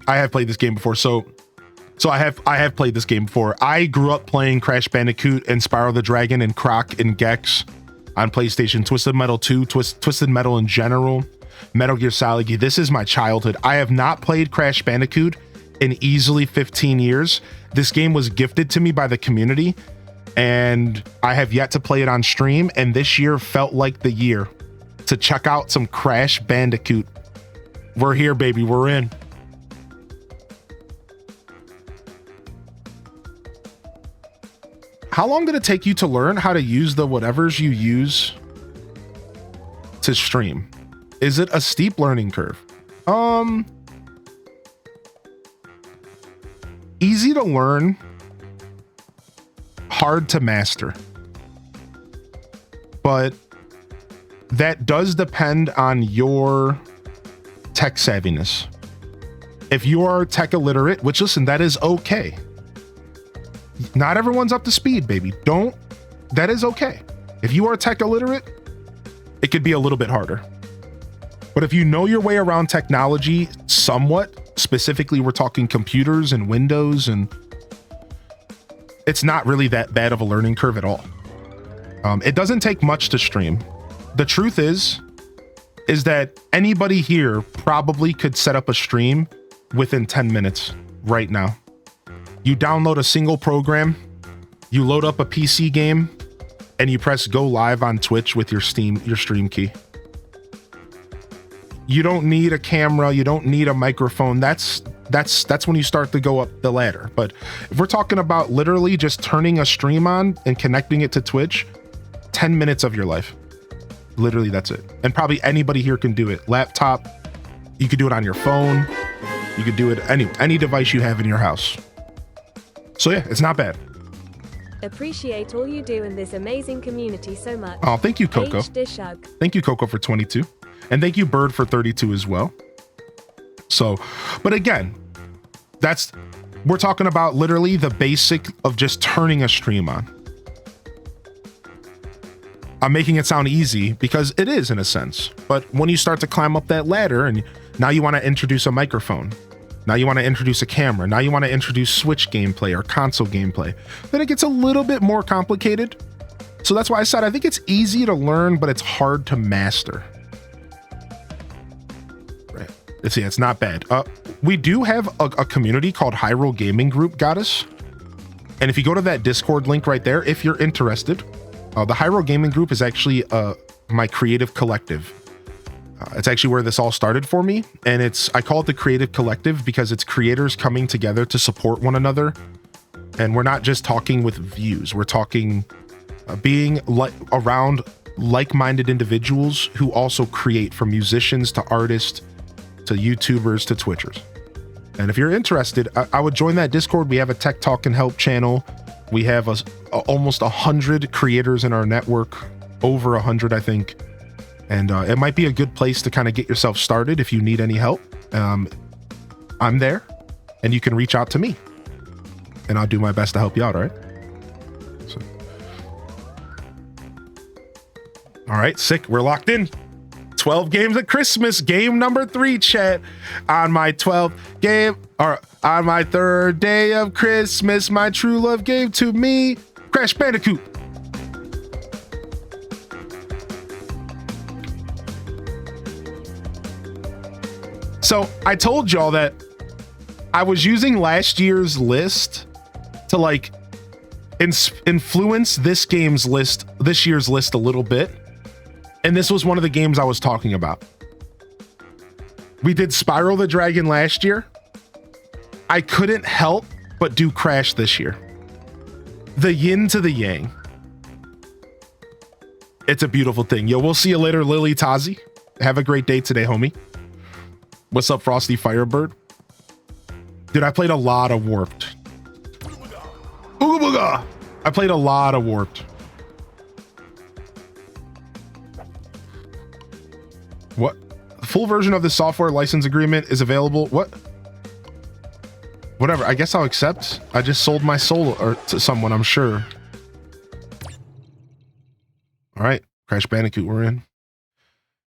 I have played this game before. So I have played this game before. I grew up playing Crash Bandicoot and Spyro the Dragon and Croc and Gex on PlayStation. Twisted Metal 2, Twisted Metal in general, Metal Gear Solid. This is my childhood. I have not played Crash Bandicoot in easily 15 years. This game was gifted to me by the community, and I have yet to play it on stream. And this year felt like the year to check out some Crash Bandicoot. We're here, baby. We're in. How long did it take you to learn how to use the whatevers you use to stream? Is it a steep learning curve? Easy to learn, hard to master. But that does depend on your tech savviness. If you are tech illiterate, which, listen, that is okay. Not everyone's up to speed, baby. That is okay. If you are tech illiterate, it could be a little bit harder. But if you know your way around technology somewhat, specifically we're talking computers and Windows, and it's not really that bad of a learning curve at all. It doesn't take much to stream. The truth is that anybody here probably could set up a stream within 10 minutes right now. You download a single program, you load up a PC game, and you press go live on Twitch with your stream key. You don't need a camera, you don't need a microphone. That's when you start to go up the ladder. But if we're talking about literally just turning a stream on and connecting it to Twitch, 10 minutes of your life. Literally, that's it. And probably anybody here can do it. Laptop, you could do it on your phone, you could do it any device you have in your house. So yeah, it's not bad. Appreciate all you do in this amazing community so much. Oh, thank you, Coco. Thank you, Coco, for 22. And thank you, Bird, for 32 as well. So, but again, we're talking about literally the basic of just turning a stream on. I'm making it sound easy because it is in a sense. But when you start to climb up that ladder and now you want to introduce a microphone, now you want to introduce a camera, now you want to introduce Switch gameplay or console gameplay, then it gets a little bit more complicated. So that's why I said I think it's easy to learn, but it's hard to master. Right. Let's see, it's not bad. We do have a community called Hyrule Gaming Group, Goddess. And if you go to that Discord link right there, if you're interested, the Hyrule Gaming Group is actually my creative collective. It's actually where this all started for me, and I call it the Creative Collective because it's creators coming together to support one another. And we're not just talking with views, we're talking being around like-minded individuals who also create, from musicians to artists to YouTubers to Twitchers. And if you're interested, I would join that Discord. We have a Tech Talk and Help channel. We have almost 100 creators in our network, over 100, I think. And it might be a good place to kind of get yourself started if you need any help. I'm there, and you can reach out to me, and I'll do my best to help you out, all right? So. All right, sick. We're locked in. 12 games at Christmas. Game number 3, chat. On my 12th game, or on my 3rd day of Christmas, my true love gave to me Crash Bandicoot. So I told y'all that I was using last year's list to like influence this year's list a little bit. And this was one of the games I was talking about. We did Spyro the Dragon last year. I couldn't help but do Crash this year. The yin to the yang. It's a beautiful thing. Yo, we'll see you later, Lily Tazi. Have a great day today, homie. What's up, Frosty Firebird? Dude, I played a lot of Warped. Ooga booga! I played a lot of Warped. What? The full version of the software license agreement is available. What? Whatever. I guess I'll accept. I just sold my soul to someone, I'm sure. All right. Crash Bandicoot, we're in.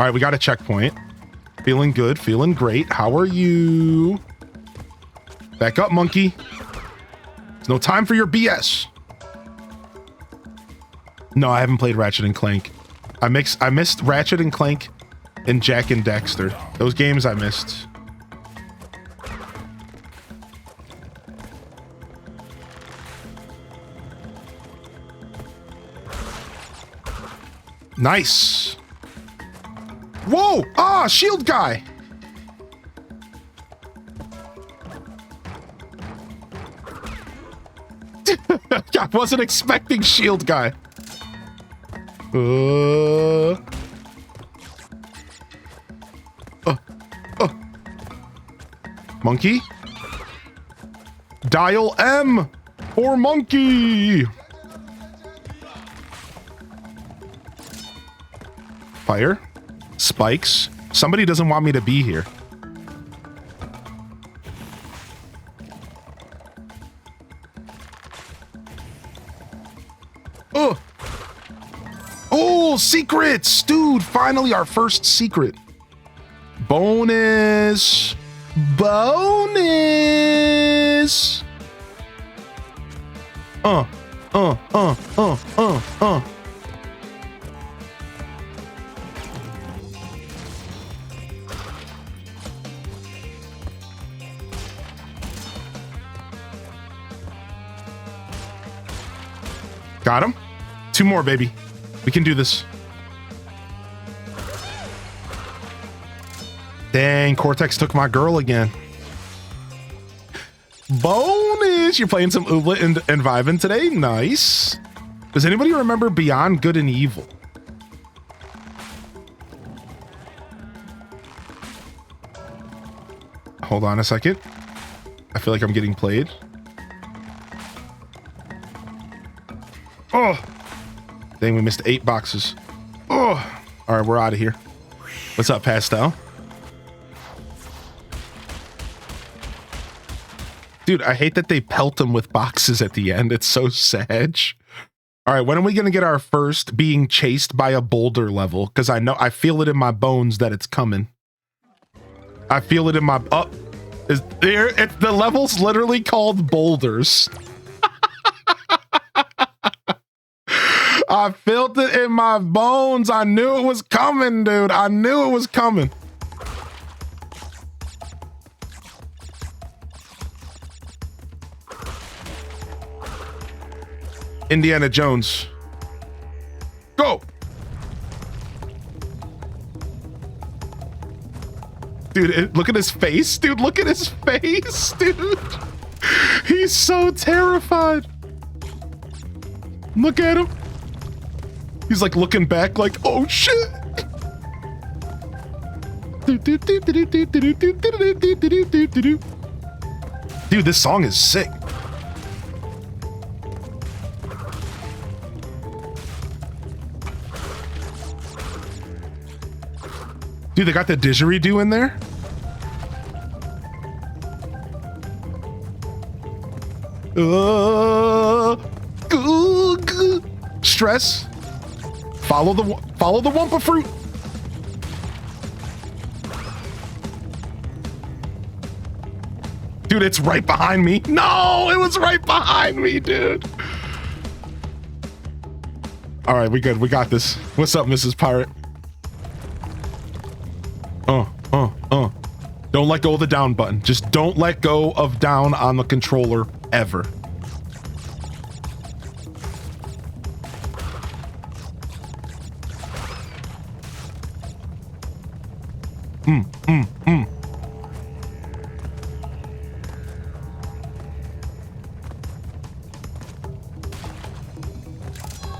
All right, we got a checkpoint. Feeling good, feeling great. How are you? Back up, monkey. There's no time for your BS. No, I haven't played Ratchet and Clank. I missed Ratchet and Clank and Jak and Daxter. Those games I missed. Nice. Whoa! Ah, shield guy. I wasn't expecting shield guy. Monkey? Dial M for monkey. Fire. Spikes. Somebody doesn't want me to be here. Oh! Oh, secrets! Dude, finally our first secret. Bonus! Bonus! Got him. 2 more, baby. We can do this. Dang, Cortex took my girl again. Bonus! You're playing some Ooblet and vibing today? Nice. Does anybody remember Beyond Good and Evil? Hold on a second. I feel like I'm getting played. Oh! Dang, we missed 8 boxes. Oh! All right, we're out of here. What's up, Pastel? Dude, I hate that they pelt them with boxes at the end. It's so sad. All right, when are we going to get our first being chased by a boulder level? Because I feel it in my bones that it's coming. I feel it in my... Oh, the level's literally called boulders. I felt it in my bones. I knew it was coming, dude. I knew it was coming. Indiana Jones. Go! Dude, look at his face. Dude, look at his face, dude. He's so terrified. Look at him. He's like looking back like, oh shit. Dude, this song is sick. Dude, they got the didgeridoo in there? Stress. Follow the Wumpa fruit. Dude, it's right behind me. No, it was right behind me, dude. All right, we good. We got this. What's up, Mrs. Pirate? Don't let go of the down button. Just don't let go of down on the controller ever.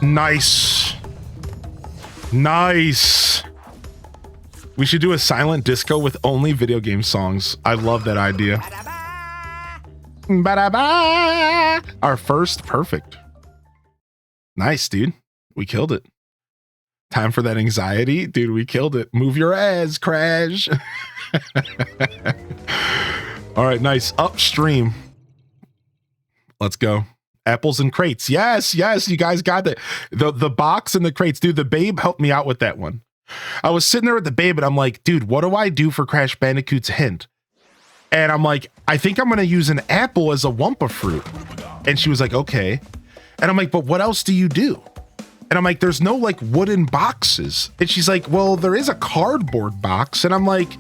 Nice. Nice. We should do a silent disco with only video game songs. I love that idea. Ba-da-ba. Our first perfect. Nice, dude. We killed it. Time for that anxiety. Dude, we killed it. Move your ass, Crash. All right, nice. Upstream. Let's go. Apples and crates. Yes, yes, you guys got that. The box and the crates. Dude, the babe helped me out with that one. I was sitting there with the babe and I'm like, dude, what do I do for Crash Bandicoot's hint? And I'm like, I think I'm going to use an apple as a Wumpa fruit. And she was like, okay. And I'm like, but what else do you do? And I'm like, there's no like wooden boxes. And she's like, well, there is a cardboard box. And I'm like,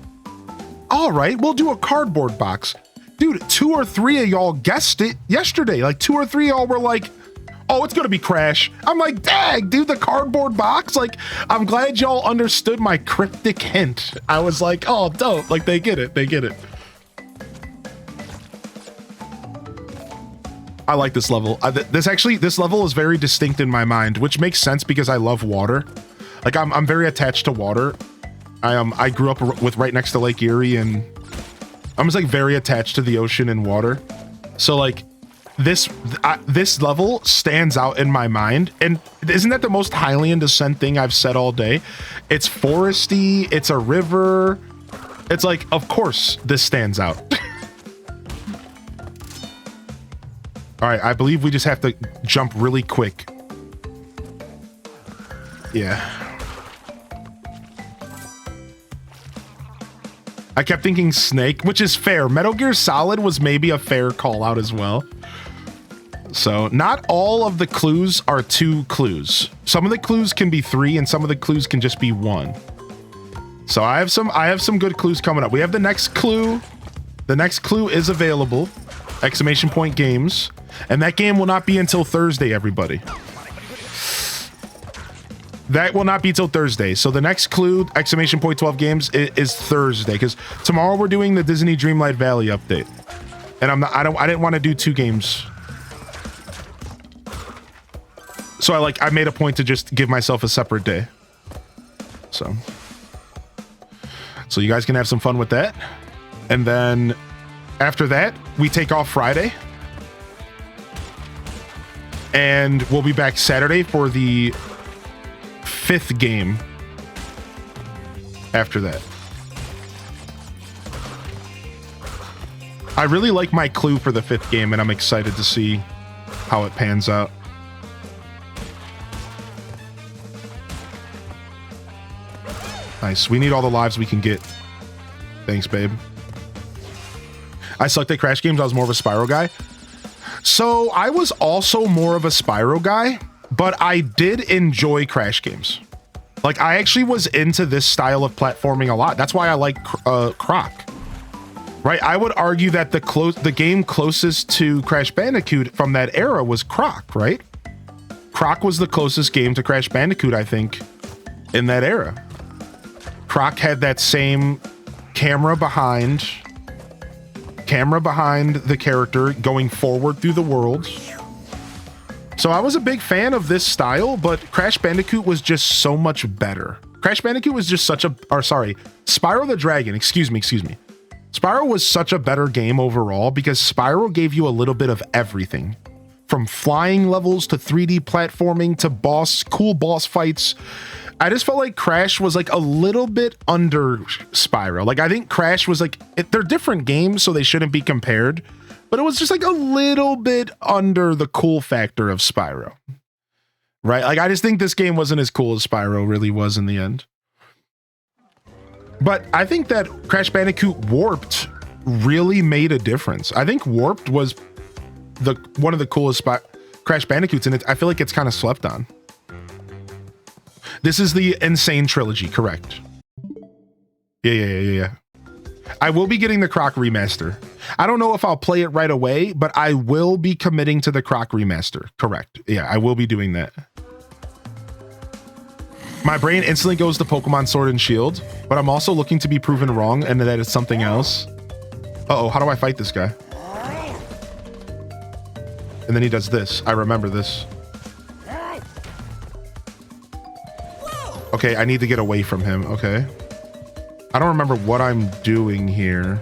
all right, we'll do a cardboard box. Dude, 2 or 3 of y'all guessed it yesterday. Like 2 or 3 of y'all were like, oh, it's gonna be Crash. I'm like, dang, dude, the cardboard box. Like, I'm glad y'all understood my cryptic hint. I was like, oh, dope. Like, they get it. They get it. I like this level. This level is very distinct in my mind, which makes sense because I love water. Like, I'm very attached to water. I grew up with right next to Lake Erie, and I'm just like very attached to the ocean and water. So like this level stands out in my mind. And isn't that the most Hylian Descent thing I've said all day? It's foresty, it's a river. It's like, of course this stands out. All right, I believe we just have to jump really quick. Yeah. I kept thinking Snake, which is fair. Metal Gear Solid was maybe a fair call out as well. So not all of the clues are 2 clues. Some of the clues can be 3 and some of the clues can just be 1. So I have some good clues coming up. We have the next clue. The next clue is available. Exclamation point games. And that game will not be until Thursday, everybody. That will not be till Thursday. So the next clue, exclamation point 12 games, is Thursday, because tomorrow we're doing the Disney Dreamlight Valley update, and I didn't want to do 2 games. So I made a point to just give myself a separate day. So you guys can have some fun with that, and then after that we take off Friday, and we'll be back Saturday for the 5th game after that. I really like my clue for the 5th game, and I'm excited to see how it pans out. Nice. We need all the lives we can get. Thanks, babe. I sucked at Crash games. I was more of a Spyro guy. So I was also more of a Spyro guy, but I did enjoy Crash games. Like, I actually was into this style of platforming a lot. That's why I like Croc. Right? I would argue that the game closest to Crash Bandicoot from that era was Croc, right? Croc was the closest game to Crash Bandicoot, I think, in that era. Croc had that same camera behind the character going forward through the world. So I was a big fan of this style, but Crash Bandicoot was just so much better. Crash Bandicoot was just Spyro the Dragon, excuse me. Spyro was such a better game overall because Spyro gave you a little bit of everything. From flying levels to 3D platforming to cool boss fights. I just felt like Crash was like a little bit under Spyro. Like, I think Crash was like, they're different games, so they shouldn't be compared. But it was just like a little bit under the cool factor of Spyro. Right? Like, I just think this game wasn't as cool as Spyro really was in the end. But I think that Crash Bandicoot Warped really made a difference. I think Warped was one of the coolest Crash Bandicoots, and I feel like it's kind of slept on. This is the Insane Trilogy, correct? Yeah. I will be getting the Croc remaster. I don't know if I'll play it right away, but I will be committing to the Croc remaster. Correct. Yeah, I will be doing that. My brain instantly goes to Pokemon Sword and Shield, but I'm also looking to be proven wrong and that it's something else. Uh-oh, how do I fight this guy? And then he does this. I remember this. Okay, I need to get away from him. Okay. I don't remember what I'm doing here.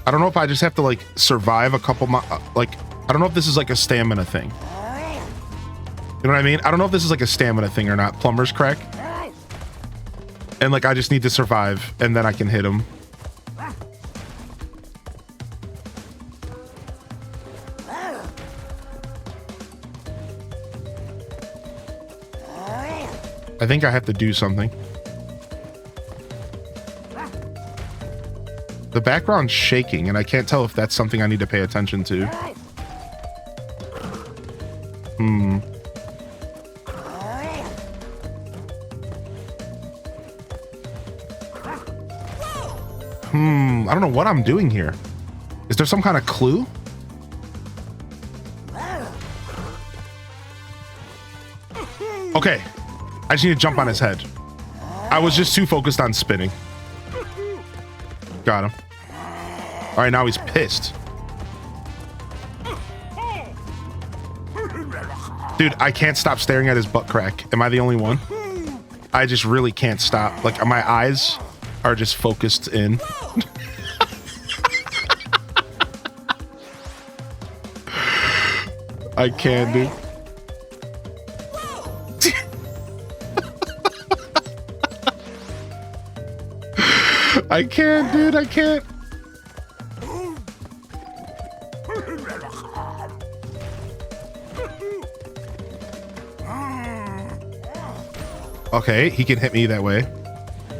I don't know if I just have to like survive a couple I don't know if this is like a stamina thing. You know what I mean? I don't know if this is like a stamina thing or not. Plumber's crack. And like, I just need to survive and then I can hit him. I think I have to do something. The background's shaking and I can't tell if that's something I need to pay attention to. I don't know what I'm doing here. Is there some kind of clue? Okay. I just need to jump on his head. I was just too focused on spinning. Got him. All right, now he's pissed. Dude, I can't stop staring at his butt crack. Am I the only one? I just really can't stop. Like, my eyes are just focused in. I can't, dude. I can't, dude. I can't. Okay, he can hit me that way.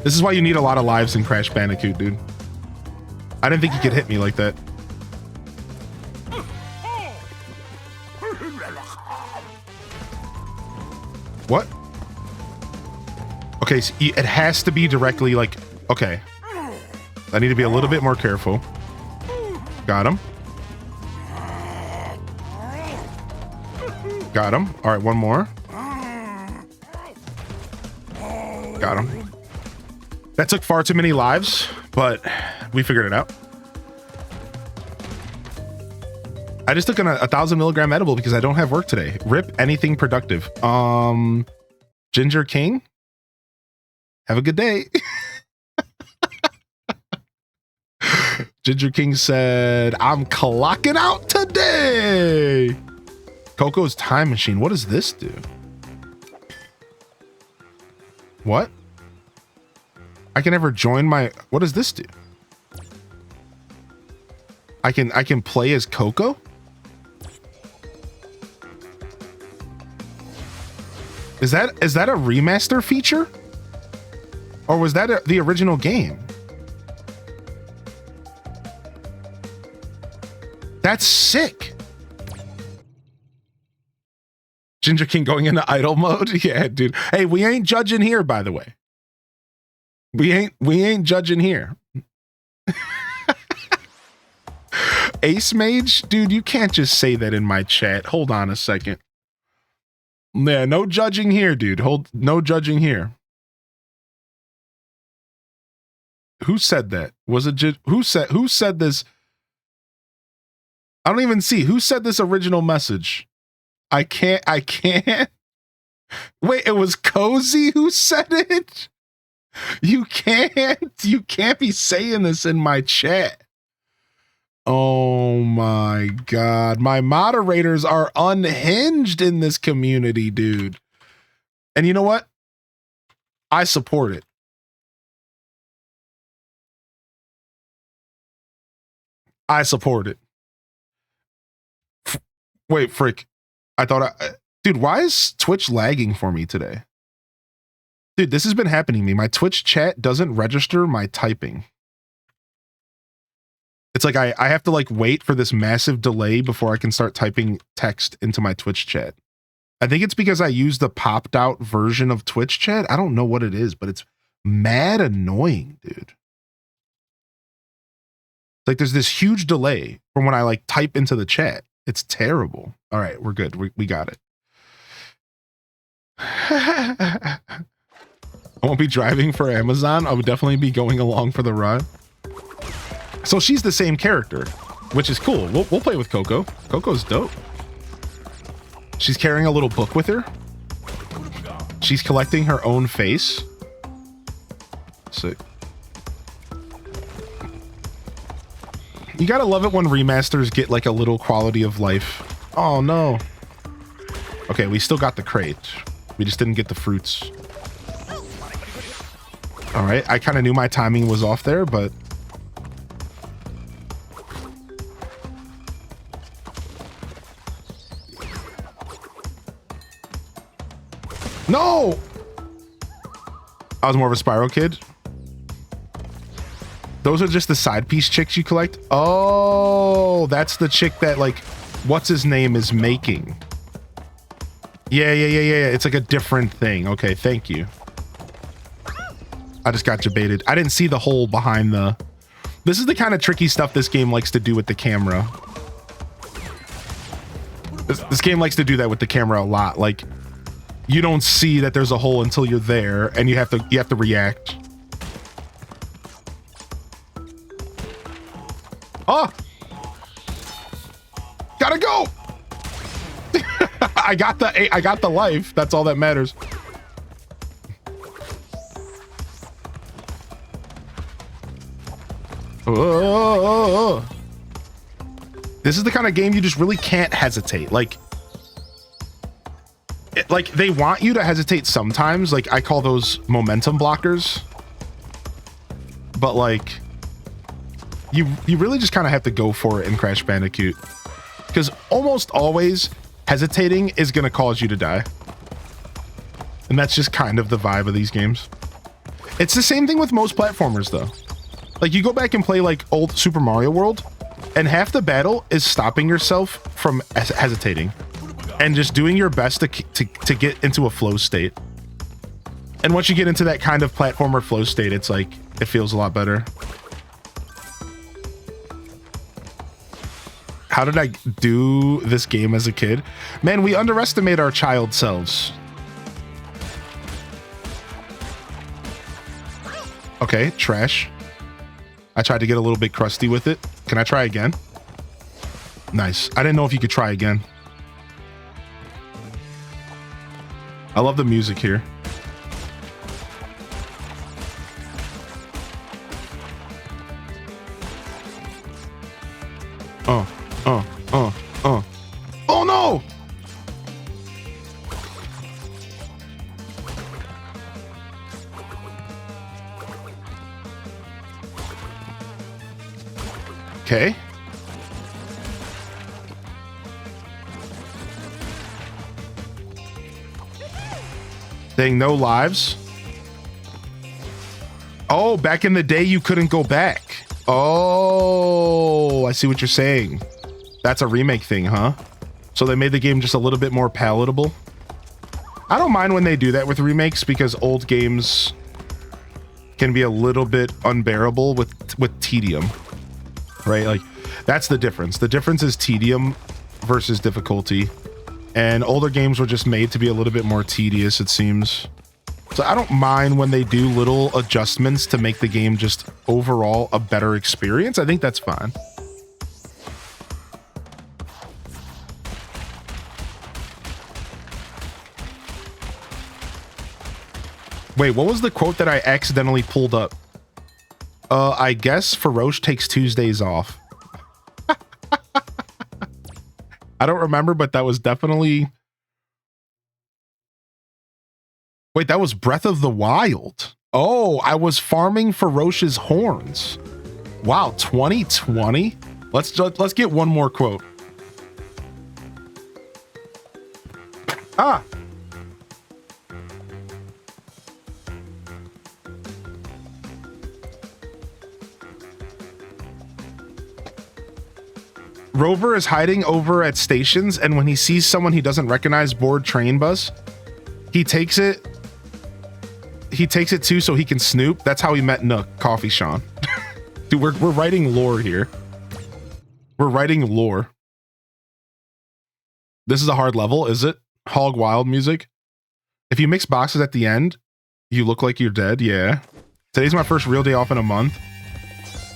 This is why you need a lot of lives in Crash Bandicoot, dude. I didn't think he could hit me like that. What? Okay, so it has to be directly like... Okay. I need to be a little bit more careful. Got him. Got him. All right, one more. Got him. That took far too many lives, but we figured it out. I just took a 1,000 milligram edible because I don't have work today. Rip anything productive. Ginger King, have a good day. Ginger King said, I'm clocking out today. Coco's time machine. What does this do? What? I can never join my... What does this do? I can play as Coco? Is that a remaster feature? Or was that the original game? That's sick. Ginger King going into idle mode? Yeah, dude. Hey, we ain't judging here, by the way. We ain't judging here. Ace Mage? Dude, you can't just say that in my chat. Hold on a second. Yeah, no judging here, dude. No judging here. Who said that? Was it who said this? I don't even see who said this original message. I can't. Wait, it was Cozy who said it? You can't be saying this in my chat. Oh my God. My moderators are unhinged in this community, dude. And you know what? I support it. I support it. Wait, frick. I thought dude, why is Twitch lagging for me today? Dude, this has been happening to me. My Twitch chat doesn't register my typing. It's like I have to like wait for this massive delay before I can start typing text into my Twitch chat. I think it's because I use the popped out version of Twitch chat. I don't know what it is, but it's mad annoying, dude. Like there's this huge delay from when I like type into the chat. It's terrible. All right, we're good. We got it. I won't be driving for Amazon. I would definitely be going along for the ride. So she's the same character, which is cool. We'll play with Coco. Coco's dope. She's carrying a little book with her. She's collecting her own face. Sick. You gotta love it when remasters get like a little quality of life. Oh no. Okay, we still got the crate. We just didn't get the fruits. All right, I kind of knew my timing was off there, but... No! I was more of a Spyro kid. Those are just the side piece chicks you collect? Oh, that's the chick that, like, what's his name is making. Yeah. It's like a different thing. Okay, thank you. I just got debated. I didn't see the hole behind the... This is the kind of tricky stuff this game likes to do with the camera. This game likes to do that with the camera a lot. Like, you don't see that there's a hole until you're there, and you have to react. Oh! Gotta go! I got the life. That's all that matters. Oh. This is the kind of game you just really can't hesitate. Like they want you to hesitate sometimes. Like, I call those momentum blockers. But like, you really just kind of have to go for it in Crash Bandicoot, because almost always hesitating is going to cause you to die. And that's just kind of the vibe of these games. It's the same thing with most platformers though. Like, you go back and play like old Super Mario World, and half the battle is stopping yourself from hesitating and just doing your best to get into a flow state. And once you get into that kind of platformer flow state, it's like, it feels a lot better. How did I do this game as a kid? Man, we underestimate our child selves. Okay, trash. I tried to get a little bit crusty with it. Can I try again? Nice. I didn't know if you could try again. I love the music here. Oh no! Okay. Saying no lives. Oh, back in the day you couldn't go back. Oh, I see what you're saying. That's a remake thing, huh? So they made the game just a little bit more palatable. I don't mind when they do that with remakes, because old games can be a little bit unbearable with tedium, right? Like, that's the difference. The difference is tedium versus difficulty. And older games were just made to be a little bit more tedious, it seems. So I don't mind when they do little adjustments to make the game just overall a better experience. I think that's fine. Wait, what was the quote that I accidentally pulled up? I guess Faroche takes Tuesdays off. I don't remember, but that was definitely... Wait, that was Breath of the Wild. Oh, I was farming Faroche's horns. Wow, 2020? Let's get one more quote. Ah! Rover is hiding over at stations, and when he sees someone he doesn't recognize board train bus, he takes it too so he can snoop. That's how he met Nook, Coffee Sean. Dude, we're writing lore here. We're writing lore. This is a hard level, is it? Hog Wild music. If you mix boxes at the end, you look like you're dead. Yeah. Today's my first real day off in a month.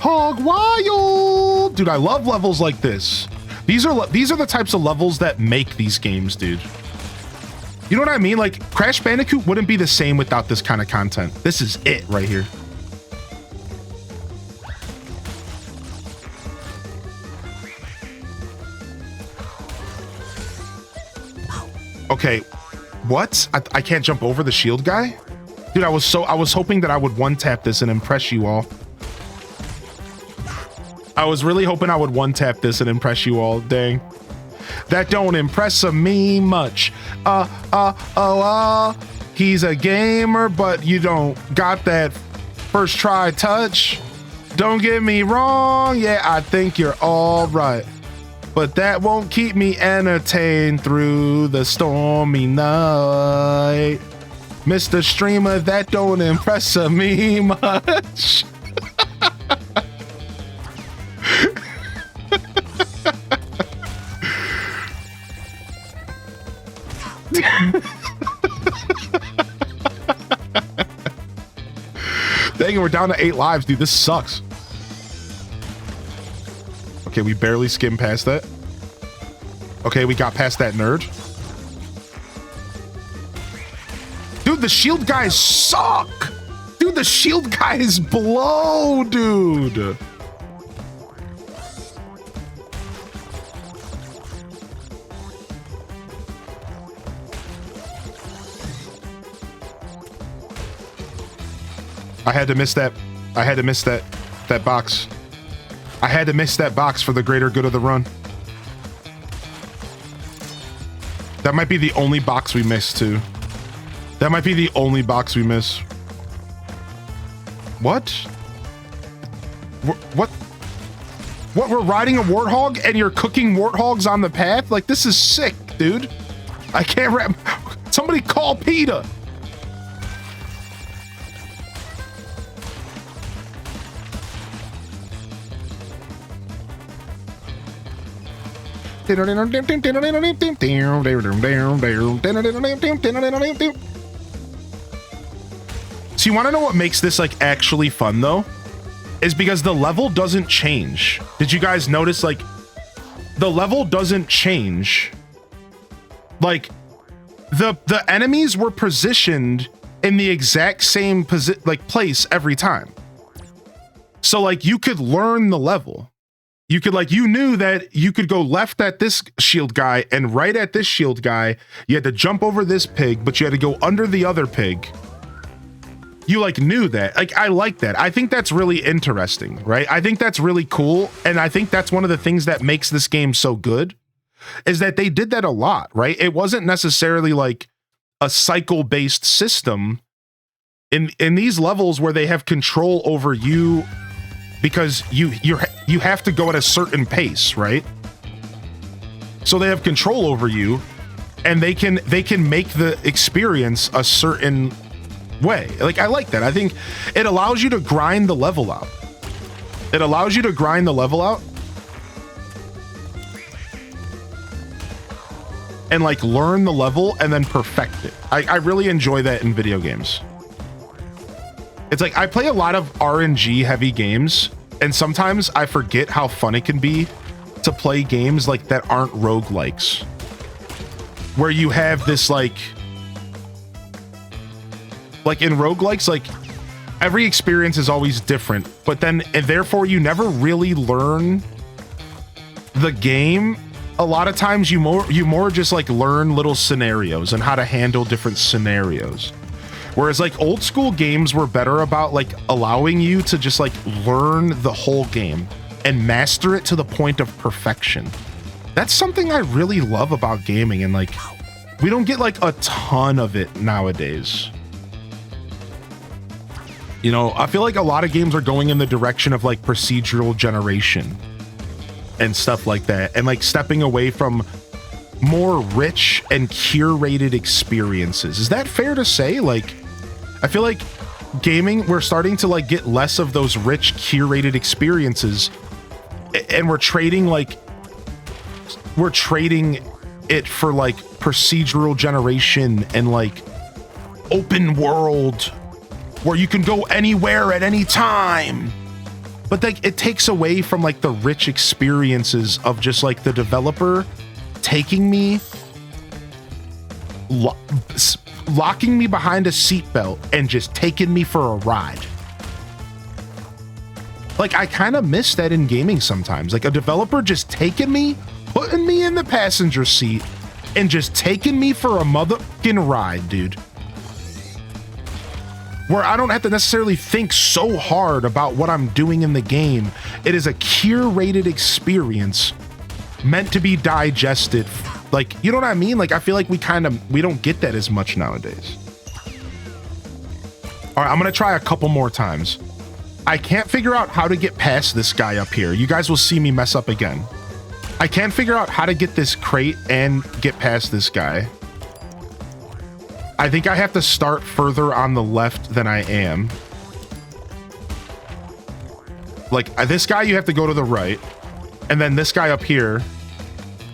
Hog Wild! Dude, I love levels like this. These are the types of levels that make these games, dude. You know what I mean? Like, Crash Bandicoot wouldn't be the same without this kind of content. This is it right here. Okay, what? I can't jump over the shield guy? Dude, I was hoping that I would one-tap this and impress you all. I was really hoping I would one-tap this and impress you all. Dang. That don't impress me much. He's a gamer, but you don't got that first try touch. Don't get me wrong. Yeah, I think you're all right. But that won't keep me entertained through the stormy night. Mr. Streamer, that don't impress me much. Dang it, we're down to 8 lives, dude. This sucks. Okay, we barely skimmed past that. Okay, we got past that nerd. Dude, the shield guys suck. Dude, the shield guys blow, dude. I had to miss that. I had to miss that box. I had to miss that box for the greater good of the run. That might be the only box we missed too. That might be the only box we miss. What? What? What? We're riding a warthog and you're cooking warthogs on the path? Like, this is sick, dude. I can't wrap. Somebody call PETA. So you want to know what makes this like actually fun though? Is because the level doesn't change. Did you guys notice like the level doesn't change? Like the enemies were positioned in the exact same place every time. So like you could learn the level. You could like, you knew that you could go left at this shield guy and right at this shield guy. You had to jump over this pig, but you had to go under the other pig. You like knew that. Like, I like that. I think that's really interesting, right? I think that's really cool. And I think that's one of the things that makes this game so good is that they did that a lot, right? It wasn't necessarily like a cycle-based system in these levels where they have control over you because you have to go at a certain pace, right? So they have control over you and they can make the experience a certain way. Like, I like that. I think it allows you to grind the level out. It allows you to grind the level out and like learn the level and then perfect it. I really enjoy that in video games. It's like I play a lot of RNG heavy games and sometimes I forget how fun it can be to play games like that aren't roguelikes, where you have this like in roguelikes, like every experience is always different, but then and therefore you never really learn the game. A lot of times you more just like learn little scenarios and how to handle different scenarios. Whereas like old school games were better about like allowing you to just like learn the whole game and master it to the point of perfection. That's something I really love about gaming, and like we don't get like a ton of it nowadays. You know, I feel like a lot of games are going in the direction of like procedural generation and stuff like that, and like stepping away from more rich and curated experiences. Is that fair to say? Like, I feel like gaming, we're starting to like get less of those rich curated experiences, and we're trading it for like procedural generation and like open world where you can go anywhere at any time. But like it takes away from like the rich experiences of just like the developer taking me, locking me behind a seatbelt and just taking me for a ride. Like I kind of miss that in gaming sometimes. Like a developer just taking me, putting me in the passenger seat and just taking me for a motherfucking ride, dude. Where I don't have to necessarily think so hard about what I'm doing in the game. It is a curated experience meant to be digested. Like, you know what I mean? Like, I feel like we don't get that as much nowadays. All right, I'm gonna try a couple more times. I can't figure out how to get past this guy up here. You guys will see me mess up again. I can't figure out how to get this crate and get past this guy. I think I have to start further on the left than I am. Like, this guy, you have to go to the right. And then this guy up here,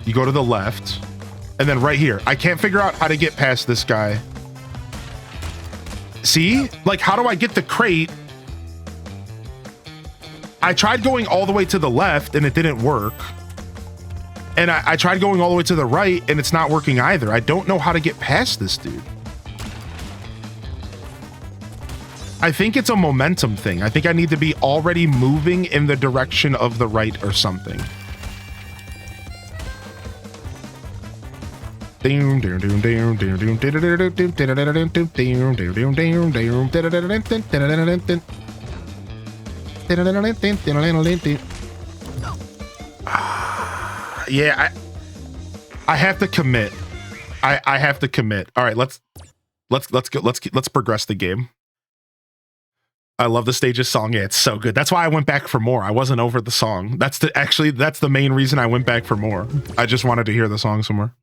you go to the left. And then right here, I can't figure out how to get past this guy. See? Like, how do I get the crate? I tried going all the way to the left and it didn't work. And I tried going all the way to the right and it's not working either. I don't know how to get past this dude. I think it's a momentum thing. I think I need to be already moving in the direction of the right or something. Yeah, I have to commit. I have to commit. All right, let's progress the game. I love the stage's song. Yeah, it's so good. That's why I went back for more. I wasn't over the song. That's the main reason I went back for more. I just wanted to hear the song some more.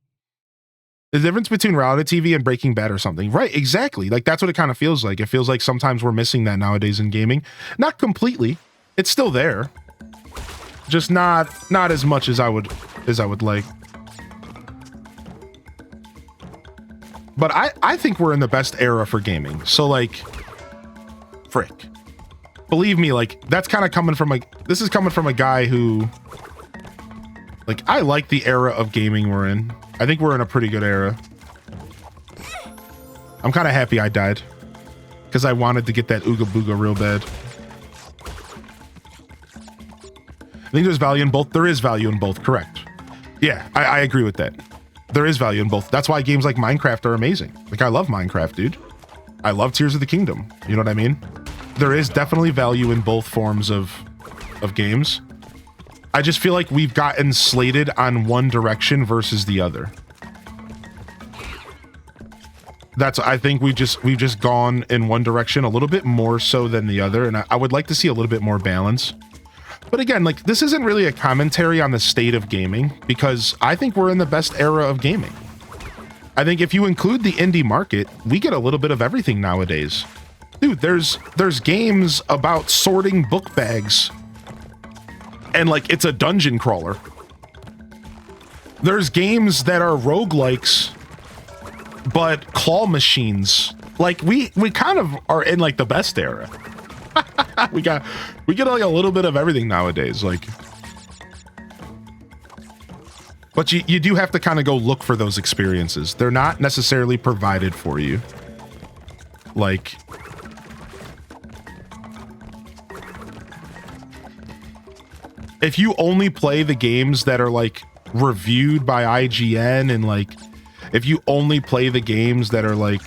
The difference between reality TV and Breaking Bad or something. Right, exactly. Like, that's what it kind of feels like. It feels like sometimes we're missing that nowadays in gaming. Not completely. It's still there. Just not as much as I would like. But I think we're in the best era for gaming. So, like, frick. Believe me, like, that's kind of coming from this is coming from a guy who, like, I like the era of gaming we're in. I think we're in a pretty good era. I'm kind of happy I died because I wanted to get that Ooga Booga real bad. I think there's value in both. There is value in both, correct. Yeah, I agree with that. There is value in both. That's why games like Minecraft are amazing. Like, I love Minecraft, dude. I love Tears of the Kingdom. You know what I mean? There is definitely value in both forms of games. I just feel like we've gotten slated on one direction versus the other. I think we've just gone in one direction a little bit more so than the other, and I would like to see a little bit more balance. But again, like, this isn't really a commentary on the state of gaming, because I think we're in the best era of gaming. I think if you include the indie market, we get a little bit of everything nowadays. Dude, there's games about sorting book bags, and, like, it's a dungeon crawler. There's games that are roguelikes, but claw machines. Like, we kind of are in, like, the best era. we get like a little bit of everything nowadays, like. But you do have to kind of go look for those experiences. They're not necessarily provided for you. Like, if you only play the games that are, like, reviewed by IGN, and, like, if you only play the games that are, like,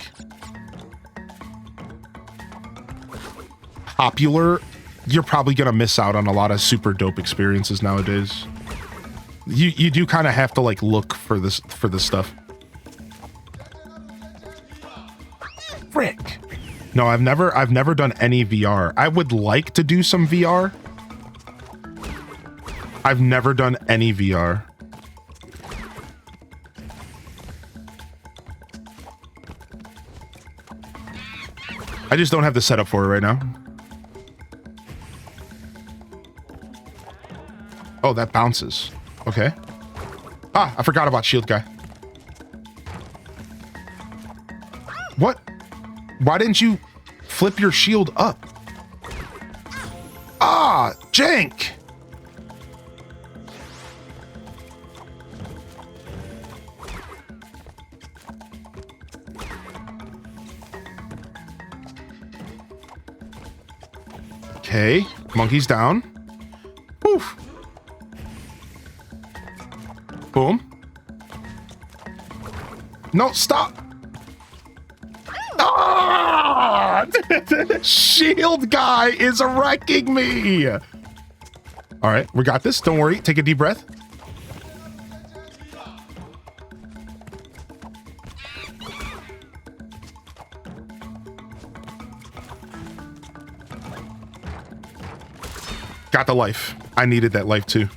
popular, you're probably gonna miss out on a lot of super dope experiences nowadays. You do kind of have to, like, look for this stuff. Frick. No, I've never done any VR. I would like to do some VR. I've never done any VR. I just don't have the setup for it right now. Oh, that bounces. Okay. Ah, I forgot about shield guy. What? Why didn't you flip your shield up? Ah, jank! Okay, monkey's down. Poof. Boom. No, stop. Ah! Shield guy is wrecking me. All right, we got this. Don't worry. Take a deep breath. Got the life. I needed that life too.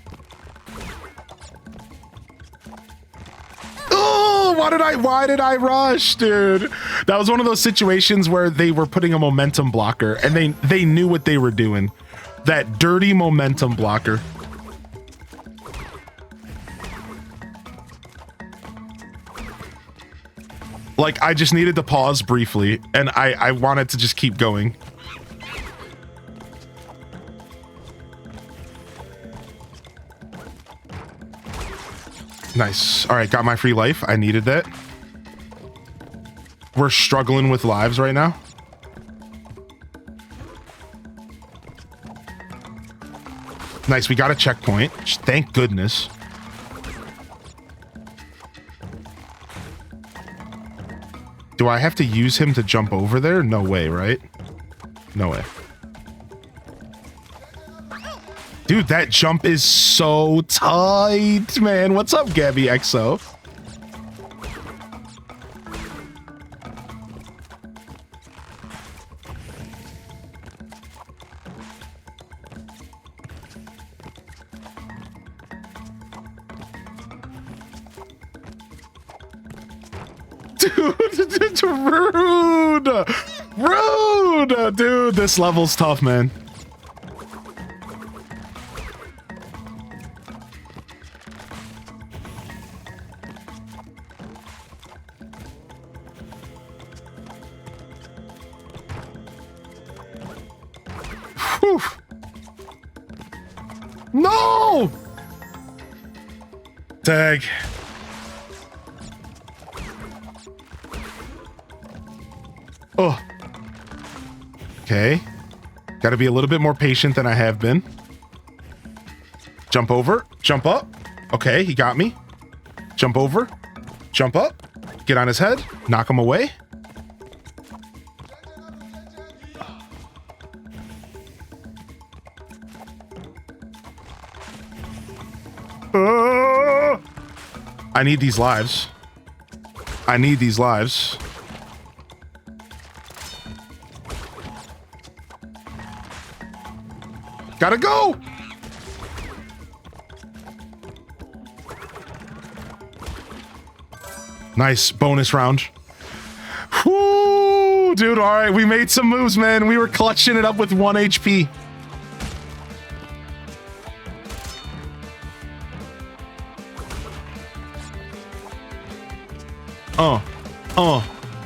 Oh, why did I rush, dude? That was one of those situations where they were putting a momentum blocker and they knew what they were doing. That dirty momentum blocker. Like, I just needed to pause briefly and I wanted to just keep going. Nice. All right, got my free life. I needed that. We're struggling with lives right now. Nice, we got a checkpoint. Thank goodness. Do I have to use him to jump over there? No way, right? No way. Dude, that jump is so tight, man. What's up, Gabby XO? Dude, it's rude. Rude. Dude, this level's tough, man. Whew. No! Tag. Oh. Okay. Got to be a little bit more patient than I have been. Jump over. Jump up. Okay, he got me. Jump over. Jump up. Get on his head. Knock him away. I need these lives. I need these lives. Gotta go! Nice bonus round. Whoo, dude, all right, we made some moves, man. We were clutching it up with 1 HP.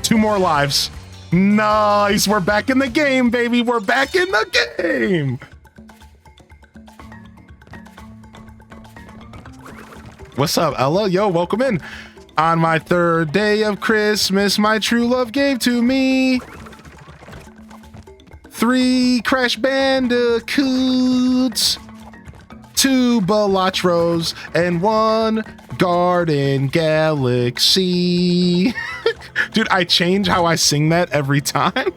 Two more lives. Nice, we're back in the game, baby. We're back in the game. What's up, Ella? Yo, welcome in. On my third day of Christmas, my true love gave to me 3 Crash Bandicoots, 2 Balatros, and 1 Garden Galaxy. Dude, I change how I sing that every time.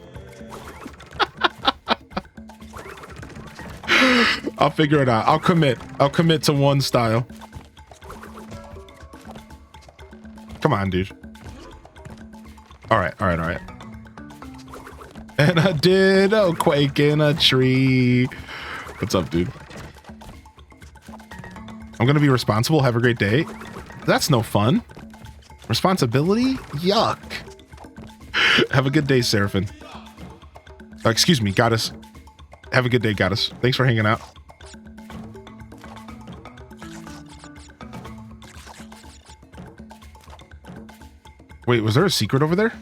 I'll figure it out. I'll commit to one style. Come on, dude. All right. And a ditto quake in a tree. What's up, dude? I'm gonna be responsible. Have a great day. That's no fun. Responsibility? Yuck. Have a good day, Seraphim. Excuse me, Goddess. Have a good day, Goddess. Thanks for hanging out. Wait, was there a secret over there?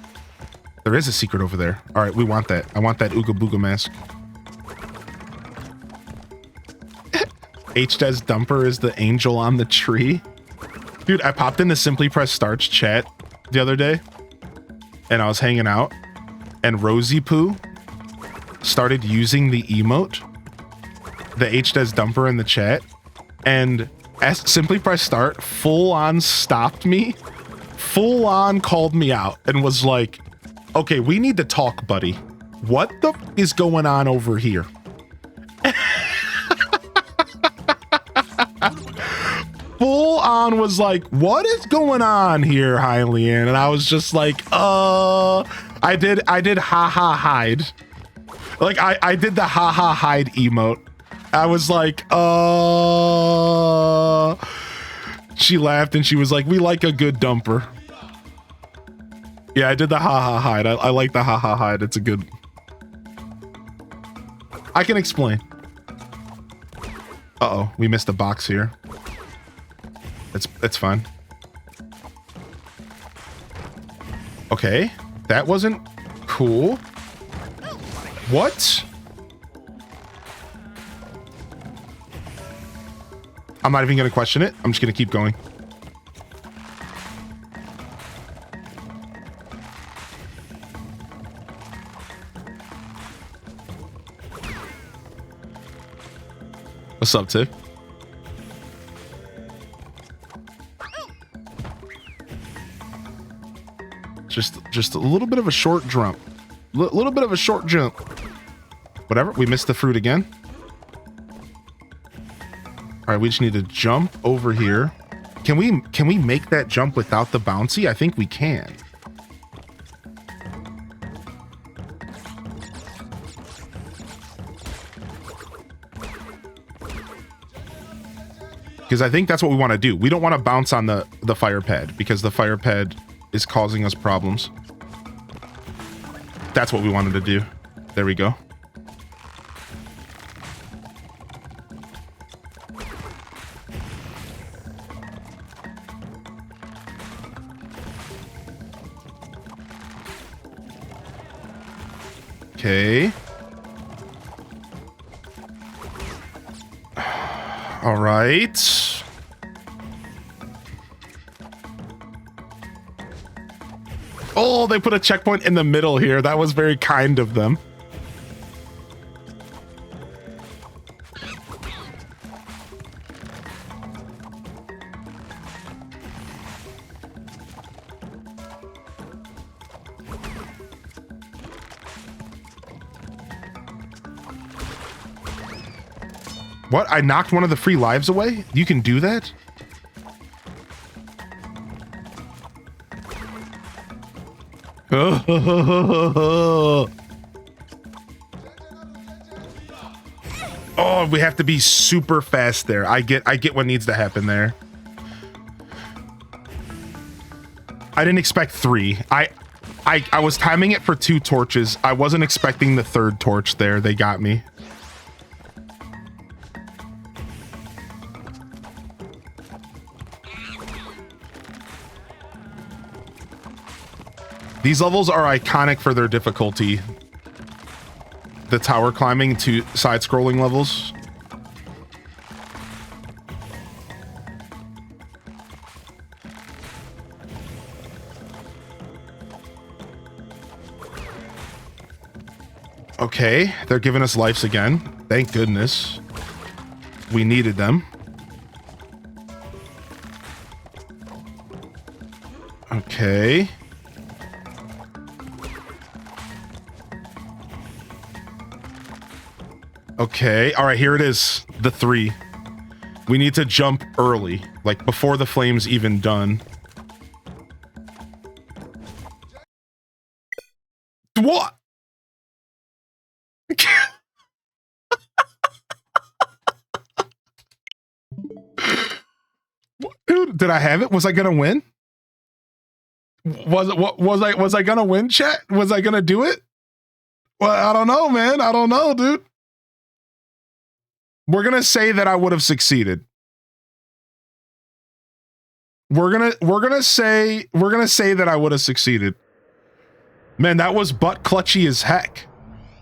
There is a secret over there. All right, we want that. I want that Ooga Booga mask. HDES Dumper is the angel on the tree. Dude, I popped into Simply Press Start's chat the other day, and I was hanging out, and Rosie Poo started using the emote, the HDES Dumper in the chat, and as Simply Press Start full on stopped me full on called me out and was like, okay, we need to talk, buddy. What the f is going on over here? Full on was like, what is going on here, Hylian? And I was just like, I did haha hide. Like I did the haha hide emote. I was like, she laughed and she was like, we like a good dumper. Yeah, I did the haha hide. I like the haha hide. It's a good. I can explain. Uh-oh, we missed a box here. It's fine. Okay, that wasn't cool. What? I'm not even gonna question it. I'm just gonna keep going. What's up, Tiff? Just a little bit of a short jump. Little bit of a short jump. Whatever, we missed the fruit again. All right, we just need to jump over here. Can we make that jump without the bouncy? I think we can. Because I think that's what we want to do. We don't want to bounce on the fire pad because the fire pad is causing us problems. That's what we wanted to do. There we go. Okay. All right. Oh, they put a checkpoint in the middle here. That was very kind of them. What? I knocked one of the free lives away? You can do that? Oh, we have to be super fast there. I get what needs to happen there. I didn't expect 3. I was timing it for 2 torches. I wasn't expecting the 3rd torch there. They got me. These levels are iconic for their difficulty. The tower climbing to side-scrolling levels. Okay, they're giving us lives again. Thank goodness. We needed them. Okay. Okay, all right, here it is. The 3. We need to jump early, like before the flame's even done. What? Dude, did I have it? Was I gonna win? Was I gonna win, chat? Was I gonna do it? Well, I don't know, man. I don't know, dude. We're gonna say that I would have succeeded. We're gonna say that I would have succeeded. Man, that was butt clutchy as heck.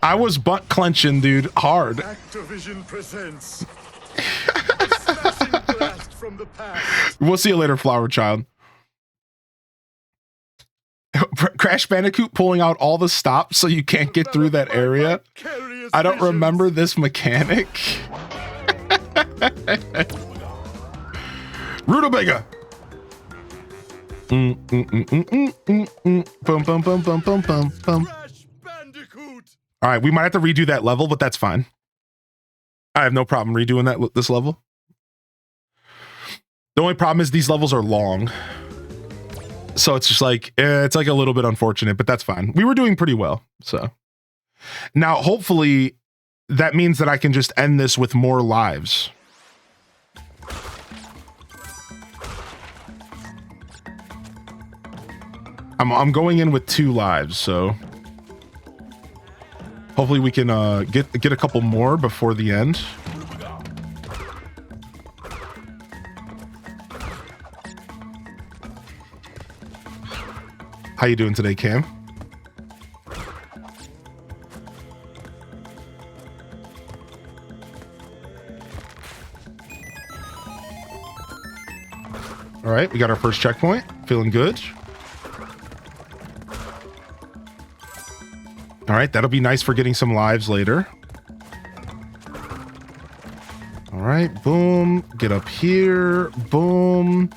I was butt clenching, dude, hard. Activision presents a smashing blast from the past. We'll see you later, Flower Child. Crash Bandicoot pulling out all the stops so you can't get through that area. I don't remember this mechanic. Rutabaga. Boom, boom, boom, boom, boom, boom, boom. Crash Bandicoot! All right, we might have to redo that level, but that's fine. I have no problem redoing this level. The only problem is these levels are long. So it's just like, it's like a little bit unfortunate, but that's fine. We were doing pretty well, so. Now, hopefully, that means that I can just end this with more lives. I'm going in with 2 lives, so hopefully we can get a couple more before the end. How you doing today, Cam? All right, we got our first checkpoint. Feeling good. All right, that'll be nice for getting some lives later. All right, boom. Get up here. Boom.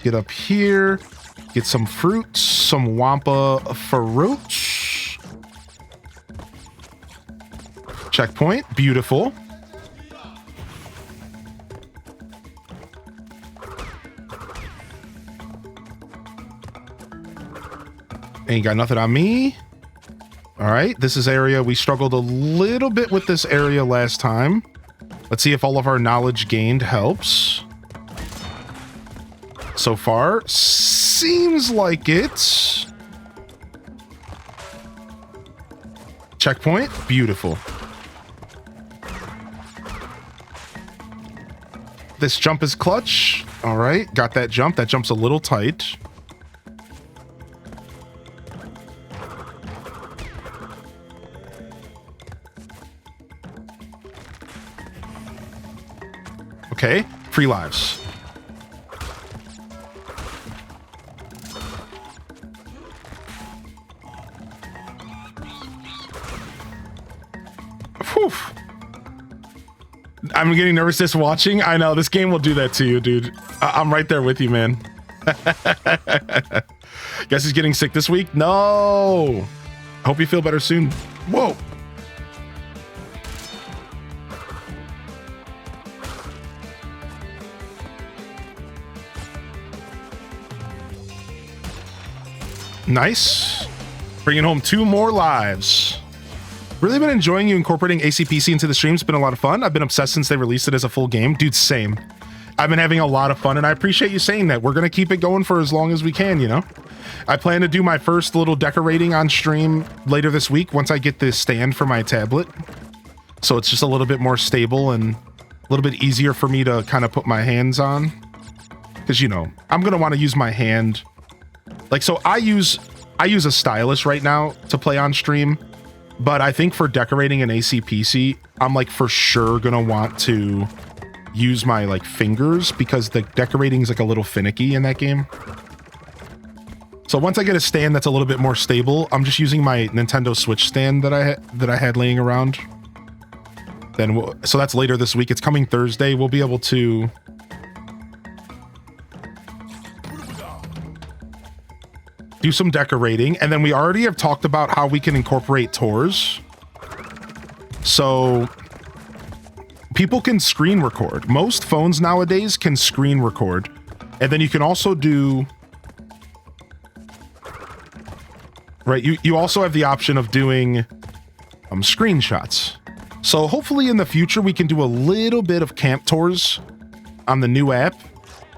Get up here. Get some fruits, some Wampa fruits. Checkpoint. Beautiful. Ain't got nothing on me. All right, this is area. We struggled a little bit with this area last time. Let's see if all of our knowledge gained helps. So far, seems like it. Checkpoint, beautiful. This jump is clutch. All right, got that jump. That jump's a little tight. Okay, 3 lives. Whew. I'm getting nervous just watching. I know, this game will do that to you, dude. I'm right there with you, man. Guess he's getting sick this week? No! Hope you feel better soon. Whoa! Nice. Bringing home 2 more lives. Really been enjoying you incorporating ACPC into the stream. It's been a lot of fun. I've been obsessed since they released it as a full game. Dude, same. I've been having a lot of fun, and I appreciate you saying that. We're going to keep it going for as long as we can, you know? I plan to do my first little decorating on stream later this week once I get this stand for my tablet. So it's just a little bit more stable and a little bit easier for me to kind of put my hands on. Because, you know, I'm going to want to use my hand. Like, so I use a stylus right now to play on stream, but I think for decorating an ACPC, I'm like for sure gonna want to use my like fingers because the decorating is like a little finicky in that game. So once I get a stand that's a little bit more stable, I'm just using my Nintendo Switch stand that I had laying around. Then so that's later this week. It's coming Thursday. We'll be able to do some decorating, and then we already have talked about how we can incorporate tours. So people can screen record. Most phones nowadays can screen record, and then you can also do, right, you also have the option of doing screenshots. So hopefully in the future we can do a little bit of camp tours on the new app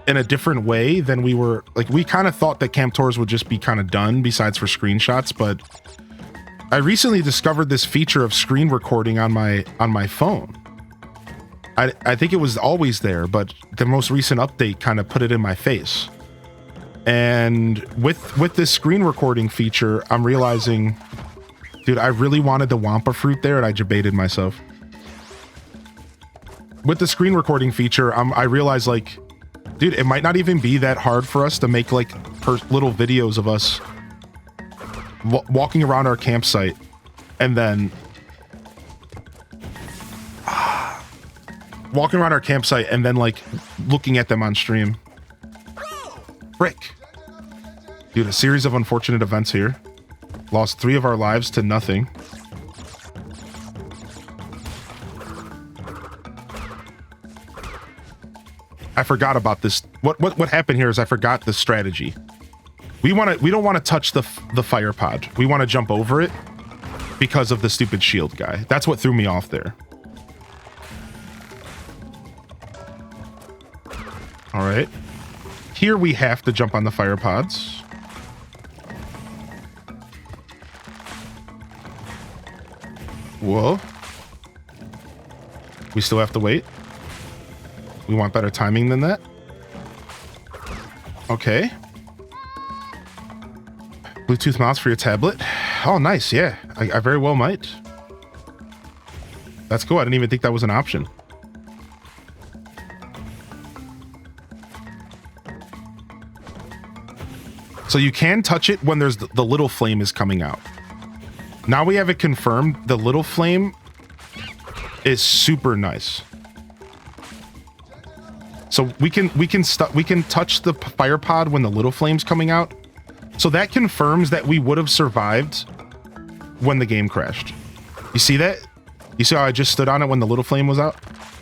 in a different way than we were. Like, we kind of thought that camp tours would just be kind of done besides for screenshots, but I recently discovered this feature of screen recording on my phone. I think it was always there, but the most recent update kind of put it in my face. And with this screen recording feature, I'm realizing, dude, I really wanted the Wampa fruit there and I debated myself. With the screen recording feature, I realized, like, dude, it might not even be that hard for us to make like little videos of us walking around our campsite and then like looking at them on stream. Frick. Dude, a series of unfortunate events here. Lost 3 of our lives to nothing. I forgot about this. What happened here is I forgot the strategy. We don't want to touch the fire pod. We want to jump over it because of the stupid shield guy. That's what threw me off there. All right. Here we have to jump on the fire pods. Whoa. We still have to wait. We want better timing than that. Okay. Bluetooth mouse for your tablet. Oh, nice. Yeah, I very well might. That's cool. I didn't even think that was an option. So you can touch it when there's the little flame is coming out. Now we have it confirmed. The little flame is super nice. So we can touch the fire pod when the little flame's coming out. So that confirms that we would have survived when the game crashed. You see that? You see how I just stood on it when the little flame was out?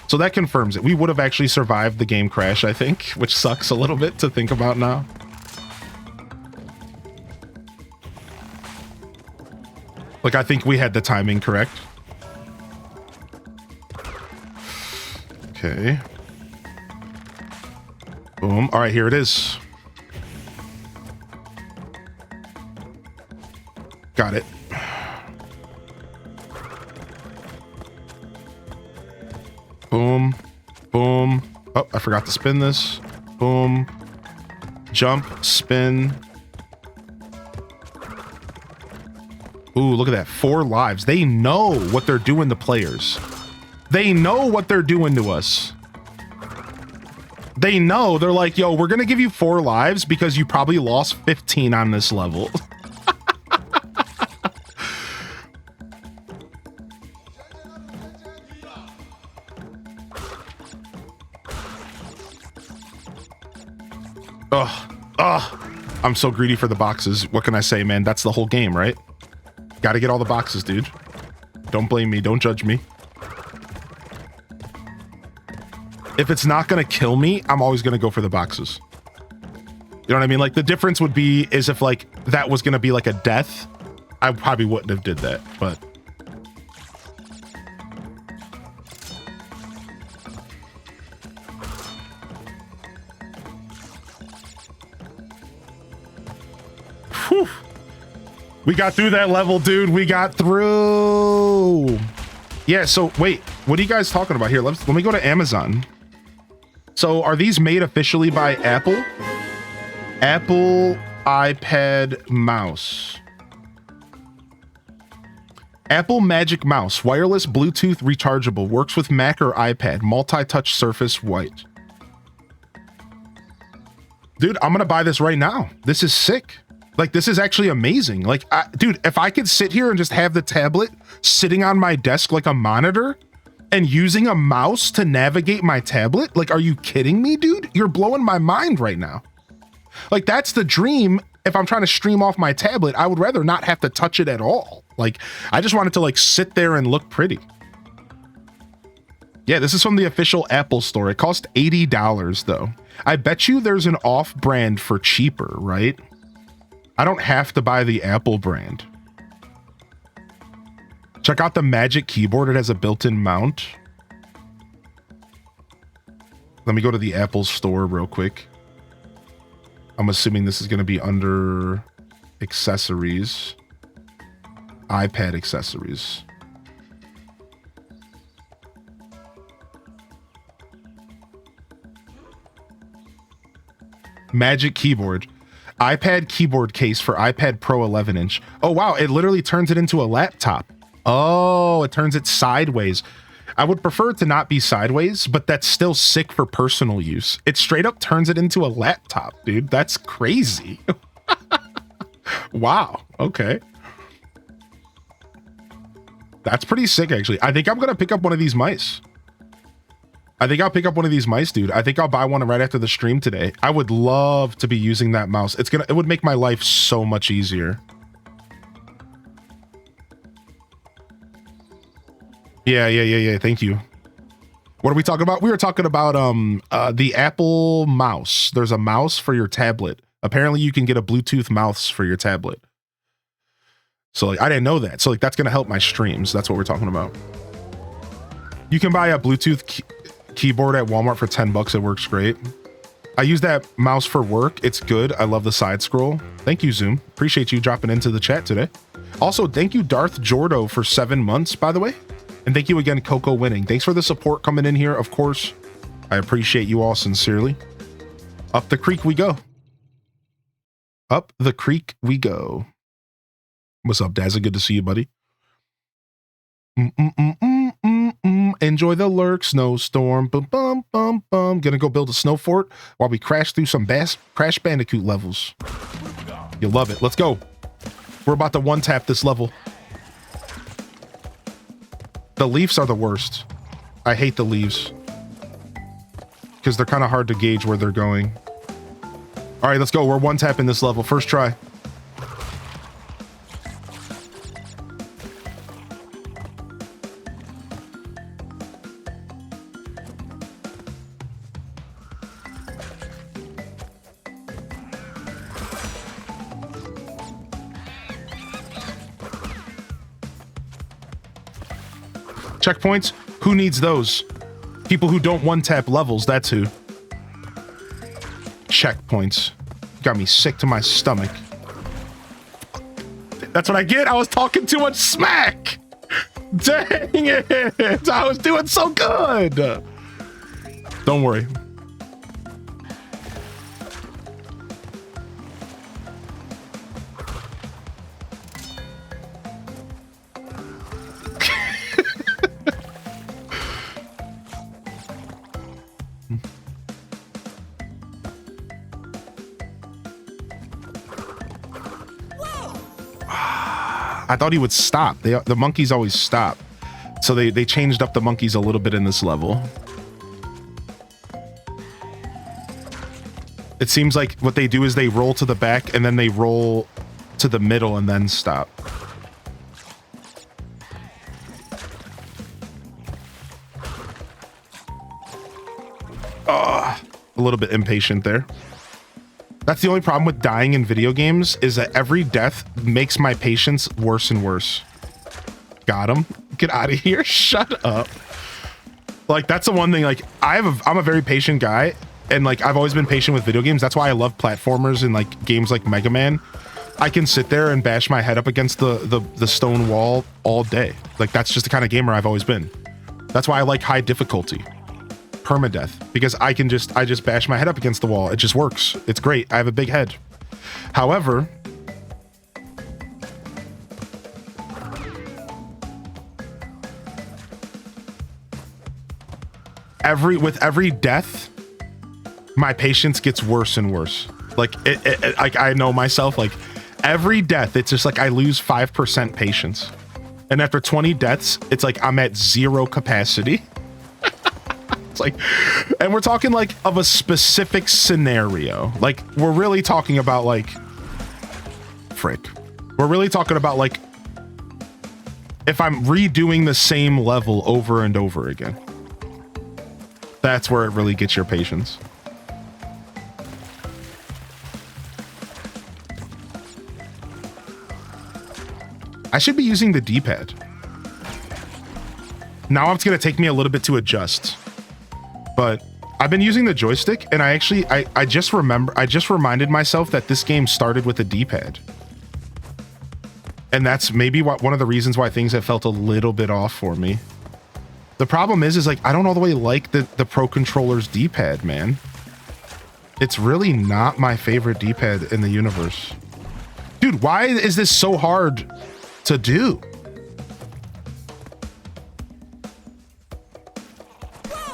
So that confirms it. We would have actually survived the game crash, I think, which sucks a little bit to think about now. Like, I think we had the timing correct. Okay. Boom. All right, here it is. Got it. Boom. Boom. Oh, I forgot to spin this. Boom. Jump, spin. Ooh, look at that. 4 lives. They know what they're doing to players. They know what they're doing to us. They know. They're like, yo, we're going to give you 4 lives because you probably lost 15 on this level. I'm so greedy for the boxes. What can I say, man? That's the whole game, right? Got to get all the boxes, dude. Don't blame me. Don't judge me. If it's not going to kill me, I'm always going to go for the boxes. You know what I mean? Like, the difference would be is if, like, that was going to be, like, a death, I probably wouldn't have did that, but... Whew. We got through that level, dude. We got through. Yeah, so wait, what are you guys talking about here? Let me go to Amazon. So are these made officially by Apple? Apple iPad mouse. Apple Magic Mouse, wireless Bluetooth rechargeable, works with Mac or iPad, multi-touch surface white. Dude, I'm gonna buy this right now. This is sick. Like, this is actually amazing. Like, dude, if I could sit here and just have the tablet sitting on my desk like a monitor and using a mouse to navigate my tablet, like, are you kidding me, dude? You're blowing my mind right now. Like, that's the dream. If I'm trying to stream off my tablet, I would rather not have to touch it at all. Like, I just want it to, like, sit there and look pretty. Yeah, this is from the official Apple store. It cost $80, though. I bet you there's an off-brand for cheaper, right? I don't have to buy the Apple brand. Check out the Magic Keyboard. It has a built-in mount. Let me go to the Apple store real quick. I'm assuming this is going to be under accessories. iPad accessories. Magic Keyboard. iPad keyboard case for iPad Pro 11-inch. Oh, wow. It literally turns it into a laptop. Oh, it turns it sideways. I would prefer it to not be sideways, but that's still sick for personal use. It straight up turns it into a laptop, dude. That's crazy. Wow. Okay. That's pretty sick, actually. I think I'm going to pick up one of these mice. I think I'll pick up one of these mice, dude. I think I'll buy one right after the stream today. I would love to be using that mouse. It would make my life so much easier. Yeah. Thank you. What are we talking about? We were talking about the Apple mouse. There's a mouse for your tablet. Apparently you can get a Bluetooth mouse for your tablet. So like, I didn't know that. So like, that's going to help my streams. That's what we're talking about. You can buy a Bluetooth keyboard at Walmart for 10 bucks. It works great. I use that mouse for work. It's good. I love the side scroll. Thank you, Zoom. Appreciate you dropping into the chat today. Also, thank you, Darth Jordo, for 7 months, by the way. And thank you again, Coco Winning. Thanks for the support coming in here, of course. I appreciate you all sincerely. Up the creek we go. Up the creek we go. What's up, Dazza? Good to see you, buddy. Enjoy the lurk, snowstorm. Bum, bum, bum, bum. Gonna go build a snow fort while we crash through some Crash Bandicoot levels. You'll love it. Let's go. We're about to one-tap this level. The leaves are the worst. I hate the leaves because they're kind of hard to gauge where they're going. All right, let's go. We're one-tapping this level. First try. Checkpoints? Who needs those? People who don't one-tap levels, that's who. Checkpoints. Got me sick to my stomach. That's what I get. I was talking too much smack. Dang it. I was doing so good. Don't worry. I thought he would stop. The monkeys always stop. So they changed up the monkeys a little bit in this level. It seems like what they do is they roll to the back and then they roll to the middle and then stop. A little bit impatient there. That's the only problem with dying in video games is that every death makes my patience worse and worse. Got him. Get out of here. Shut up. Like, that's the one thing, like, I'm a very patient guy, and like, I've always been patient with video games. That's why I love platformers and like games like Mega Man. I can sit there and bash my head up against the stone wall all day. Like, that's just the kind of gamer I've always been. That's why I like high difficulty. Permadeath, because I just bash my head up against the wall. It just works. It's great. I have a big head. However, with every death, my patience gets worse and worse. Like like I know myself, like every death, it's just like I lose 5% patience. And after 20 deaths, it's like I'm at 0 capacity. Like, and we're talking like of a specific scenario. Like, we're really talking about like we're really talking about like if I'm redoing the same level over and over again. That's where it really gets your patience. I should be using the D-pad. Now it's going to take me a little bit to adjust. But I've been using the joystick, and I just reminded myself that this game started with a D-pad. And that's maybe one of the reasons why things have felt a little bit off for me. The problem is like, I don't all the way like the Pro Controller's D-pad, man. It's really not my favorite D-pad in the universe. Dude, why is this so hard to do?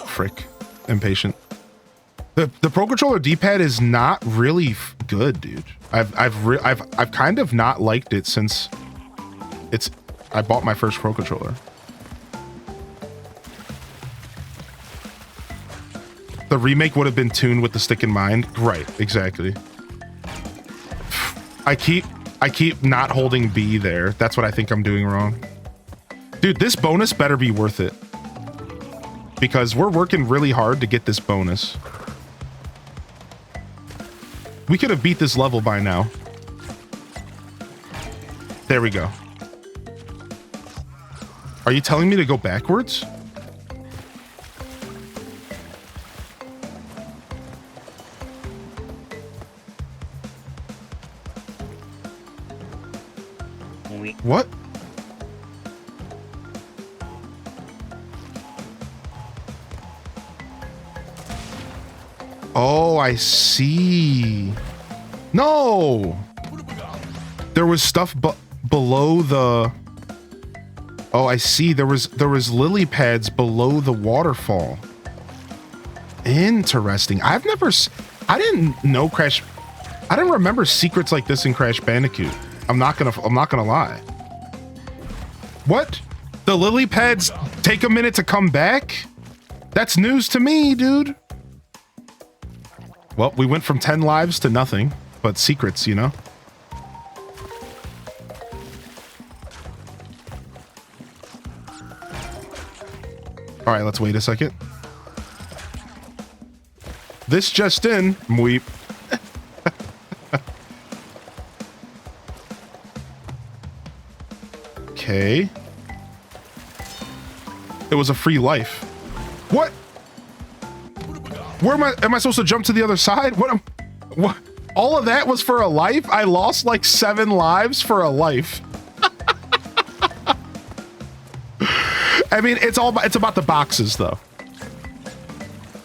Frick. Impatient. The Pro Controller D-pad is not really good, dude. I've kind of not liked it since I bought my first Pro Controller. The remake would have been tuned with the stick in mind. Right, exactly. I keep not holding B there. That's what I think I'm doing wrong. Dude, this bonus better be worth it. Because we're working really hard to get this bonus. We could have beat this level by now. There we go. Are you telling me to go backwards? What? Oh, I see. No! There was stuff below the... Oh, I see. There was lily pads below the waterfall. Interesting. I didn't know Crash... I didn't remember secrets like this in Crash Bandicoot. I'm not gonna lie. What? The lily pads take a minute to come back? That's news to me, dude. Well, we went from 10 lives to nothing, but secrets, you know? All right, let's wait a second. This just in, Mweep. Okay. It was a free life. What? Where am I supposed to jump to the other side? What? All of that was for a life? I lost like 7 lives for a life. I mean, it's about the boxes though.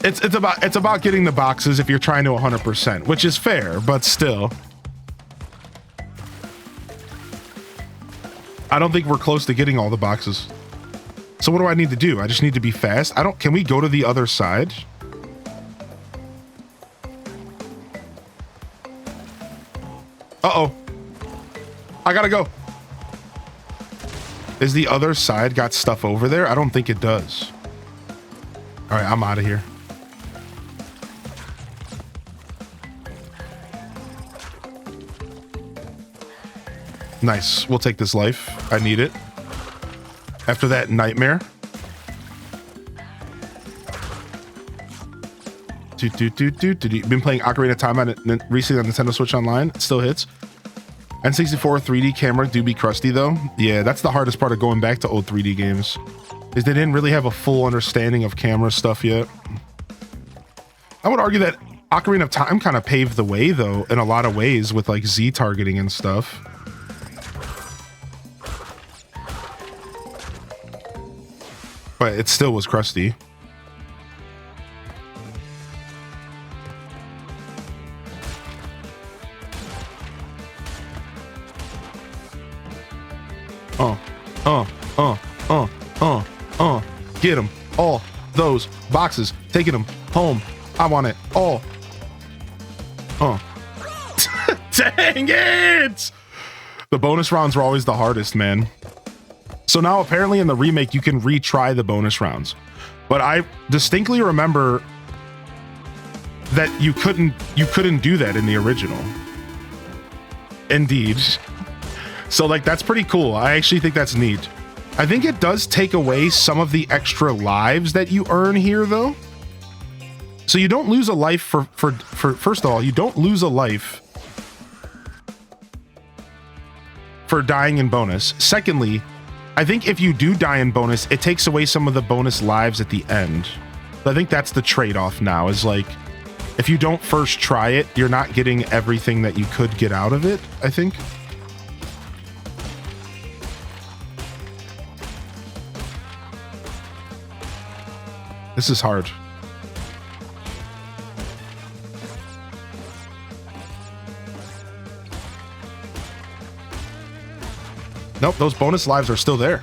It's about getting the boxes if you're trying to 100%, which is fair, but still. I don't think we're close to getting all the boxes. So what do I need to do? I just need to be fast. Can we go to the other side? Uh-oh. I gotta go. Is the other side got stuff over there? I don't think it does. All right, I'm out of here. Nice. We'll take this life. I need it. After that nightmare. Been playing Ocarina of Time recently on Nintendo Switch Online. It still hits. N64 3D camera do be crusty though. Yeah, that's the hardest part of going back to old 3D games. Is they didn't really have a full understanding of camera stuff yet. I would argue that Ocarina of Time kind of paved the way though in a lot of ways with like Z targeting and stuff. But it still was crusty. Get them all those boxes, taking them home. I want it all. Dang it! The bonus rounds were always the hardest, man. So now apparently in the remake you can retry the bonus rounds, but I distinctly remember that you couldn't do that in the original. Indeed. So like that's pretty cool. I actually think that's neat. I think it does take away some of the extra lives that you earn here though. So you don't lose a life for first of all, you don't lose a life for dying in bonus. Secondly, I think if you do die in bonus, it takes away some of the bonus lives at the end. I think that's the trade-off now, is like, if you don't first try it, you're not getting everything that you could get out of it, I think. This is hard. Nope, those bonus lives are still there.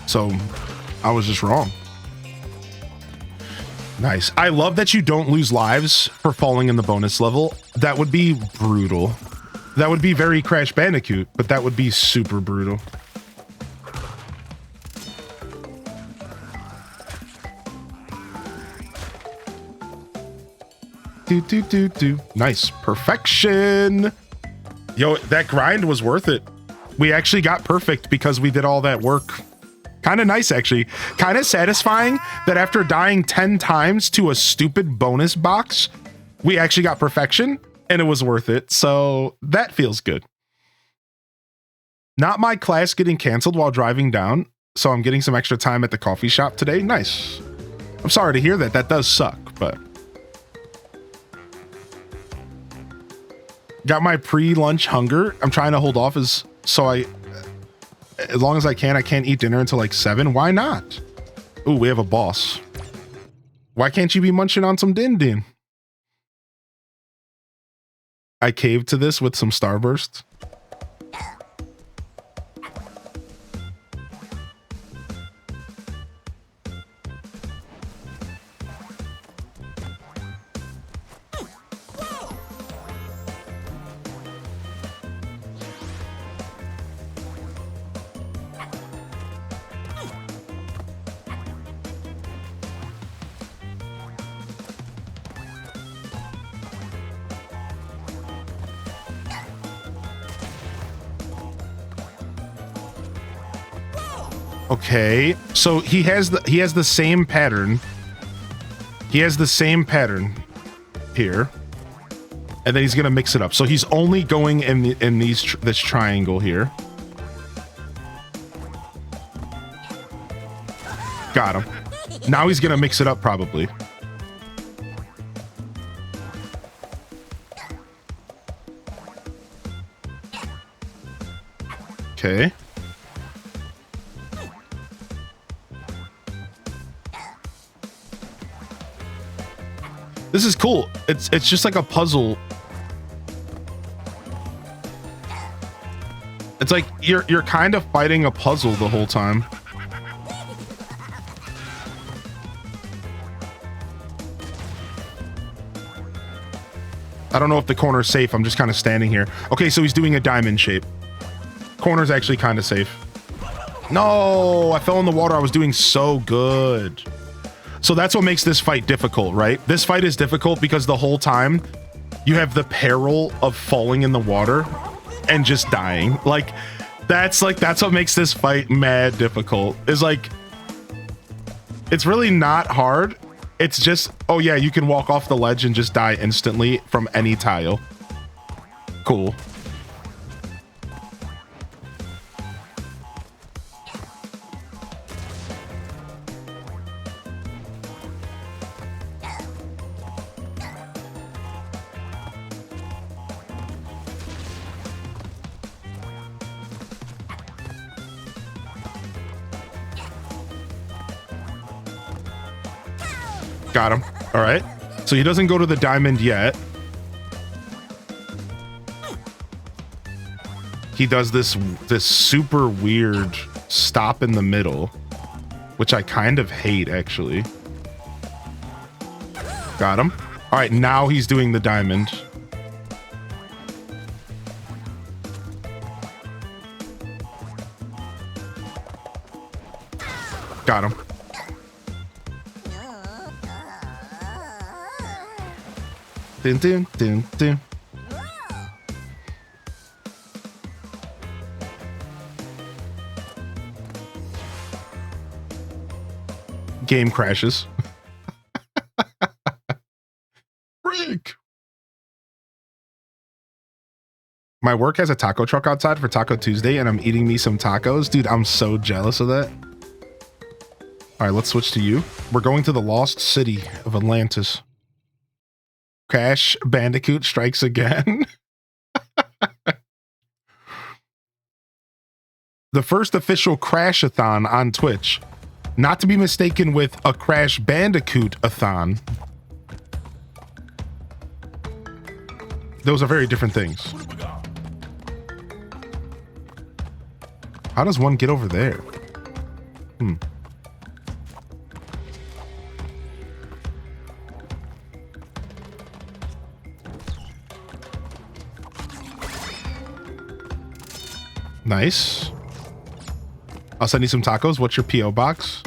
So I was just wrong. Nice. I love that you don't lose lives for falling in the bonus level. That would be brutal. That would be very Crash Bandicoot, but that would be super brutal. Do. Nice. Perfection. Yo, that grind was worth it. We actually got perfect because we did all that work. Kind of nice, actually. Kind of satisfying that after dying 10 times to a stupid bonus box, we actually got perfection and it was worth it. So that feels good. Not my class getting canceled while driving down. So I'm getting some extra time at the coffee shop today. Nice. I'm sorry to hear that. That does suck, but. Got my pre-lunch hunger. I'm trying to hold off as long as I can. I can't eat dinner until like 7. Why not? Ooh, we have a boss. Why can't you be munching on some din din? I caved to this with some Starburst. Okay, so he has the same pattern. He has the same pattern here, and then he's gonna mix it up. So he's only going in this triangle here. Got him. Now he's gonna mix it up probably. Okay. This is cool. It's just like a puzzle. It's like you're kind of fighting a puzzle the whole time. I don't know if the corner's safe. I'm just kind of standing here. Okay, so he's doing a diamond shape. Corner's actually kind of safe. No, I fell in the water. I was doing so good. So that's what makes this fight difficult, right? This fight is difficult because the whole time you have the peril of falling in the water and just dying. That's what makes this fight mad difficult. Is like, it's really not hard. It's just, oh yeah, you can walk off the ledge and just die instantly from any tile. Cool. Got him. All right. So he doesn't go to the diamond yet. He does this super weird stop in the middle, which I kind of hate, actually. Got him. All right. Now he's doing the diamond. Got him. Dun, dun, dun, dun. Game crashes. Freak. My work has a taco truck outside for Taco Tuesday, and I'm eating me some tacos. Dude, I'm so jealous of that. All right, let's switch to you. We're going to the lost city of Atlantis. Crash Bandicoot strikes again. The first official Crash-a-thon on Twitch. Not to be mistaken with a Crash Bandicoot-a-thon. Those are very different things. How does one get over there? Nice. I'll send you some tacos. What's your P.O. box?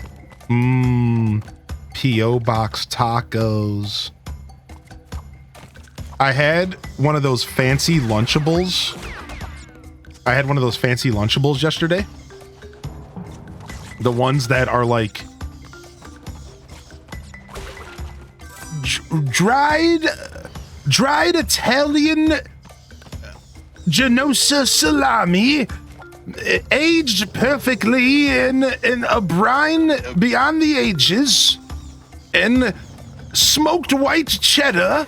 P.O. box tacos. I had one of those fancy Lunchables. I had one of those fancy Lunchables yesterday. The ones that are like dried Italian Genosa salami, aged perfectly in a brine beyond the ages, and smoked white cheddar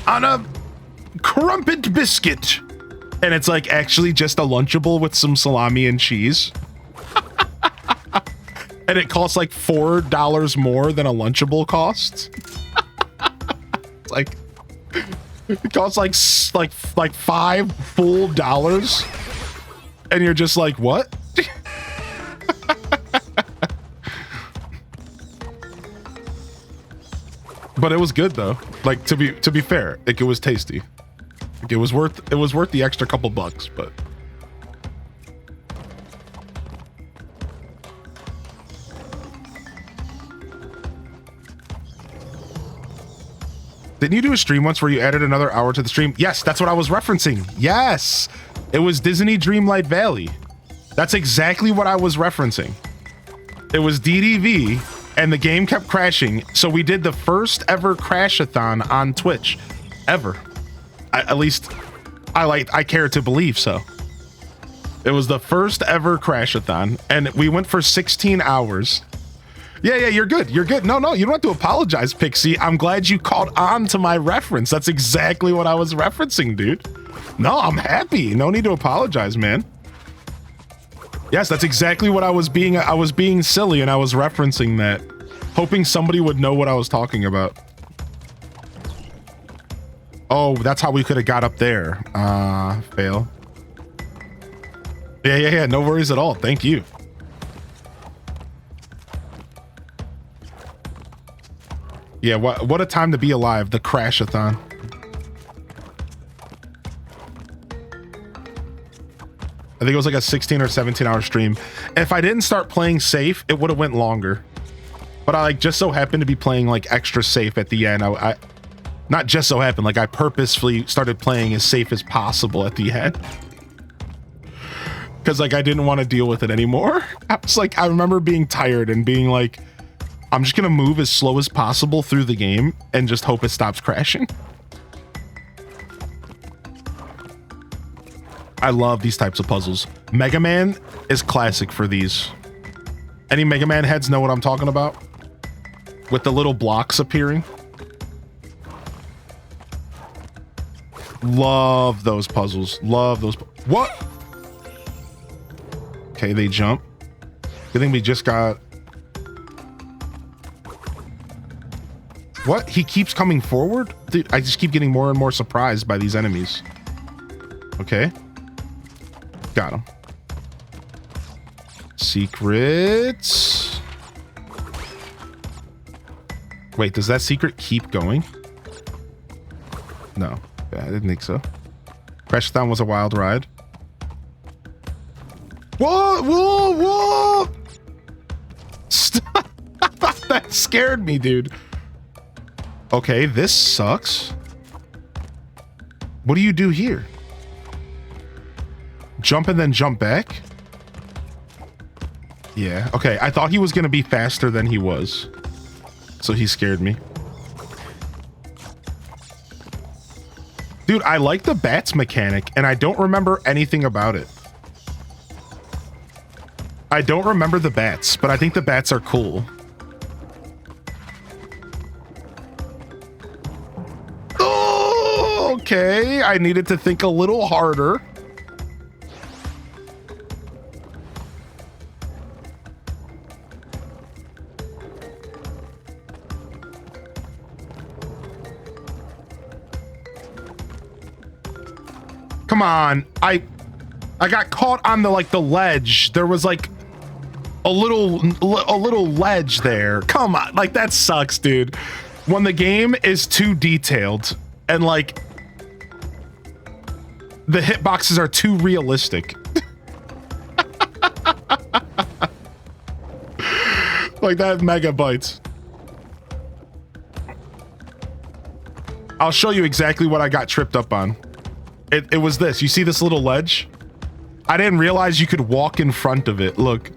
on a crumpet biscuit. And it's like actually just a Lunchable with some salami and cheese. And it costs like $4 more than a Lunchable costs. It's like it costs like $5 full dollars, and you're just like, what? But it was good though. Like to be fair, like it was tasty. Like, it was worth the extra couple bucks, but. Didn't you do a stream once where you added another hour to the stream? Yes, that's what I was referencing. Yes, it was Disney Dreamlight Valley. That's exactly what I was referencing. It was DDV, and the game kept crashing, so we did the first ever crash-a-thon on Twitch, ever. At least, I care to believe so. It was the first ever crash-a-thon, and we went for 16 hours. Yeah, you're good. You're good. No, you don't have to apologize, Pixie. I'm glad you caught on to my reference. That's exactly what I was referencing, dude. No, I'm happy. No need to apologize, man. Yes, that's exactly what I was being silly, and I was referencing that, hoping somebody would know what I was talking about. Oh, that's how we could have got up there. Fail. Yeah. No worries at all. Thank you. Yeah, what a time to be alive, the crash-a-thon. I think it was like a 16 or 17 hour stream. If I didn't start playing safe, it would have went longer. But I like just so happened to be playing like extra safe at the end. I not just so happened, like I purposefully started playing as safe as possible at the end. Cause like I didn't want to deal with it anymore. I was like, I remember being tired and being like, I'm just gonna move as slow as possible through the game and just hope it stops crashing. I love these types of puzzles. Mega Man is classic for these. Any Mega Man heads know what I'm talking about? With the little blocks appearing. Love those puzzles. Love those. What? Okay, they jump. Good thing we just got. What? He keeps coming forward? Dude, I just keep getting more and more surprised by these enemies. Okay. Got him. Secrets. Wait, does that secret keep going? No. Yeah, I didn't think so. Crash-a-thon was a wild ride. Whoa! Stop. That scared me, dude. Okay, this sucks. What do you do here? Jump and then jump back? Yeah, okay. I thought he was gonna be faster than he was. So he scared me. Dude, I like the bats mechanic, and I don't remember anything about it. I don't remember the bats, but I think the bats are cool. Oh, okay. I needed to think a little harder. Come on. I got caught on the ledge. There was like a little ledge there. Come on. Like that sucks, dude. When the game is too detailed and like the hitboxes are too realistic. Like that megabytes. I'll show you exactly what I got tripped up on. It was this. You see this little ledge? I didn't realize you could walk in front of it. Look.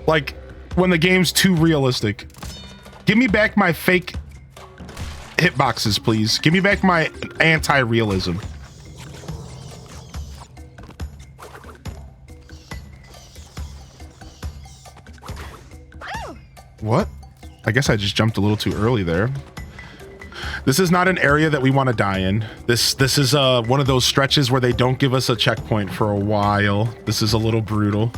Like, when the game's too realistic. Give me back my fake hitboxes, please. Give me back my anti-realism. What? I guess I just jumped a little too early there. This is not an area that we want to die in. This is one of those stretches where they don't give us a checkpoint for a while. This is a little brutal.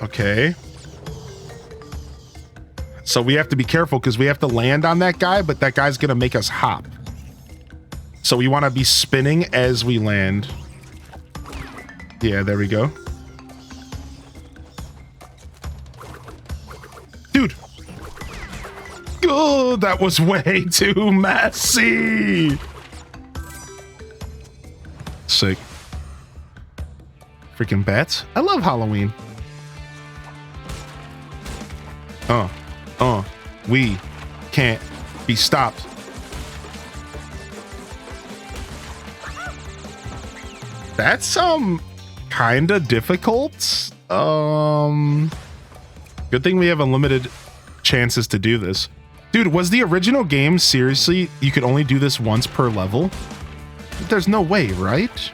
Okay. So we have to be careful because we have to land on that guy, but that guy's gonna make us hop. So we want to be spinning as we land. Yeah, there we go. Dude. Oh, that was way too messy. Sick. Freaking bats. I love Halloween. We can't be stopped. That's kind of difficult. Good thing we have unlimited chances to do this. Dude, was the original game seriously you could only do this once per level? There's no way, right?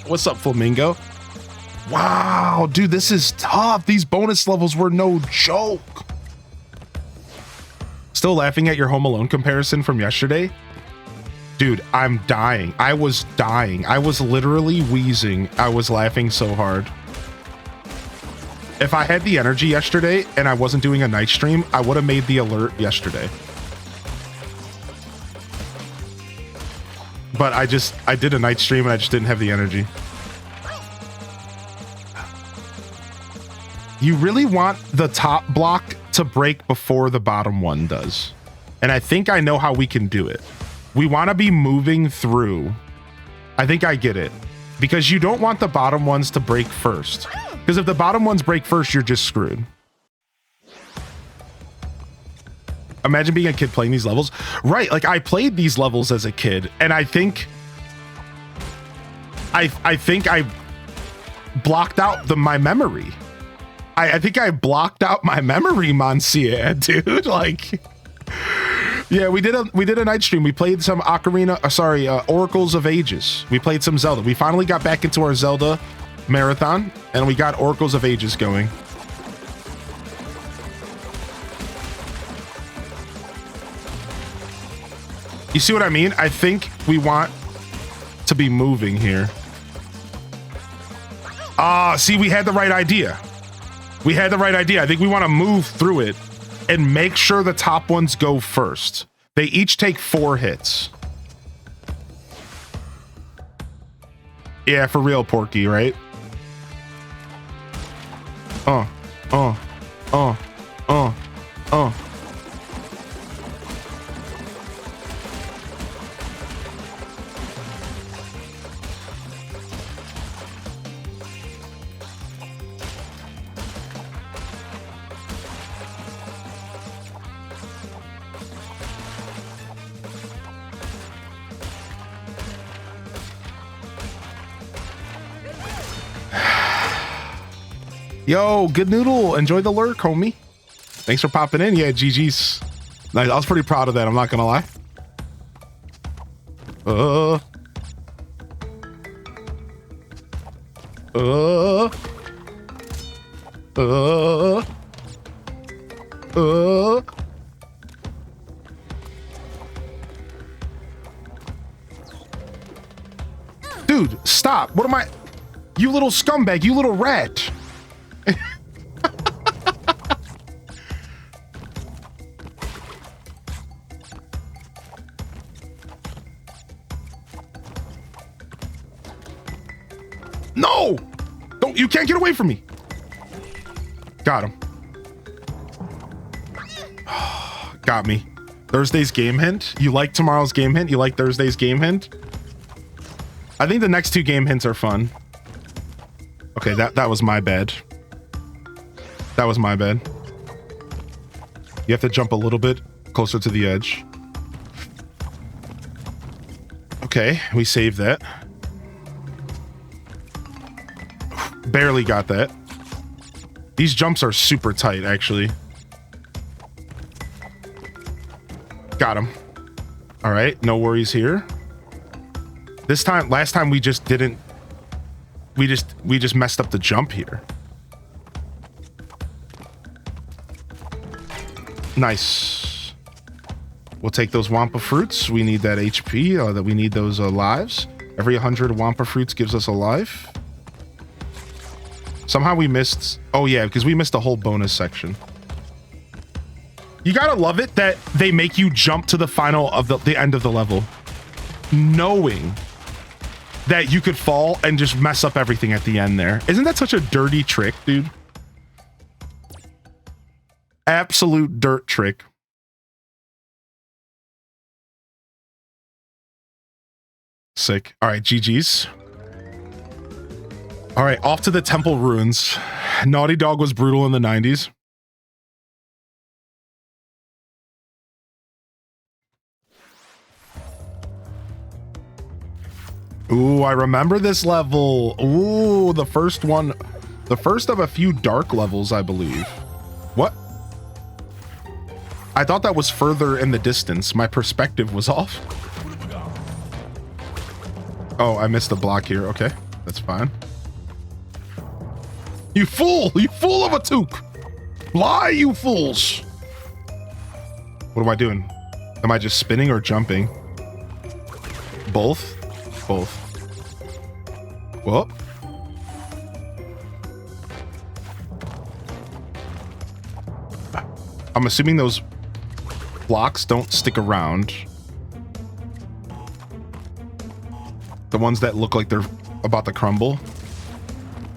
What's up, Flamingo? Wow, dude, this is tough. These bonus levels were no joke. Still laughing at your Home Alone comparison from yesterday? Dude, I'm dying. I was dying. I was literally wheezing. I was laughing so hard. If I had the energy yesterday and I wasn't doing a night stream, I would have made the alert yesterday. But I did a night stream and I just didn't have the energy. You really want the top block to break before the bottom one does. And I think I know how we can do it. We want to be moving through. I think I get it. Because you don't want the bottom ones to break first. Because if the bottom ones break first, you're just screwed. Imagine being a kid playing these levels. Right, like I played these levels as a kid, and I think I blocked out my memory. I think I blocked out my memory, Monsieur, dude. Like, yeah, we did a night stream. We played some Oracles of Ages. We played some Zelda. We finally got back into our Zelda marathon, and we got Oracles of Ages going. You see what I mean? I think we want to be moving here. See, we had the right idea. We had the right idea. I think we want to move through it and make sure the top ones go first. They each take 4 hits. Yeah, for real, Porky, right? Yo, good noodle. Enjoy the lurk, homie. Thanks for popping in. Yeah, GG's. Nice. I was pretty proud of that. I'm not gonna lie. Dude, stop. What am I? You little scumbag. You little rat. No! Don't, you can't get away from me. Got him. Got me. Thursday's game hint. You like tomorrow's game hint? You like Thursday's game hint? I think the next 2 game hints are fun. Okay, that was my bad. That was my bad. You have to jump a little bit closer to the edge. Okay, we saved that. Barely got that. These jumps are super tight, actually. Got him. All right, no worries here. This time, last time we just didn't. We just messed up the jump here. Nice. We'll take those Wampa fruits. We need that HP. That we need those lives. Every 100 Wampa fruits gives us a life. Somehow we missed. Oh yeah, because we missed a whole bonus section. You gotta love it that they make you jump to the final of the end of the level, knowing that you could fall and just mess up everything at the end there. Isn't that such a dirty trick, dude? Absolute dirt trick. Sick. All right, GG's. All right, off to the temple ruins. Naughty Dog was brutal in the 90s. Ooh, I remember this level. Ooh, the first one. The first of a few dark levels, I believe. What? I thought that was further in the distance. My perspective was off. Oh, I missed a block here. Okay, that's fine. You fool! You fool of a toque! Fly, you fools! What am I doing? Am I just spinning or jumping? Both? Both. Well. I'm assuming those blocks don't stick around. The ones that look like they're about to crumble.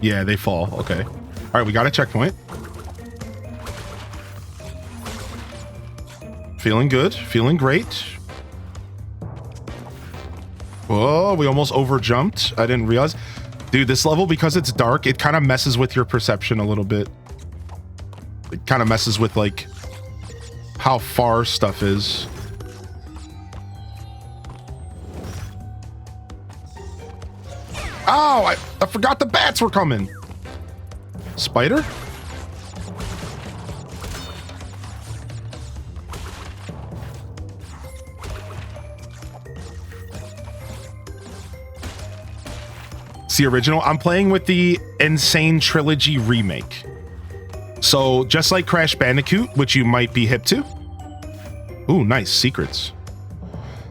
Yeah, they fall. Okay. All right, we got a checkpoint. Feeling good. Feeling great. Whoa, we almost overjumped. I didn't realize. Dude, this level, because it's dark, it kind of messes with your perception a little bit. It kind of messes with, like, how far stuff is. Oh, I forgot the bats were coming. Spider? It's the original. I'm playing with the Insane Trilogy remake. So just like Crash Bandicoot, which you might be hip to. Ooh, nice secrets.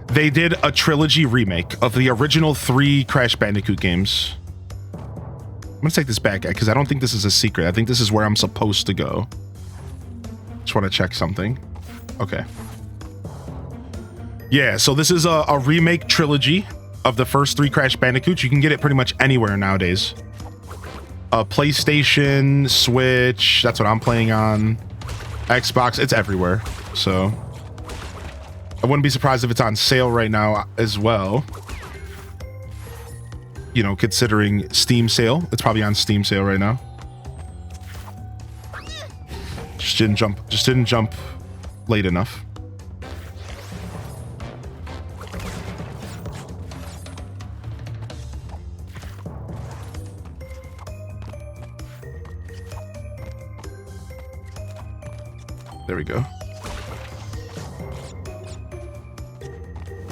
They did a trilogy remake of the original 3 Crash Bandicoot games. I'm gonna take this back because I don't think this is a secret. I think this is where I'm supposed to go. Just want to check something. Okay. Yeah, so this is a remake trilogy of the first 3 Crash Bandicoots. You can get it pretty much anywhere nowadays. PlayStation, Switch, that's what I'm playing on. Xbox, it's everywhere. So I wouldn't be surprised if it's on sale right now as well. You know, considering Steam sale, it's probably on Steam sale right now. Just didn't jump late enough. There we go.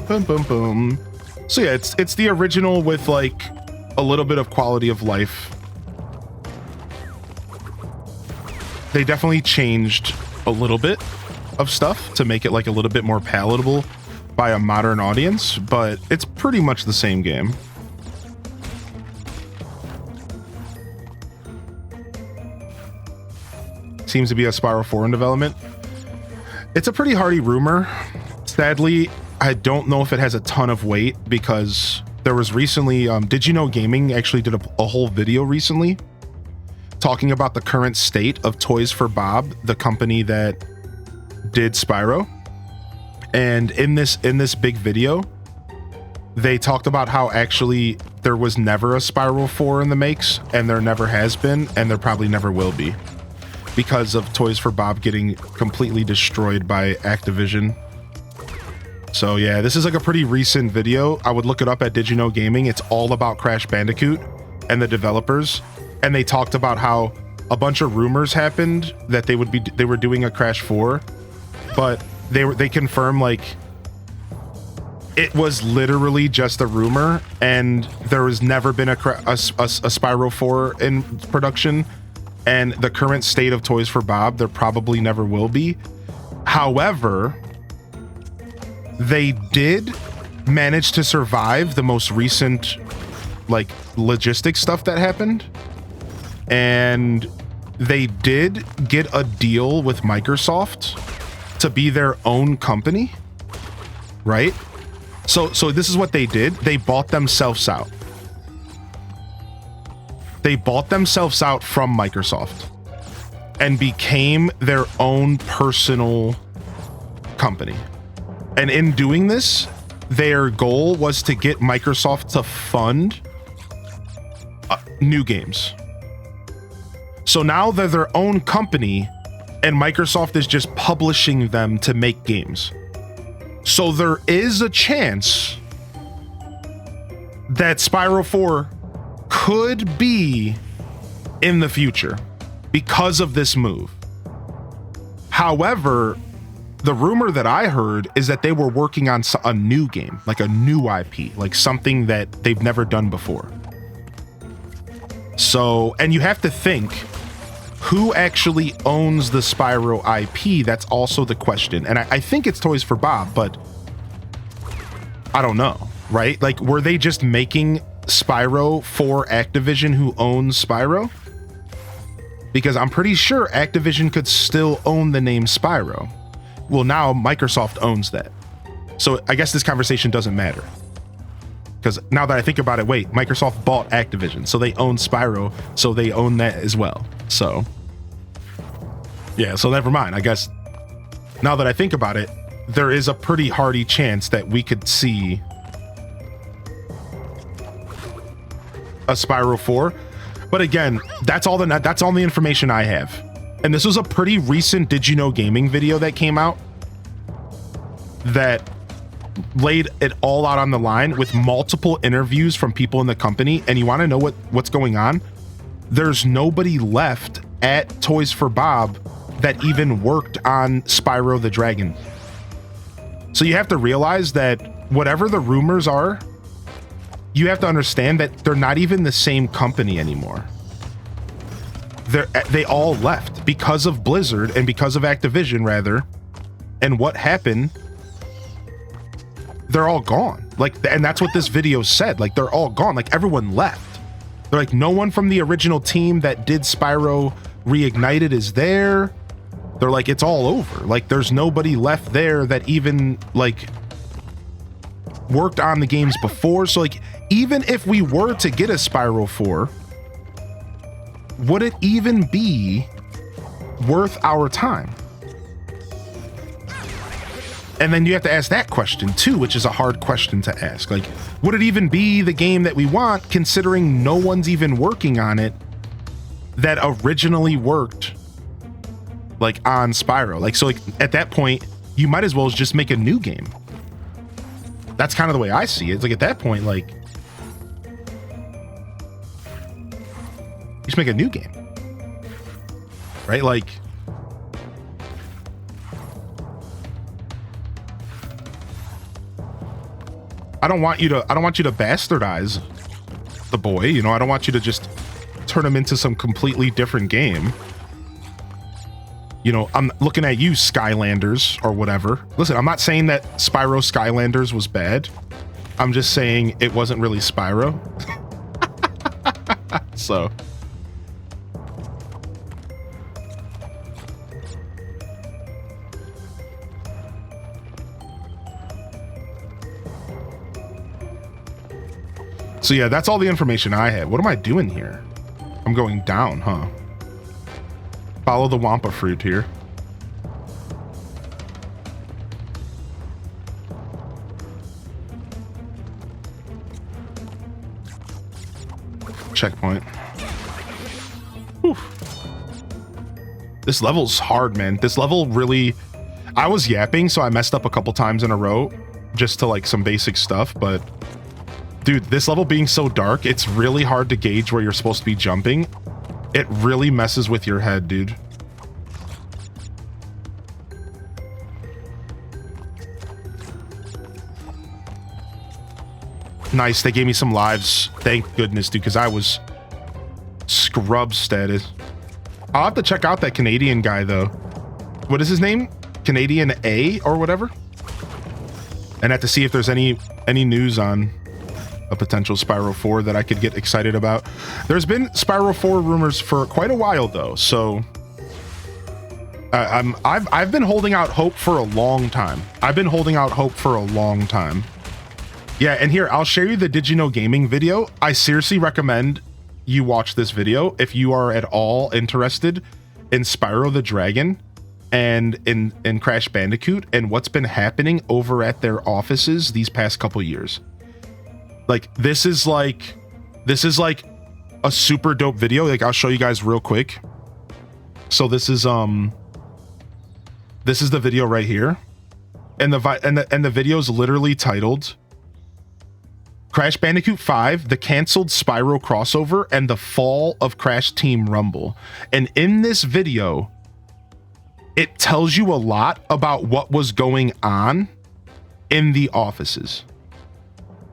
Boom, boom, boom. So yeah, it's the original with like a little bit of quality of life. They definitely changed a little bit of stuff to make it like a little bit more palatable by a modern audience, but it's pretty much the same game. Seems to be a Spyro 4 in development. It's a pretty hardy rumor. Sadly, I don't know if it has a ton of weight because there was recently, Did You Know Gaming actually did a whole video recently talking about the current state of Toys for Bob, the company that did Spyro. And in this big video, they talked about how actually there was never a Spyro 4 in the makes, and there never has been, and there probably never will be, because of Toys for Bob getting completely destroyed by Activision. So yeah, this is like a pretty recent video. I would look it up at Did You Know Gaming. It's all about Crash Bandicoot and the developers, and they talked about how a bunch of rumors happened that they were doing a Crash 4, but they confirmed like it was literally just a rumor, and there has never been a Spyro 4 in production, and the current state of Toys for Bob, there probably never will be. However, they did manage to survive the most recent like logistics stuff that happened, and they did get a deal with Microsoft to be their own company, right? So this is what they did. They bought themselves out. They bought themselves out from Microsoft and became their own personal company. And in doing this, their goal was to get Microsoft to fund new games. So now they're their own company, and Microsoft is just publishing them to make games. So there is a chance that Spyro 4 could be in the future because of this move. However, the rumor that I heard is that they were working on a new game, like a new IP, like something that they've never done before. So, and you have to think, who actually owns the Spyro IP? That's also the question. And I think it's Toys for Bob, but I don't know, right? Like, were they just making Spyro for Activision, who owns Spyro? Because I'm pretty sure Activision could still own the name Spyro. Well, now Microsoft owns that. So I guess this conversation doesn't matter. Because now that I think about it, wait, Microsoft bought Activision, so they own Spyro, so they own that as well. So, yeah, so never mind. I guess now that I think about it, there is a pretty hearty chance that we could see a Spyro 4. But again, that's all the information I have. And this was a pretty recent Did You Know Gaming video that came out that laid it all out on the line with multiple interviews from people in the company. And you want to know what's going on? There's nobody left at Toys for Bob that even worked on Spyro the Dragon. So you have to realize that whatever the rumors are, you have to understand that they're not even the same company anymore. They all left because of Blizzard and because of Activision, rather. And what happened? They're all gone. Like, and that's what this video said. Like, they're all gone. Like, everyone left. They're like, no one from the original team that did Spyro Reignited is there. They're like, it's all over. Like, there's nobody left there that even like worked on the games before. So like, even if we were to get a Spyro 4, would it even be worth our time? And then you have to ask that question too, which is a hard question to ask. Like, would it even be the game that we want, considering no one's even working on it that originally worked like on Spyro? Like, so like at that point, you might as well just make a new game. That's kind of the way I see it. It's like at that point, like, just make a new game, right? Like, I don't want you to bastardize the boy, you know. I don't want you to just turn him into some completely different game. You know, I'm looking at you, Skylanders or whatever. Listen, I'm not saying that Spyro Skylanders was bad. I'm just saying it wasn't really Spyro. So So yeah, that's all the information I have. What am I doing here? I'm going down, huh? Follow the Wampa fruit here. Checkpoint. Whew. This level's hard, man. This level really... I was yapping, so I messed up a couple times in a row just to like some basic stuff, but dude, this level being so dark, it's really hard to gauge where you're supposed to be jumping. It really messes with your head, dude. Nice, they gave me some lives. Thank goodness, dude, because I was scrub status. I'll have to check out that Canadian guy, though. What is his name? Canadian A or whatever? And have to see if there's any news on a potential Spyro 4 that I could get excited about. There's been Spyro 4 rumors for quite a while, though, so... I've been holding out hope for a long time. Yeah, and here, I'll share you the Did You Know Gaming video. I seriously recommend you watch this video if you are at all interested in Spyro the Dragon and in Crash Bandicoot and what's been happening over at their offices these past couple years. Like, this is like a super dope video. Like, I'll show you guys real quick. So this is the video right here. And the video is literally titled Crash Bandicoot 5, the canceled Spyro crossover, and the fall of Crash Team Rumble. And in this video, it tells you a lot about what was going on in the offices.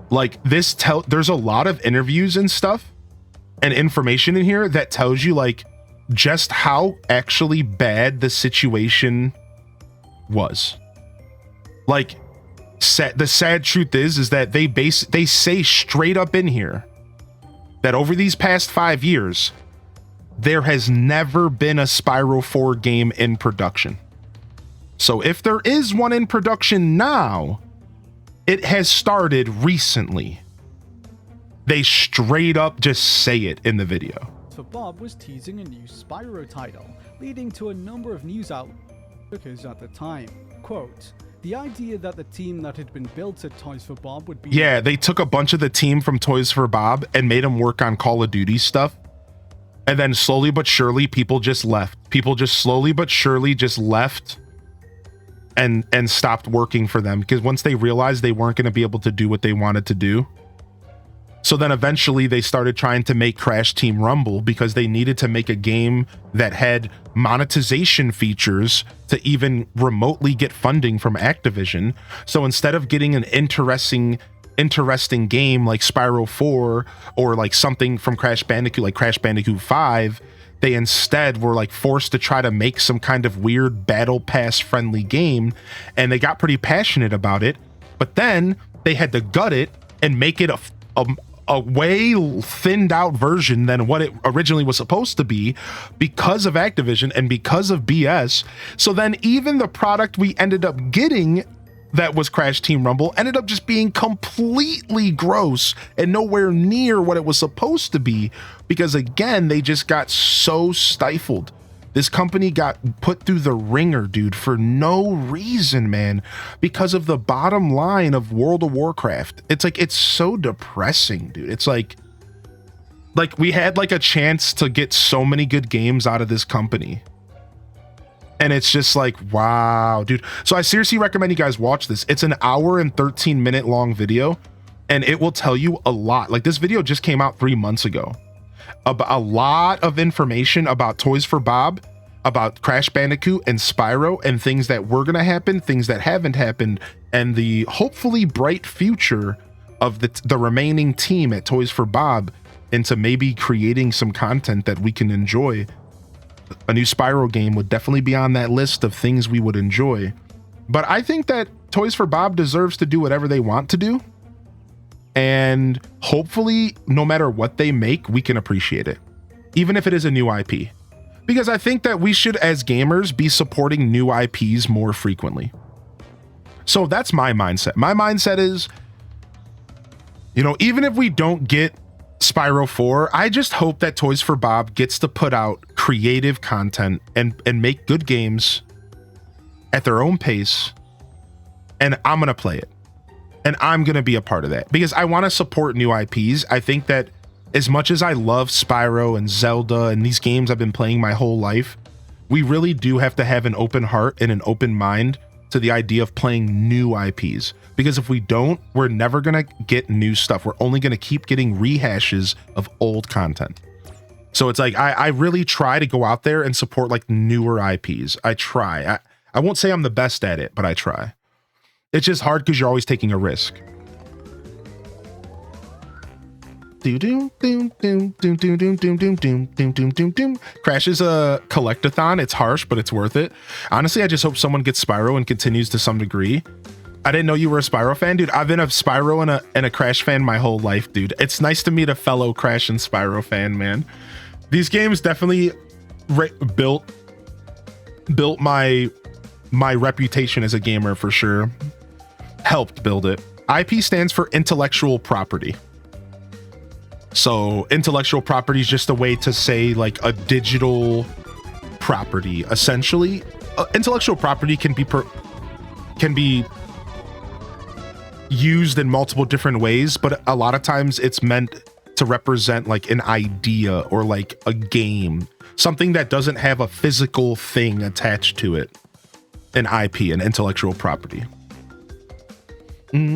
Like, there's a lot of interviews and stuff and information in here that tells you like just how actually bad the situation was. Like, the sad truth is that they say straight up in here that over these past 5 years, there has never been a Spyro 4 game in production. So if there is one in production now, it has started recently. They straight up just say it in the video. So Bob was teasing a new Spyro title, leading to a number of news outlets at the time. Quote, the idea that the team that had been built at Toys for Bob would be... Yeah, they took a bunch of the team from Toys for Bob and made them work on Call of Duty stuff. And then slowly but surely, people just left. People just slowly but surely just left and stopped working for them. Because once they realized they weren't going to be able to do what they wanted to do. So then eventually they started trying to make Crash Team Rumble because they needed to make a game that had monetization features to even remotely get funding from Activision. So instead of getting an interesting game like Spyro 4 or like something from Crash Bandicoot like Crash Bandicoot 5, they instead were like forced to try to make some kind of weird battle pass friendly game, and they got pretty passionate about it, but then they had to gut it and make it a way thinned out version than what it originally was supposed to be because of Activision and because of BS. So then even the product we ended up getting that was Crash Team Rumble ended up just being completely gross and nowhere near what it was supposed to be because, again, they just got so stifled. This company got put through the ringer, dude, for no reason, man, because of the bottom line of World of Warcraft. It's like, it's so depressing, dude. It's like we had like a chance to get so many good games out of this company. And it's just like, wow, dude. So I seriously recommend you guys watch this. It's an hour and 13-minute long video, and it will tell you a lot. Like, this video just came out 3 months ago. About a lot of information about Toys for Bob, about Crash Bandicoot and Spyro, and things that were going to happen, things that haven't happened, and the hopefully bright future of the remaining team at Toys for Bob into maybe creating some content that we can enjoy. A new Spyro game would definitely be on that list of things we would enjoy. But I think that Toys for Bob deserves to do whatever they want to do. And hopefully, no matter what they make, we can appreciate it, even if it is a new IP. Because I think that we should, as gamers, be supporting new IPs more frequently. So that's my mindset. My mindset is, You know, even if we don't get Spyro 4, I just hope that Toys for Bob gets to put out creative content and make good games at their own pace, and I'm gonna play it, and I'm gonna be a part of that because I want to support new IPs. I think that as much as I love Spyro and Zelda and these games I've been playing my whole life, we really do have to have an open heart and an open mind to the idea of playing new IPs, because if we don't, we're never gonna get new stuff. We're only gonna keep getting rehashes of old content. So it's like I really try to go out there and support like newer IPs. I try. I won't say I'm the best at it, but I try. It's just hard because you're always taking a risk. Crash is a collectathon. It's harsh, but it's worth it. Honestly, I just hope someone gets Spyro and continues to some degree. I didn't know you were a Spyro fan, dude. I've been a Spyro and a Crash fan my whole life, dude. It's nice to meet a fellow Crash and Spyro fan, man. These games definitely built my reputation as a gamer for sure. Helped build it. IP stands for intellectual property. So intellectual property is just a way to say like a digital property. Essentially, intellectual property can be used in multiple different ways, but a lot of times it's meant to represent like an idea or like a game, something that doesn't have a physical thing attached to it. An IP, an intellectual property. Yeah,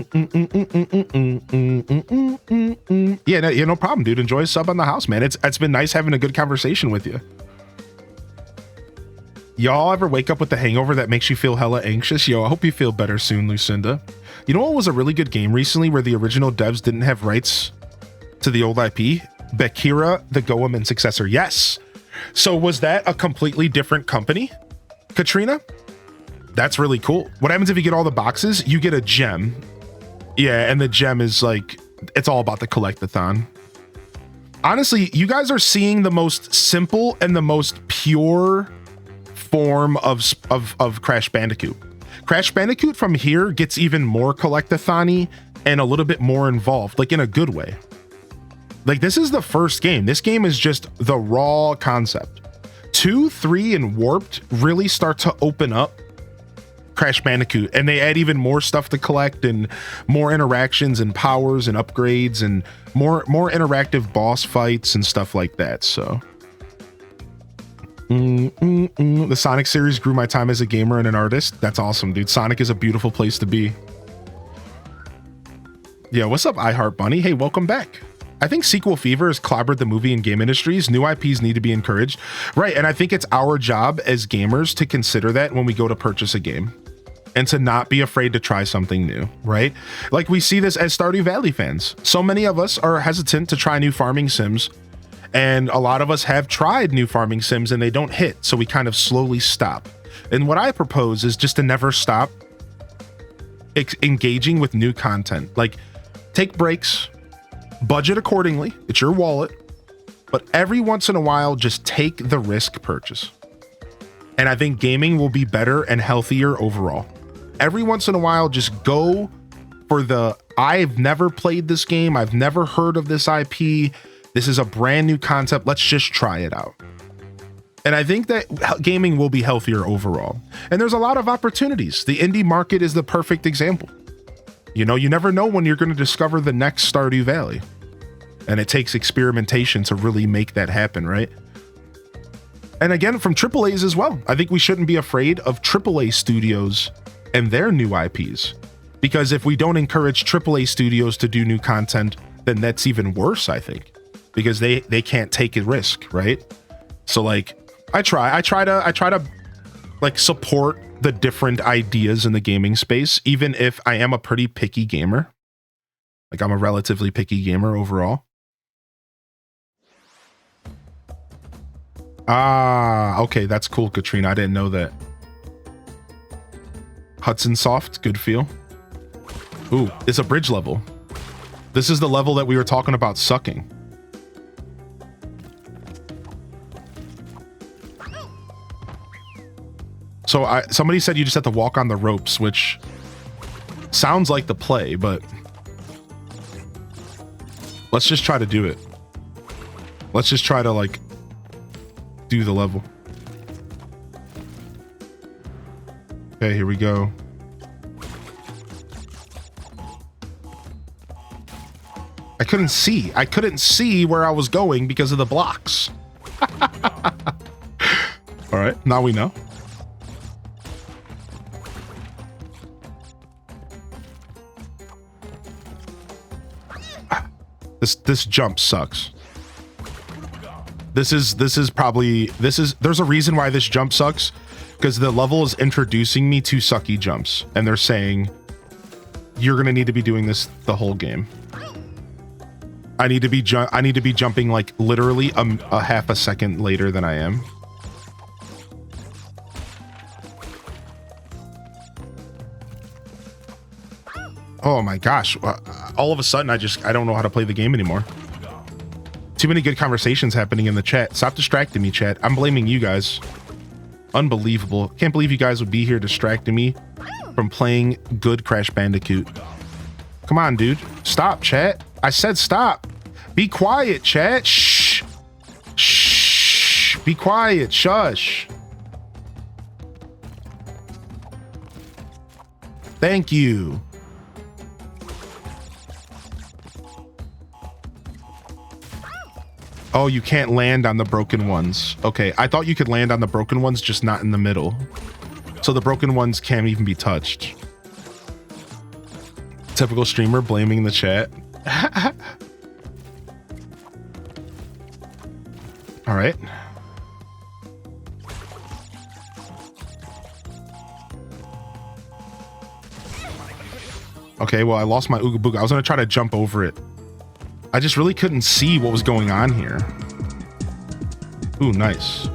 no problem, dude. Enjoy a sub on the house, man. It's been nice having a good conversation with you. Y'all ever wake up with the hangover that makes you feel hella anxious? Yo, I hope you feel better soon, Lucinda. You know what was a really good game recently where the original devs didn't have rights to the old IP? Bakira, the Goemon successor. Yes. So was that a completely different company, Katrina? That's really cool. What happens if you get all the boxes? You get a gem. Yeah, and the gem is like, it's all about the collectathon. Honestly, you guys are seeing the most simple and the most pure form of Crash Bandicoot. Crash Bandicoot from here gets even more collectathon-y and a little bit more involved, like in a good way. Like this is the first game. This game is just the raw concept. 2, 3, and Warped really start to open up Crash Bandicoot, and they add even more stuff to collect and more interactions and powers and upgrades and more interactive boss fights and stuff like that. So the Sonic series grew my time as a gamer and an artist. That's awesome, dude. Sonic is a beautiful place to be. Yeah, what's up, iHeart Bunny? Hey, welcome back. I think sequel fever has clobbered the movie and game industries. New IPs need to be encouraged. Right, and I think it's our job as gamers to consider that when we go to purchase a game and to not be afraid to try something new, right? Like we see this as Stardew Valley fans. So many of us are hesitant to try new farming sims, and a lot of us have tried new farming sims and they don't hit, so we kind of slowly stop. And what I propose is just to never stop engaging with new content. Like take breaks, budget accordingly, it's your wallet, but every once in a while, just take the risk purchase. And I think gaming will be better and healthier overall. Every once in a while, just go for the, I've never played this game, I've never heard of this IP, this is a brand new concept, let's just try it out. And I think that gaming will be healthier overall. And there's a lot of opportunities. The indie market is the perfect example. You know, you never know when you're going to discover the next Stardew Valley. And it takes experimentation to really make that happen, right? And again, from AAAs as well. I think we shouldn't be afraid of AAA studios and their new IPs. Because if we don't encourage AAA studios to do new content, then that's even worse, I think. Because they can't take a risk, right? So like, I try to like support the different ideas in the gaming space, even if I am a pretty picky gamer. Like I'm a relatively picky gamer overall. Ah, okay, that's cool, Katrina. I didn't know that. Hudson Soft, good feel. Ooh, it's a bridge level. This is the level that we were talking about sucking. So somebody said you just have to walk on the ropes, which sounds like the play, but Let's just try to do it. Let's just try to like do the level. Okay, here we go. I couldn't see. I couldn't see where I was going because of the blocks. All right, now we know. This jump sucks. There's a reason why this jump sucks, because the level is introducing me to sucky jumps, and they're saying you're gonna need to be doing this the whole game. I need to be jumping like literally a half a second later than I am. Oh my gosh, all of a sudden I don't know how to play the game anymore. Too many good conversations happening in the chat. Stop distracting me, chat. I'm blaming you guys. Unbelievable. Can't believe you guys would be here distracting me from playing good Crash Bandicoot. Come on, dude. Stop, chat. I said stop. Be quiet, chat. Shh. Shh. Be quiet. Shush. Thank you. Oh, you can't land on the broken ones. Okay, I thought you could land on the broken ones, just not in the middle. So the broken ones can't even be touched. Typical streamer blaming the chat. All right. Okay, well, I lost my Ooga Booga. I was gonna try to jump over it. I just really couldn't see what was going on here. Ooh, nice.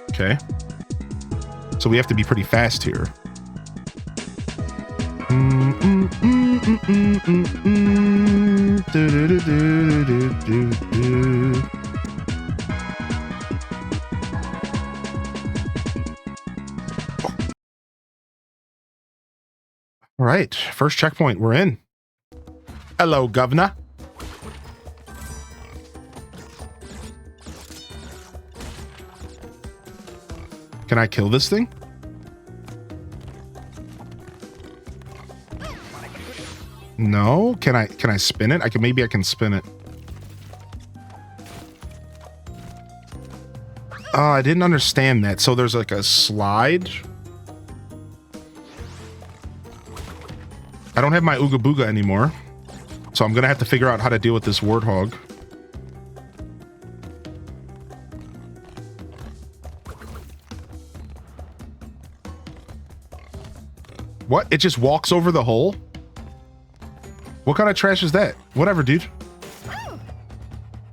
Okay. So we have to be pretty fast here. All right, first checkpoint, we're in. Hello, governor. Can I kill this thing? No, can I spin it? Maybe I can spin it. I didn't understand that. So there's like a slide. I don't have my Ooga Booga anymore, so I'm gonna have to figure out how to deal with this warthog. What? It just walks over the hole? What kind of trash is that? Whatever, dude.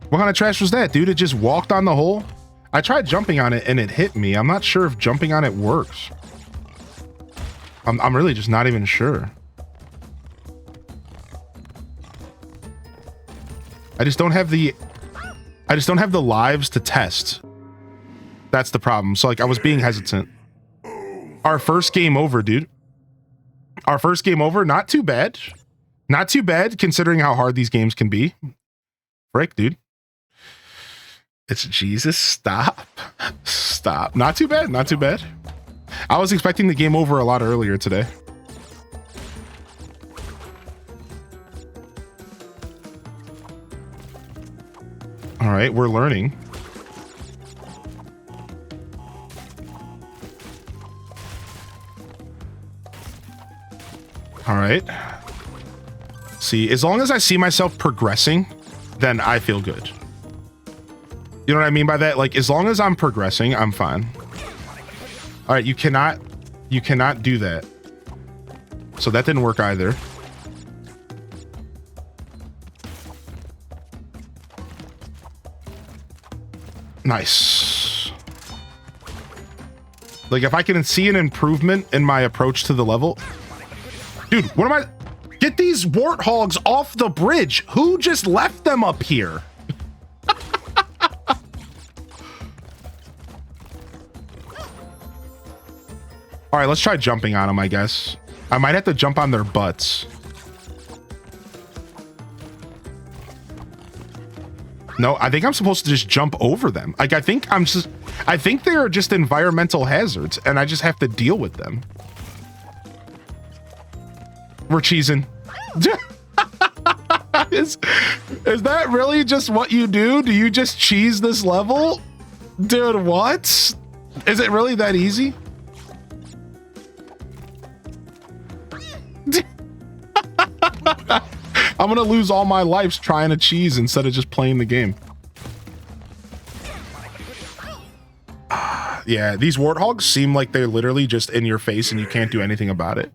What kind of trash was that, dude? It just walked on the hole? I tried jumping on it and it hit me. I'm not sure if jumping on it works. I'm really just not even sure. I just don't have the lives to test. That's the problem. So like I was being hesitant. Our first game over, dude. Our first game over, not too bad. Not too bad considering how hard these games can be. Frick, dude. It's Jesus. Stop. Stop. Not too bad. Not too bad. I was expecting the game over a lot earlier today. All right, we're learning. All right. See, as long as I see myself progressing, then I feel good. You know what I mean by that? Like, as long as I'm progressing, I'm fine. All right, you cannot do that. So that didn't work either. Nice. Like, if I can see an improvement in my approach to the level. Dude, what am I? Get these warthogs off the bridge. Who just left them up here? All right, let's try jumping on them, I guess. I might have to jump on their butts. No, I think I'm supposed to just jump over them. Like, I think they are just environmental hazards, and I just have to deal with them. We're cheesing. Is that really just what you do? Do you just cheese this level? Dude, what? Is it really that easy? I'm gonna lose all my lives trying to cheese instead of just playing the game. Yeah, these warthogs seem like they're literally just in your face and you can't do anything about it.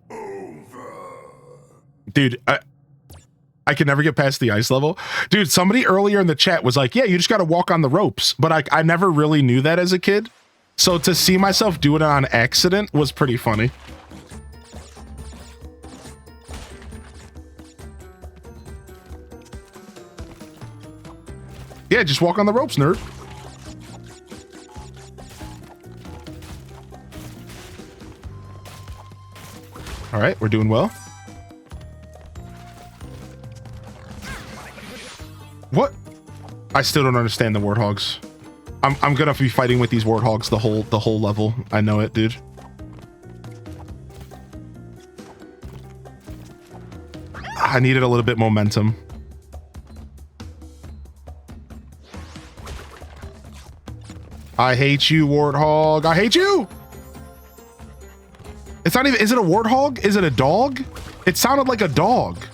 Dude, I can never get past the ice level. Dude, somebody earlier in the chat was like, yeah, you just gotta walk on the ropes. But I never really knew that as a kid. So to see myself do it on accident was pretty funny. Yeah, just walk on the ropes, nerd. All right, we're doing well. What? I still don't understand the warthogs. I'm gonna be fighting with these warthogs the whole level. I know it, dude. I needed a little bit momentum. I hate you, warthog. I hate you. It's not even, is it a warthog? Is it a dog? It sounded like a dog.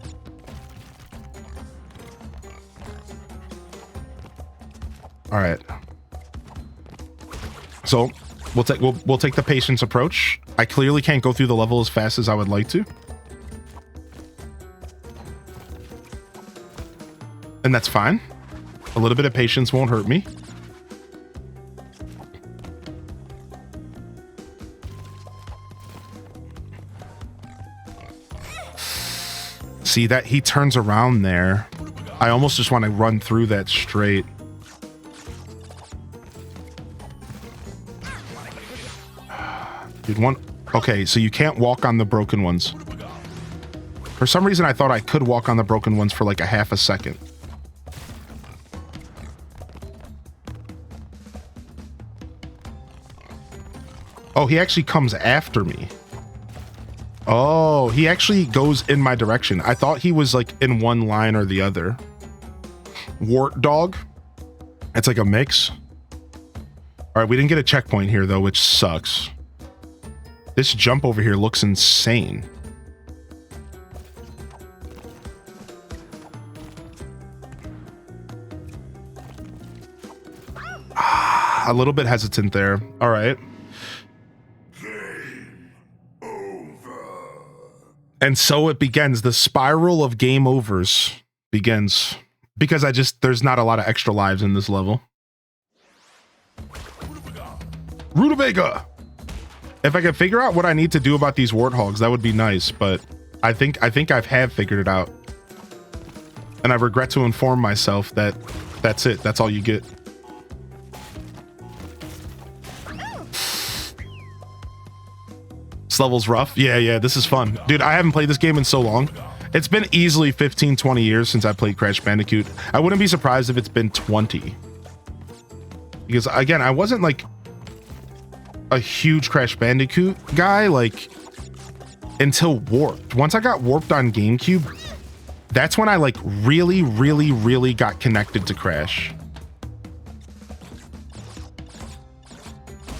All right. So we'll take the patience approach. I clearly can't go through the level as fast as I would like to. And that's fine. A little bit of patience won't hurt me. See that he turns around there. I almost just want to run through that straight. Dude, okay, so you can't walk on the broken ones. For some reason, I thought I could walk on the broken ones for like a half a second. Oh, he actually comes after me. Oh, he actually goes in my direction. I thought he was like in one line or the other. Wart dog. It's like a mix. All right, we didn't get a checkpoint here though, which sucks. This jump over here looks insane. A little bit hesitant there. All right. And so it begins. The spiral of game overs begins. Because there's not a lot of extra lives in this level. Rutabaga! If I could figure out what I need to do about these warthogs, that would be nice, but I think I have figured it out. And I regret to inform myself that that's it. That's all you get. This level's rough. Yeah, this is fun. Dude, I haven't played this game in so long. It's been easily 15, 20 years since I played Crash Bandicoot. I wouldn't be surprised if it's been 20. Because, again, I wasn't, like, a huge Crash Bandicoot guy, like, until Warped. Once I got Warped on GameCube, that's when I, like, really, really, really got connected to Crash.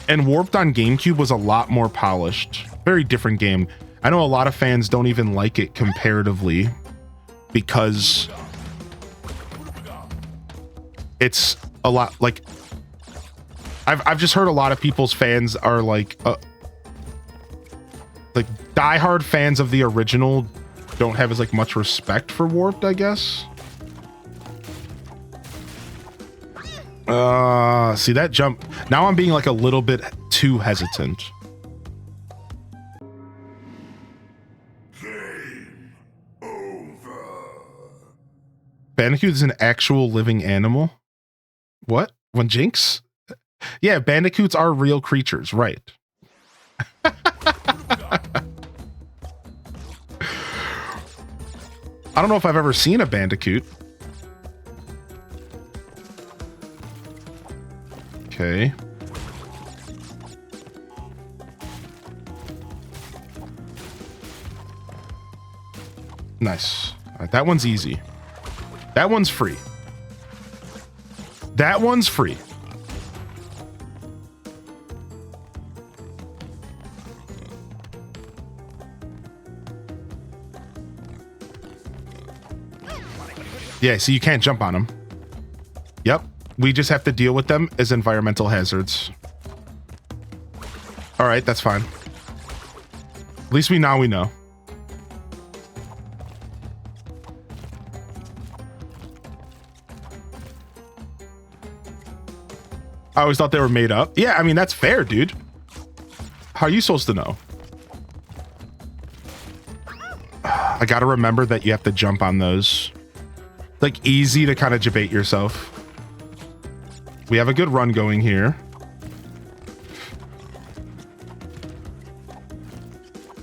And Warped on GameCube was a lot more polished. Very different game. I know a lot of fans don't even like it comparatively because it's a lot like I've just heard a lot of people's fans are like diehard fans of the original don't have as like much respect for Warped, I guess. See that jump. Now I'm being like a little bit too hesitant. Bandicoot is an actual living animal? What? When Jinx? Yeah, bandicoots are real creatures, right? I don't know if I've ever seen a Bandicoot. Okay. Nice. All right, that one's easy. That one's free. That one's free. Yeah, so you can't jump on them. Yep. We just have to deal with them as environmental hazards. All right, that's fine. At least we know. I always thought they were made up. Yeah, I mean, that's fair, dude. How are you supposed to know? I gotta remember that you have to jump on those. Like, easy to kind of debate yourself. We have a good run going here.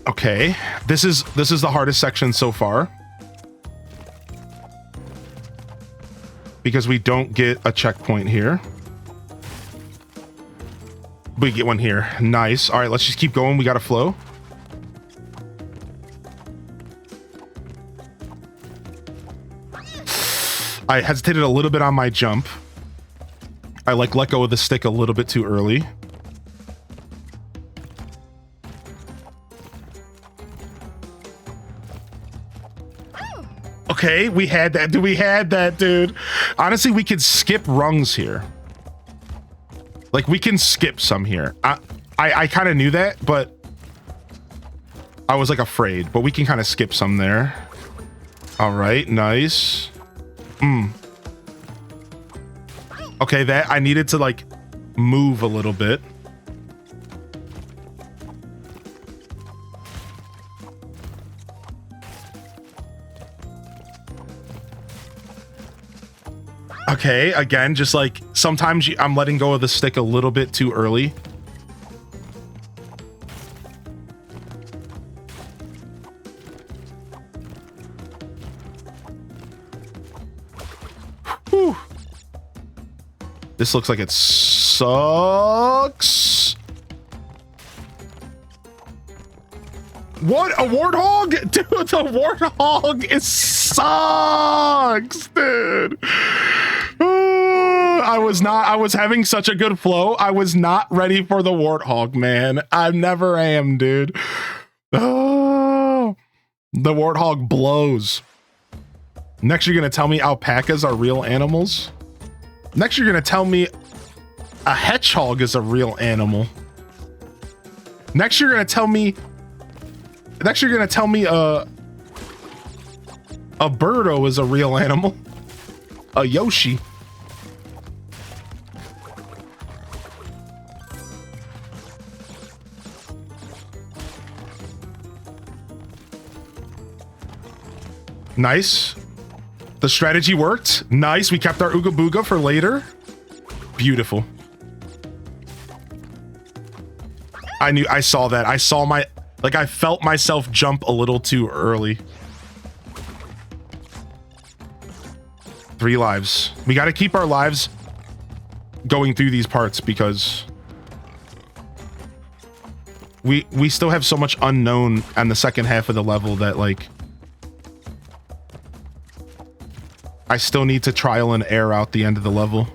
Okay, this is the hardest section so far. Because we don't get a checkpoint here. We get one here. Nice. All right, let's just keep going. We got to flow. I hesitated a little bit on my jump. I let go of the stick a little bit too early. Okay, we had that. We had that, dude. Honestly, we could skip rungs here. Like, we can skip some here. I kind of knew that, but I was like afraid. But we can kind of skip some there. All right, nice. Okay, that I needed to like move a little bit. Okay, again, just like sometimes I'm letting go of the stick a little bit too early. Whew. This looks like it sucks. What? A warthog? Dude, the warthog sucks, dude. I was having such a good flow. I was not ready for the warthog, man. I never am, dude. Oh, the warthog blows. Next, you're going to tell me alpacas are real animals. Next, you're going to tell me a hedgehog is a real animal. Next, you're going to tell me a birdo is a real animal. A Yoshi. Nice. The strategy worked. Nice. We kept our Ooga Booga for later. Beautiful. I saw that. I felt myself jump a little too early. 3 lives. We got to keep our lives going through these parts because we still have so much unknown on the second half of the level that like I still need to trial and error out the end of the level.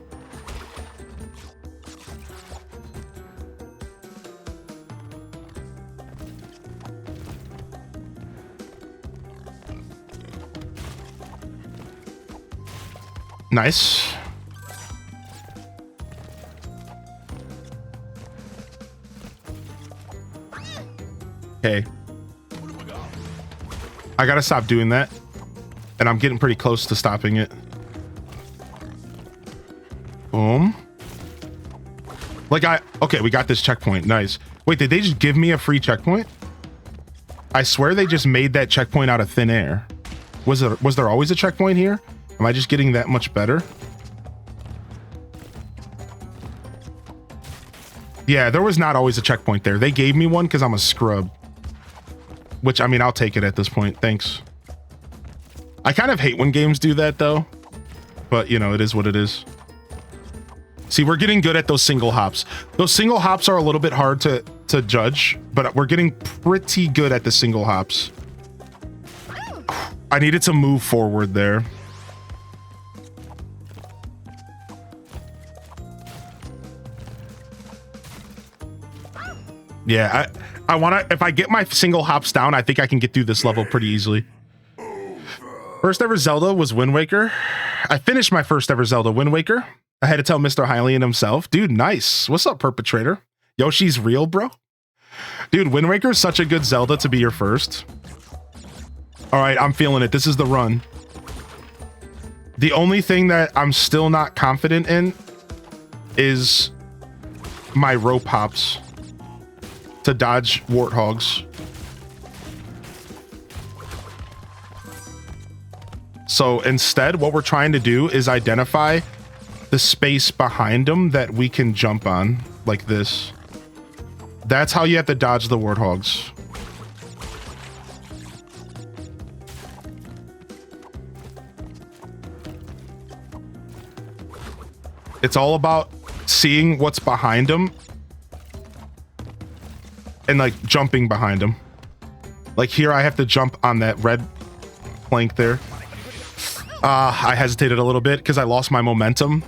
Nice. Okay. I gotta stop doing that. And I'm getting pretty close to stopping it. Boom. Okay, we got this checkpoint. Nice. Wait, did they just give me a free checkpoint? I swear they just made that checkpoint out of thin air. Was there always a checkpoint here? Am I just getting that much better? Yeah, there was not always a checkpoint there. They gave me one because I'm a scrub. Which, I mean, I'll take it at this point. Thanks. I kind of hate when games do that though, but you know, it is what it is. See, we're getting good at those single hops. Those single hops are a little bit hard to judge, but we're getting pretty good at the single hops. I needed to move forward there. Yeah, I want to, if I get my single hops down, I think I can get through this level pretty easily. First ever Zelda was Wind Waker. I finished my first ever Zelda, Wind Waker. I had to tell Mr. Hylian himself. Dude, nice. What's up, Perpetrator? Yoshi's real, bro? Dude, Wind Waker is such a good Zelda to be your first. All right, I'm feeling it. This is the run. The only thing that I'm still not confident in is my rope hops to dodge warthogs. So instead, what we're trying to do is identify the space behind them that we can jump on, like this. That's how you have to dodge the warthogs. It's all about seeing what's behind them and like jumping behind them. Like here, I have to jump on that red plank there. I hesitated a little bit because I lost my momentum.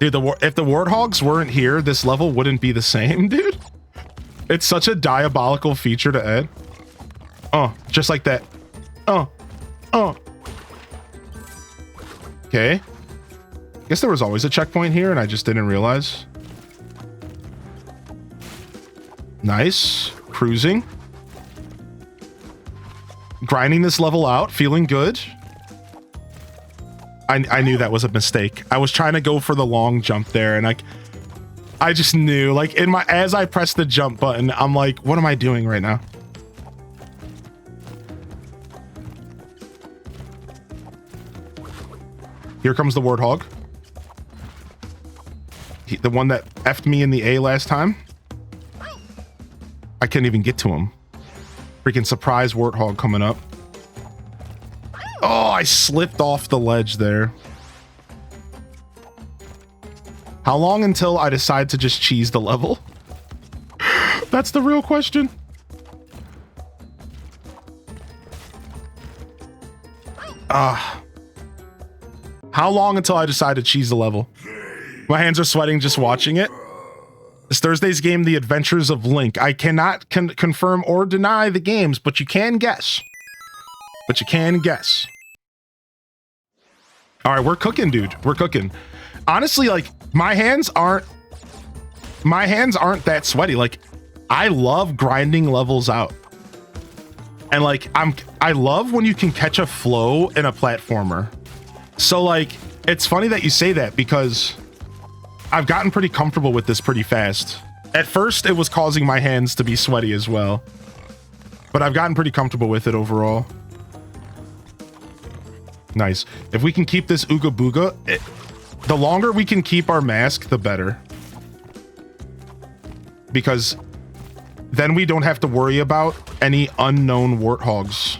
Dude, if the warthogs weren't here, this level wouldn't be the same, dude. It's such a diabolical feature to add. Oh, just like that. Oh. Okay. Guess there was always a checkpoint here and I just didn't realize. Nice. Cruising. Grinding this level out. Feeling good. I knew that was a mistake. I was trying to go for the long jump there and I just knew, like, as I pressed the jump button, I'm like, what am I doing right now? Here comes the warthog. The one that effed me in the A last time. I couldn't even get to him. Freaking surprise warthog coming up. Oh, I slipped off the ledge there. How long until I decide to just cheese the level? That's the real question. How long until I decide to cheese the level? My hands are sweating just watching it. This Thursday's game, The Adventures of Link. I cannot confirm or deny the games, but you can guess. All right, we're cooking, dude. We're cooking. Honestly, like, my hands aren't that sweaty. Like, I love grinding levels out. And like, I love when you can catch a flow in a platformer. So like, it's funny that you say that because I've gotten pretty comfortable with this pretty fast. At first, it was causing my hands to be sweaty as well, but I've gotten pretty comfortable with it overall. Nice. If we can keep this Ooga Booga, the longer we can keep our mask, the better. Because then we don't have to worry about any unknown warthogs.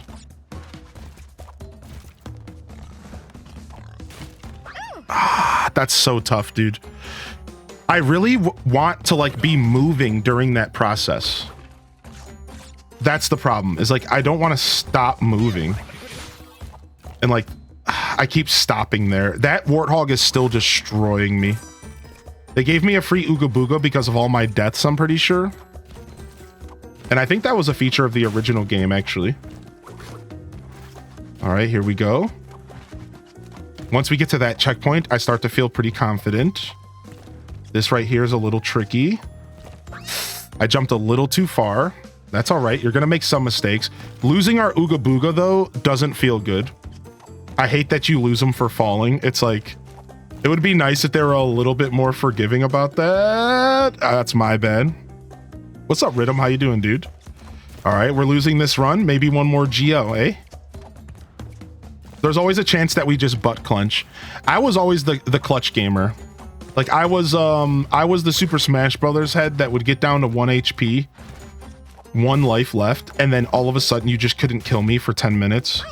That's so tough, dude. I really want to like be moving during that process. That's the problem, is like I don't want to stop moving. And like I keep stopping there. That warthog is still destroying me. They gave me a free Ooga Booga because of all my deaths, I'm pretty sure. And I think that was a feature of the original game, actually. All right, here we go. Once we get to that checkpoint, I start to feel pretty confident. This right here is a little tricky. I jumped a little too far. That's all right. You're going to make some mistakes. Losing our Ooga Booga, though, doesn't feel good. I hate that you lose them for falling. It's like, it would be nice if they were a little bit more forgiving about that. That's my bad. What's up, Rhythm? How you doing, dude? All right, we're losing this run. Maybe one more GO, eh? There's always a chance that we just butt clench. I was always the clutch gamer. Like I was the Super Smash Brothers head that would get down to 1 HP, 1 life left, and then all of a sudden you just couldn't kill me for 10 minutes.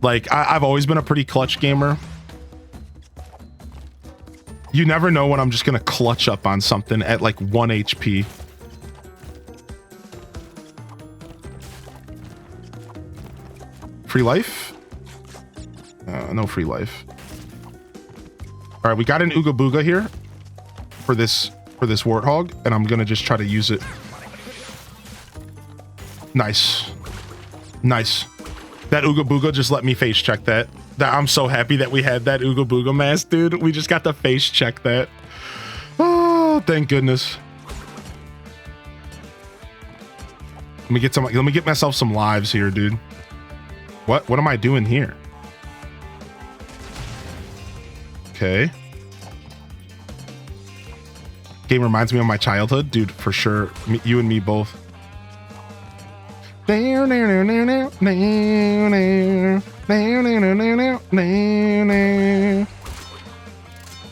Like, I've always been a pretty clutch gamer. You never know when I'm just gonna clutch up on something at like 1 HP. Free life? No free life. All right, we got an Ooga Booga here for this warthog, and I'm gonna just try to use it. Nice. Nice. That Ooga Booga just let me face check that. I'm so happy that we had that Ooga Booga mask, dude. We just got to face check that. Oh, thank goodness. Let me get myself some lives here, dude. What am I doing here? Okay. Game reminds me of my childhood, dude, for sure. You and me both.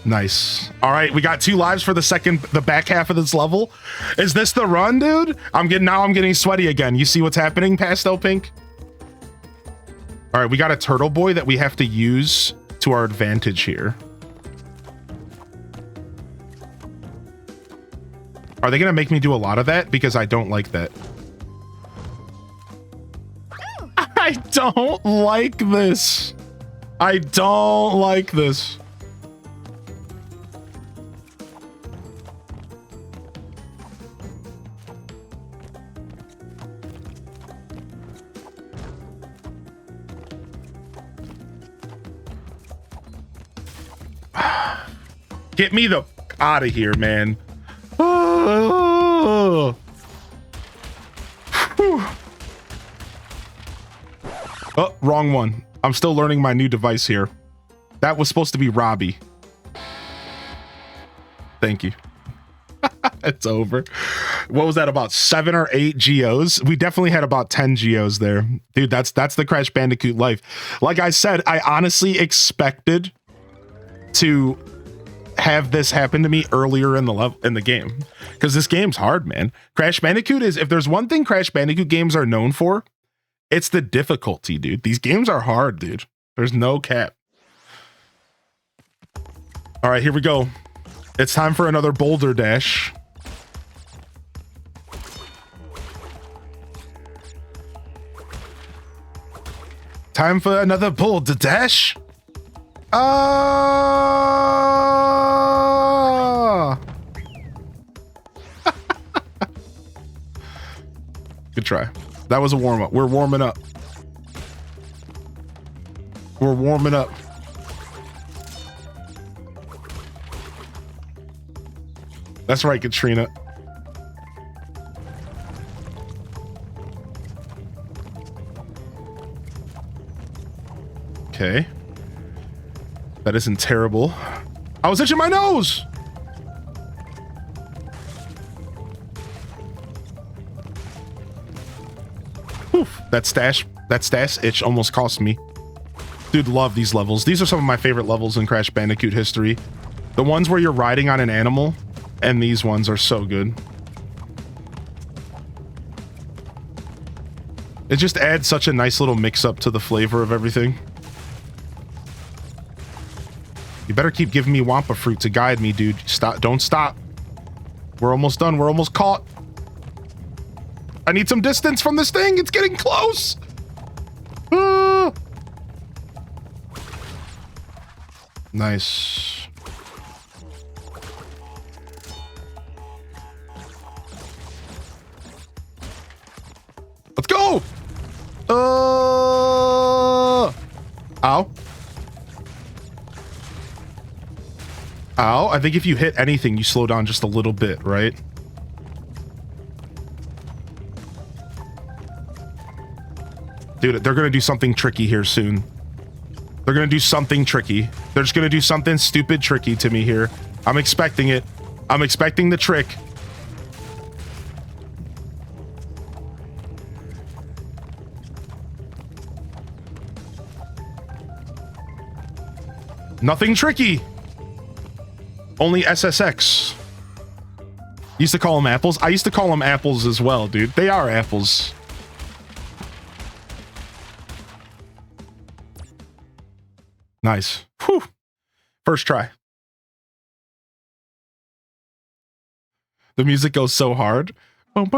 Nice. All right, we got 2 lives for the back half of this level. Is this the run, dude? I'm getting sweaty again. You see what's happening, Pastel Pink? All right, we got a turtle boy that we have to use to our advantage here. Are they gonna make me do a lot of that? Because I don't like that. I don't like this. I don't like this. Get me the out of here, man. Oh. Oh, wrong one. I'm still learning my new device here. That was supposed to be Robbie. Thank you. It's over. What was that, about 7 or 8 GOs? We definitely had about 10 GOs there. Dude, that's the Crash Bandicoot life. Like I said, I honestly expected to have this happen to me earlier in the game, because this game's hard, man. Crash Bandicoot is, if there's one thing Crash Bandicoot games are known for, it's the difficulty, dude. These games are hard, dude. There's no cap. All right, here we go. It's time for another boulder dash. Time for another boulder dash. Good try. That was a warm-up. We're warming up. We're warming up. That's right, Katrina. Okay. That isn't terrible. I was itching my nose! Oof, that stash itch almost cost me. Dude, love these levels. These are some of my favorite levels in Crash Bandicoot history. The ones where you're riding on an animal, and these ones are so good. It just adds such a nice little mix-up to the flavor of everything. You better keep giving me Wampa fruit to guide me, dude. Stop! Don't stop. We're almost done. We're almost caught. I need some distance from this thing. It's getting close. Ah. Nice. Let's go. Ow. Ow. I think if you hit anything, you slow down just a little bit, right? Dude, they're going to do something tricky here soon. They're going to do something tricky. They're just going to do something stupid tricky to me here. I'm expecting it. I'm expecting the trick. Nothing tricky. Only SSX. Used to call them apples. I used to call them apples as well, dude. They are apples. Nice. Whew. First try. The music goes so hard. Is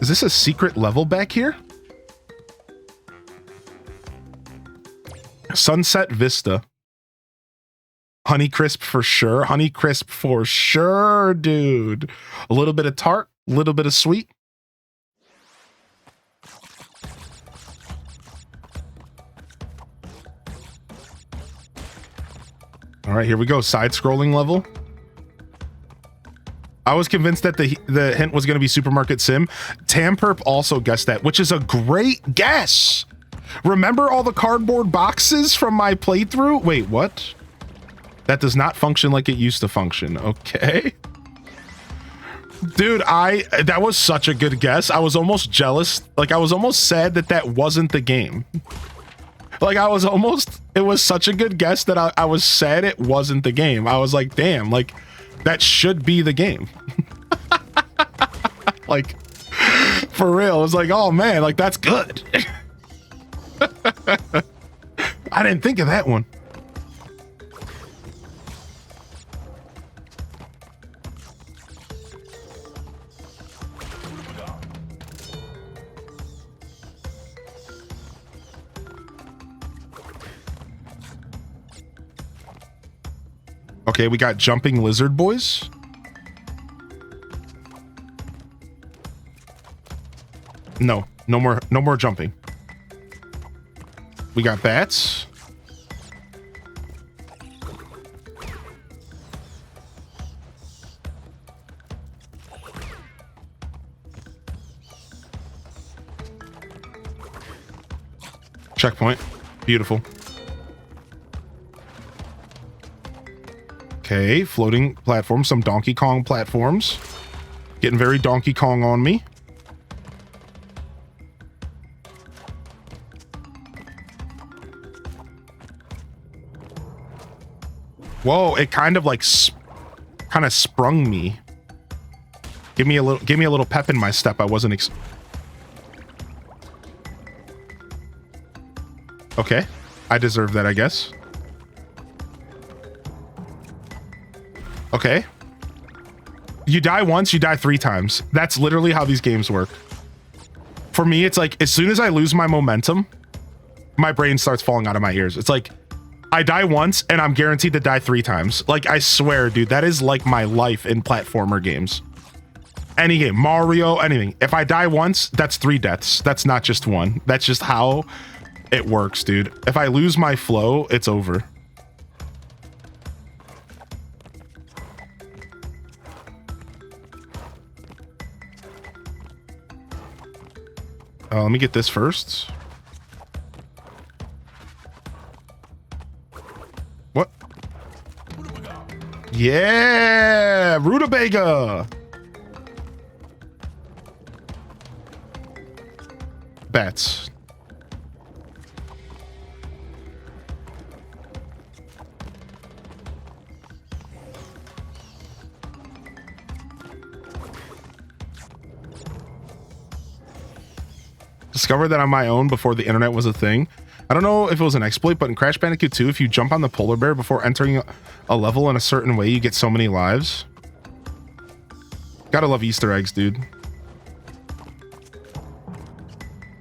this a secret level back here? Sunset Vista. Honeycrisp for sure. Honeycrisp for sure, dude. A little bit of tart, a little bit of sweet. All right, here we go. Side-scrolling level. I was convinced that the hint was going to be Supermarket Sim. Tamperp also guessed that, which is a great guess. Remember all the cardboard boxes from my playthrough? Wait, what? That does not function like it used to function. Okay. Dude, that was such a good guess. I was almost jealous. Like, I was almost sad that that wasn't the game. Like, it was such a good guess that I was sad it wasn't the game. I was like, damn, like, that should be the game. Like, for real. I was like, oh man, like, that's good. I didn't think of that one. Okay, we got jumping lizard boys. No more jumping. We got bats. Checkpoint. Beautiful. Okay, floating platforms, some Donkey Kong platforms. Getting very Donkey Kong on me. Whoa, it kind of like sprung me. Give me a little pep in my step. I wasn't okay, I deserve that, I guess. Okay. You die once, you die 3 times. That's literally how these games work. For me, it's like, as soon as I lose my momentum, my brain starts falling out of my ears. It's like, I die once, and I'm guaranteed to die 3 times. Like, I swear, dude, that is like my life in platformer games. Any game, Mario, anything. If I die once, that's 3 deaths. That's not just 1. That's just how it works, dude. If I lose my flow, it's over. Let me get this first. What? Yeah! Rutabaga! Bats. Discovered that on my own before the internet was a thing. I don't know if it was an exploit, but in Crash Bandicoot 2, if you jump on the polar bear before entering a level in a certain way, you get so many lives. Gotta love Easter eggs, dude.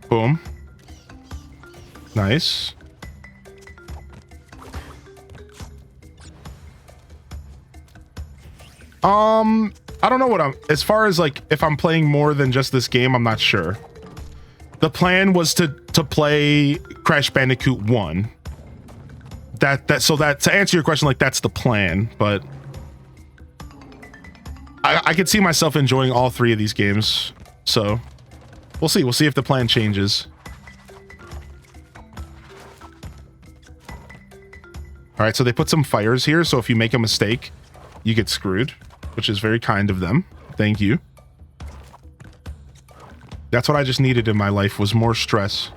Boom. Nice. I don't know what as far as like, if I'm playing more than just this game, I'm not sure. The plan was to play Crash Bandicoot 1. So to answer your question, like, that's the plan, but I could see myself enjoying all 3 of these games. So we'll see. We'll see if the plan changes. All right, so they put some fires here, so if you make a mistake, you get screwed, which is very kind of them. Thank you. That's what I just needed in my life, was more stress.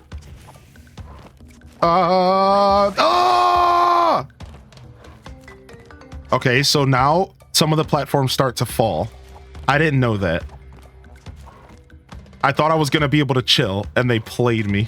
Okay, so now some of the platforms start to fall. I didn't know that. I thought I was going to be able to chill, and they played me.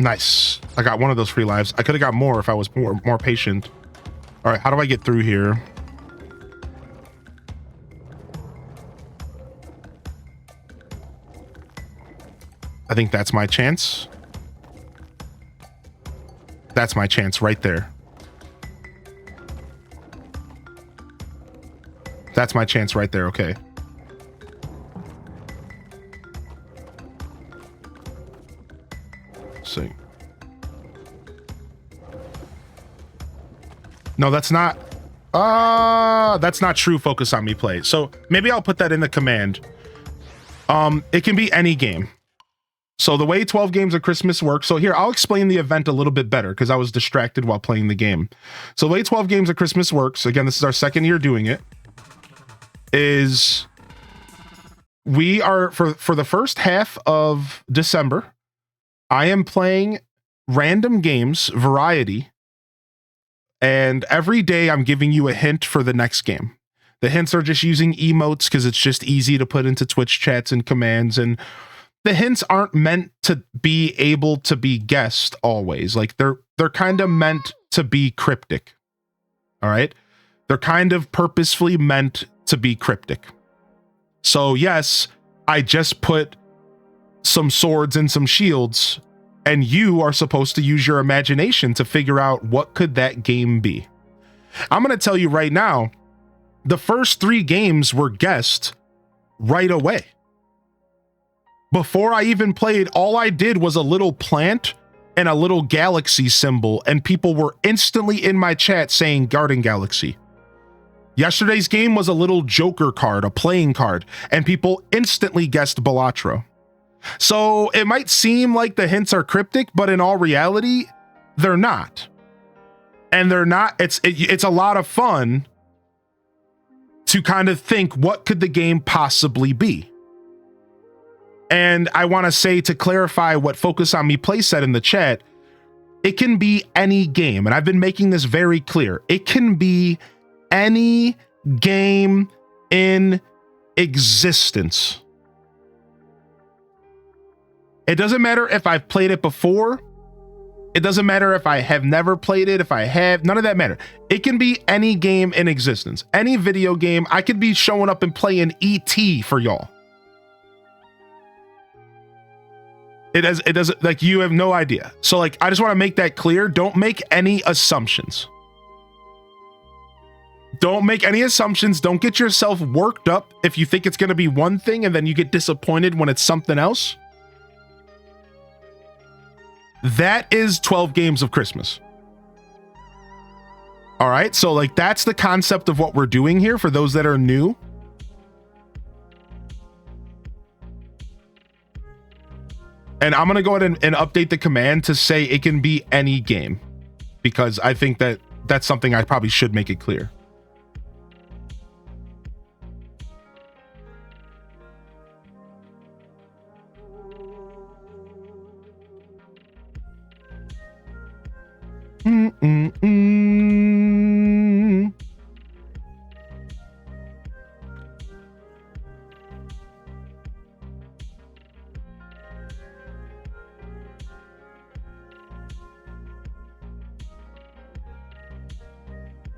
Nice. I got one of those free lives. I could have got more if I was more patient. All right, how do I get through here? I think that's my chance. That's my chance right there. That's my chance right there. Okay. See. No, that's not true focus on me play. So maybe I'll put that in the command. It can be any game. So the way 12 games of Christmas works, so here, I'll explain the event a little bit better because I was distracted while playing the game. So the way 12 games of Christmas works, again, this is our second year doing it, is we are, for the first half of December, I am playing random games, variety, and every day I'm giving you a hint for the next game. The hints are just using emotes because it's just easy to put into Twitch chats and commands, and the hints aren't meant to be able to be guessed always. Like they're kind of meant to be cryptic. All right? They're kind of purposefully meant to be cryptic. So yes, I just put some swords and some shields, and you are supposed to use your imagination to figure out what could that game be. I'm going to tell you right now, the first 3 games were guessed right away. Before I even played, all I did was a little plant and a little galaxy symbol, and people were instantly in my chat saying Garden Galaxy. Yesterday's game was a little Joker card, a playing card, and people instantly guessed Balatro. So it might seem like the hints are cryptic, but in all reality, they're not. And they're not, it's a lot of fun to kind of think, what could the game possibly be? And I want to say, to clarify what Focus on Me Play said in the chat, it can be any game. And I've been making this very clear. It can be any game in existence. It doesn't matter if I've played it before. It doesn't matter if I have never played it, if I have, none of that matter. It can be any game in existence, any video game. I could be showing up and playing ET for y'all. It doesn't, like, you have no idea. So like, I just want to make that clear. Don't make any assumptions. Don't make any assumptions. Don't get yourself worked up if you think it's going to be one thing and then you get disappointed when it's something else. That is 12 games of Christmas. All right. So like, that's the concept of what we're doing here for those that are new. And I'm going to go ahead and update the command to say it can be any game, because I think that that's something I probably should make it clear.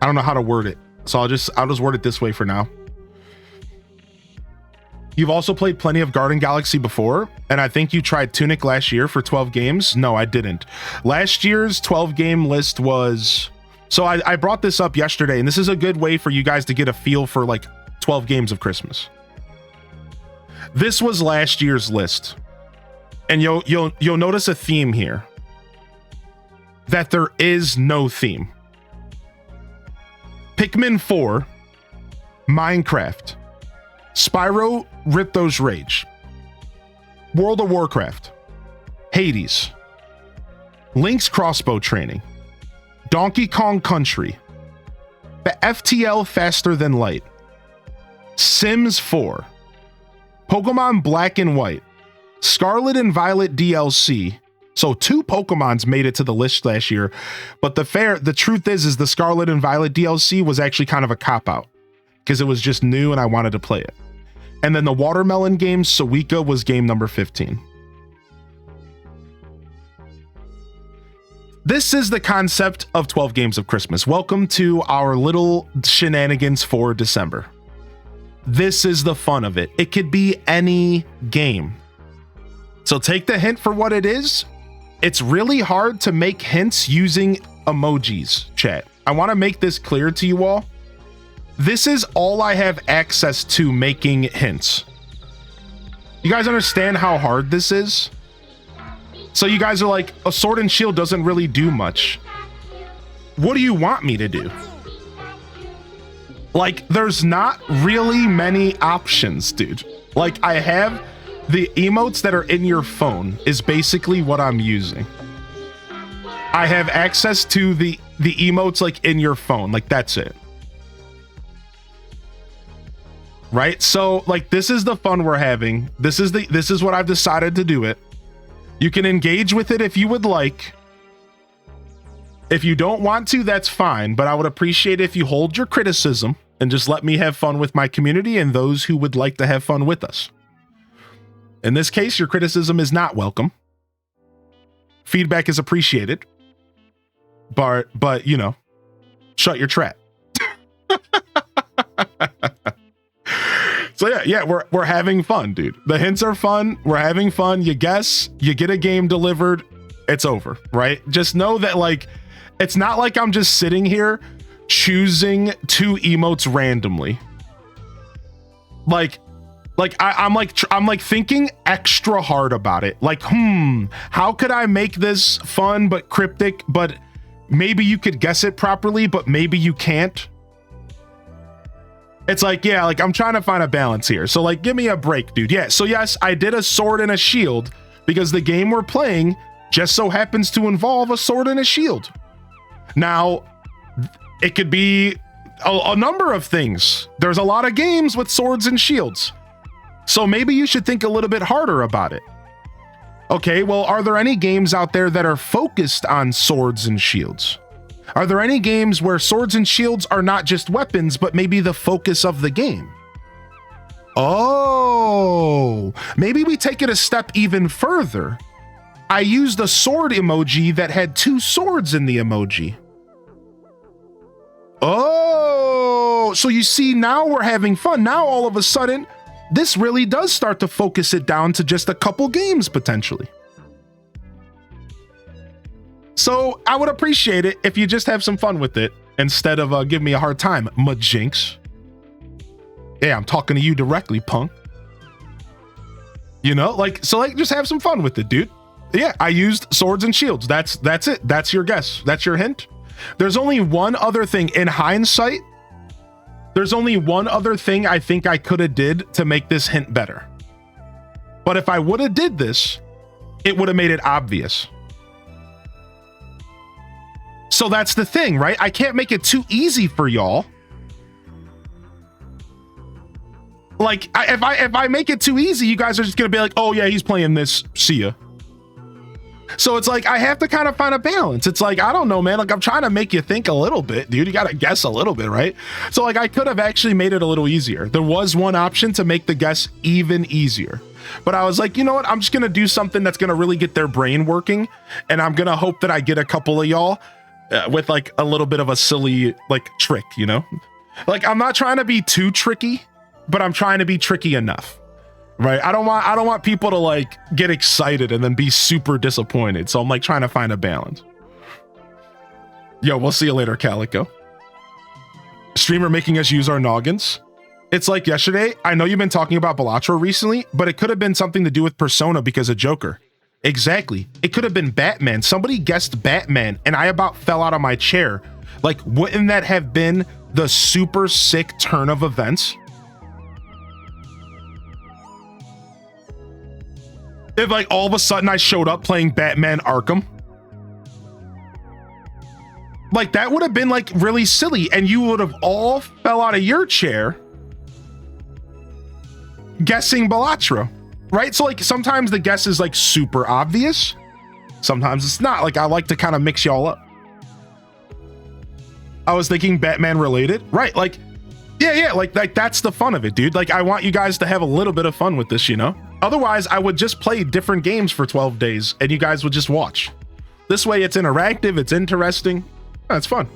I don't know how to word it, so I'll just word it this way for now. You've also played plenty of Garden Galaxy before, and I think you tried Tunic last year for 12 games. No, I didn't. Last year's 12 game list was, so I brought this up yesterday, and this is a good way for you guys to get a feel for like 12 games of Christmas. This was last year's list, and you'll notice a theme here, that there is no theme. Pikmin 4, Minecraft, Spyro Ripto's Rage, World of Warcraft, Hades, Link's Crossbow Training, Donkey Kong Country, the FTL Faster Than Light, Sims 4, Pokemon Black and White, Scarlet and Violet DLC. So 2 Pokemons made it to the list last year, but the truth is the Scarlet and Violet DLC was actually kind of a cop-out because it was just new and I wanted to play it. And then the Watermelon game, Suika, was game number 15. This is the concept of 12 games of Christmas. Welcome to our little shenanigans for December. This is the fun of it. It could be any game. So take the hint for what it is. It's really hard to make hints using emojis, chat. I want to make this clear to you all. This is all I have access to making hints. You guys understand how hard this is? So you guys are like, a sword and shield doesn't really do much. What do you want me to do? Like, there's not really many options, dude. Like, I have the emotes that are in your phone is basically what I'm using. I have access to the emotes like in your phone. Like, that's it. Right? So, like, this is the fun we're having. This is what I've decided to do it. You can engage with it if you would like. If you don't want to, that's fine, but I would appreciate if you hold your criticism and just let me have fun with my community and those who would like to have fun with us. In this case, your criticism is not welcome. Feedback is appreciated. But you know, shut your trap. So yeah, we're having fun, dude. The hints are fun. We're having fun. You guess, you get a game delivered, it's over, right? Just know that, like, it's not like I'm just sitting here choosing two emotes randomly. I'm like thinking extra hard about it. Like, how could I make this fun but cryptic, but maybe you could guess it properly, but maybe you can't? It's like, yeah, like I'm trying to find a balance here. So like, give me a break, dude. Yeah, so yes, I did a sword and a shield because the game we're playing just so happens to involve a sword and a shield. Now, it could be a number of things. There's a lot of games with swords and shields. So maybe you should think a little bit harder about it. Okay, well, are there any games out there that are focused on swords and shields? Are there any games where swords and shields are not just weapons, but maybe the focus of the game? Oh, maybe we take it a step even further. I used a sword emoji that had two swords in the emoji. Oh, so you see, now we're having fun. Now all of a sudden, this really does start to focus it down to just a couple games potentially. So I would appreciate it if you just have some fun with it instead of give me a hard time, Majinx. Yeah, I'm talking to you directly, punk. You know, like, so like, just have some fun with it, dude. Yeah, I used swords and shields. That's it. That's your guess. That's your hint. There's only one other thing in hindsight. There's only one other thing I think I could have did to make this hint better. But if I would have did this, it would have made it obvious. So that's the thing, right? I can't make it too easy for y'all. Like, if I make it too easy, you guys are just gonna be like, oh yeah, he's playing this, see ya. So it's like, I have to kind of find a balance. It's like, I don't know, man. Like, I'm trying to make you think a little bit, dude. You got to guess a little bit, right? So like, I could have actually made it a little easier. There was one option to make the guess even easier. But I was like, you know what? I'm just going to do something that's going to really get their brain working. And I'm going to hope that I get a couple of y'all with like a little bit of a silly like trick, you know? Like, I'm not trying to be too tricky, but I'm trying to be tricky enough. Right? I don't want people to like get excited and then be super disappointed. So I'm like trying to find a balance. Yo, we'll see you later, Calico. Streamer making us use our noggins. It's like yesterday. I know you've been talking about Balatro recently, but it could have been something to do with Persona because of Joker. Exactly. It could have been Batman. Somebody guessed Batman and I about fell out of my chair. Like, wouldn't that have been the super sick turn of events? If like all of a sudden I showed up playing Batman Arkham. Like, that would have been like really silly and you would have all fell out of your chair guessing Balatro, right? So like sometimes the guess is like super obvious. Sometimes it's not. Like, I like to kind of mix y'all up. I was thinking Batman related, right? Like, yeah, like that's the fun of it, dude. Like, I want you guys to have a little bit of fun with this, you know? Otherwise, I would just play different games for 12 days and you guys would just watch. This way it's interactive, it's interesting. Oh, it's fun.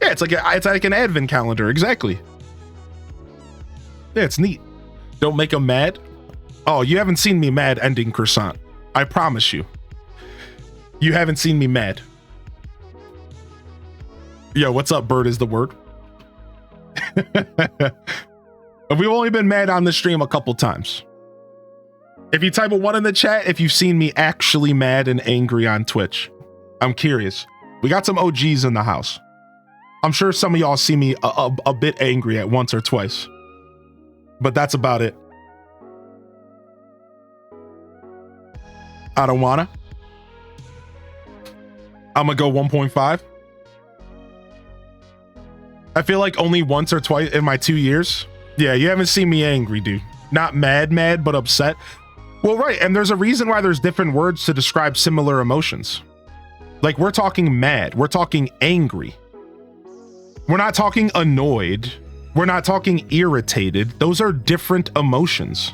Yeah, it's like an advent calendar, exactly. Yeah, it's neat. Don't make them mad. Oh, you haven't seen me mad ending croissant. I promise you. You haven't seen me mad. Yo, what's up, bird is the word. We've only been mad on the stream a couple times. If you type a 1 in the chat, if you've seen me actually mad and angry on Twitch. I'm curious. We got some OGs in the house. I'm sure some of y'all see me a bit angry at once or twice. But that's about it. I don't wanna. I'm gonna go 1.5. I feel like only once or twice in my 2 years. Yeah, you haven't seen me angry, dude. Not mad, but upset. Well, right, and there's a reason why there's different words to describe similar emotions. Like, we're talking mad, we're talking angry. We're not talking annoyed. We're not talking irritated. Those are different emotions.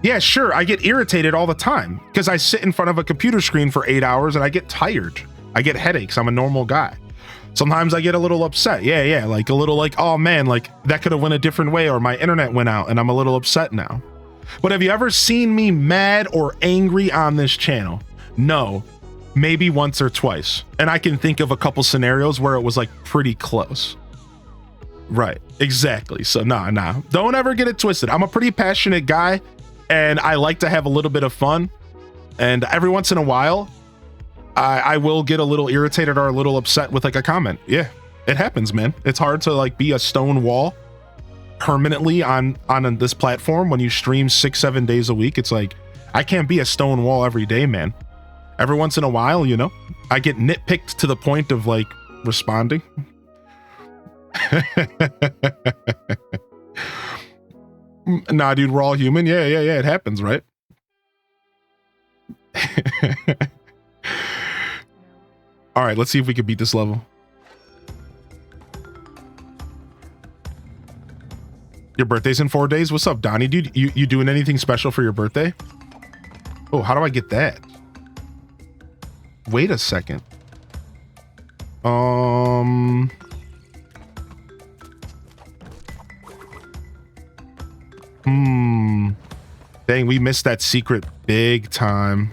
Yeah, sure, I get irritated all the time because I sit in front of a computer screen for 8 hours and I get tired. I get headaches. I'm a normal guy. Sometimes I get a little upset. Yeah, like a little like, oh man, like that could have went a different way, or my internet went out and I'm a little upset now. But have you ever seen me mad or angry on this channel? No, maybe once or twice. And I can think of a couple scenarios where it was like pretty close. Right, exactly. So nah, don't ever get it twisted. I'm a pretty passionate guy and I like to have a little bit of fun. And every once in a while, I will get a little irritated or a little upset with like a comment. Yeah, it happens, man. It's hard to like be a stone wall permanently on this platform when you stream 6-7 days a week. It's like, I can't be a stone wall every day, man. Every once in a while, you know, I get nitpicked to the point of like responding. Nah, dude, we're all human. Yeah, it happens, right? All right, let's see if we can beat this level. Your birthday's in 4 days? What's up, Donnie, dude? You doing anything special for your birthday? Oh, how do I get that? Wait a second. Dang, we missed that secret big time.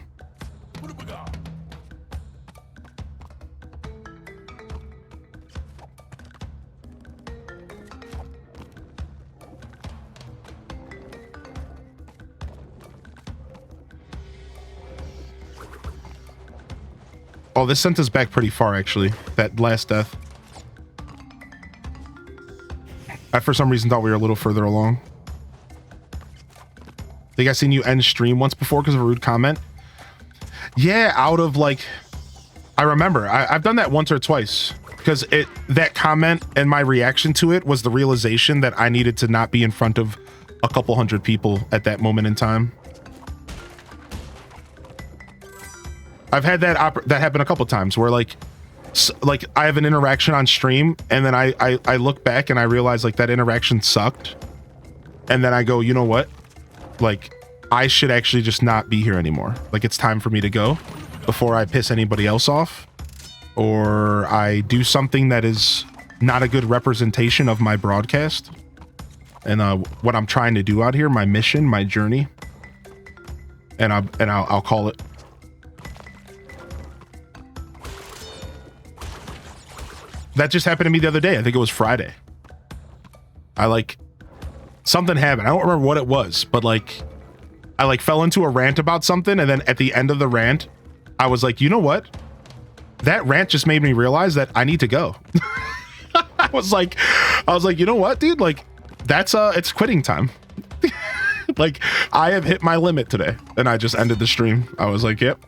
Oh, this sent us back pretty far, actually. That last death. I, for some reason, thought we were a little further along. Think I seen you end stream once before because of a rude comment? Yeah, out of like... I remember. I've done that once or twice. Because that comment and my reaction to it was the realization that I needed to not be in front of a couple hundred people at that moment in time. I've had that happen a couple times where like I have an interaction on stream and then I look back and I realize like that interaction sucked. And then I go, you know what? Like I should actually just not be here anymore. Like it's time for me to go before I piss anybody else off or I do something that is not a good representation of my broadcast and what I'm trying to do out here, my mission, my journey. And I'll call it. That just happened to me the other day. I think it was Friday. Something happened. I don't remember what it was, but like, I like fell into a rant about something. And then at the end of the rant, I was like, you know what? That rant just made me realize that I need to go. I was like, you know what, dude? Like it's quitting time. Like I have hit my limit today and I just ended the stream. I was like, yep.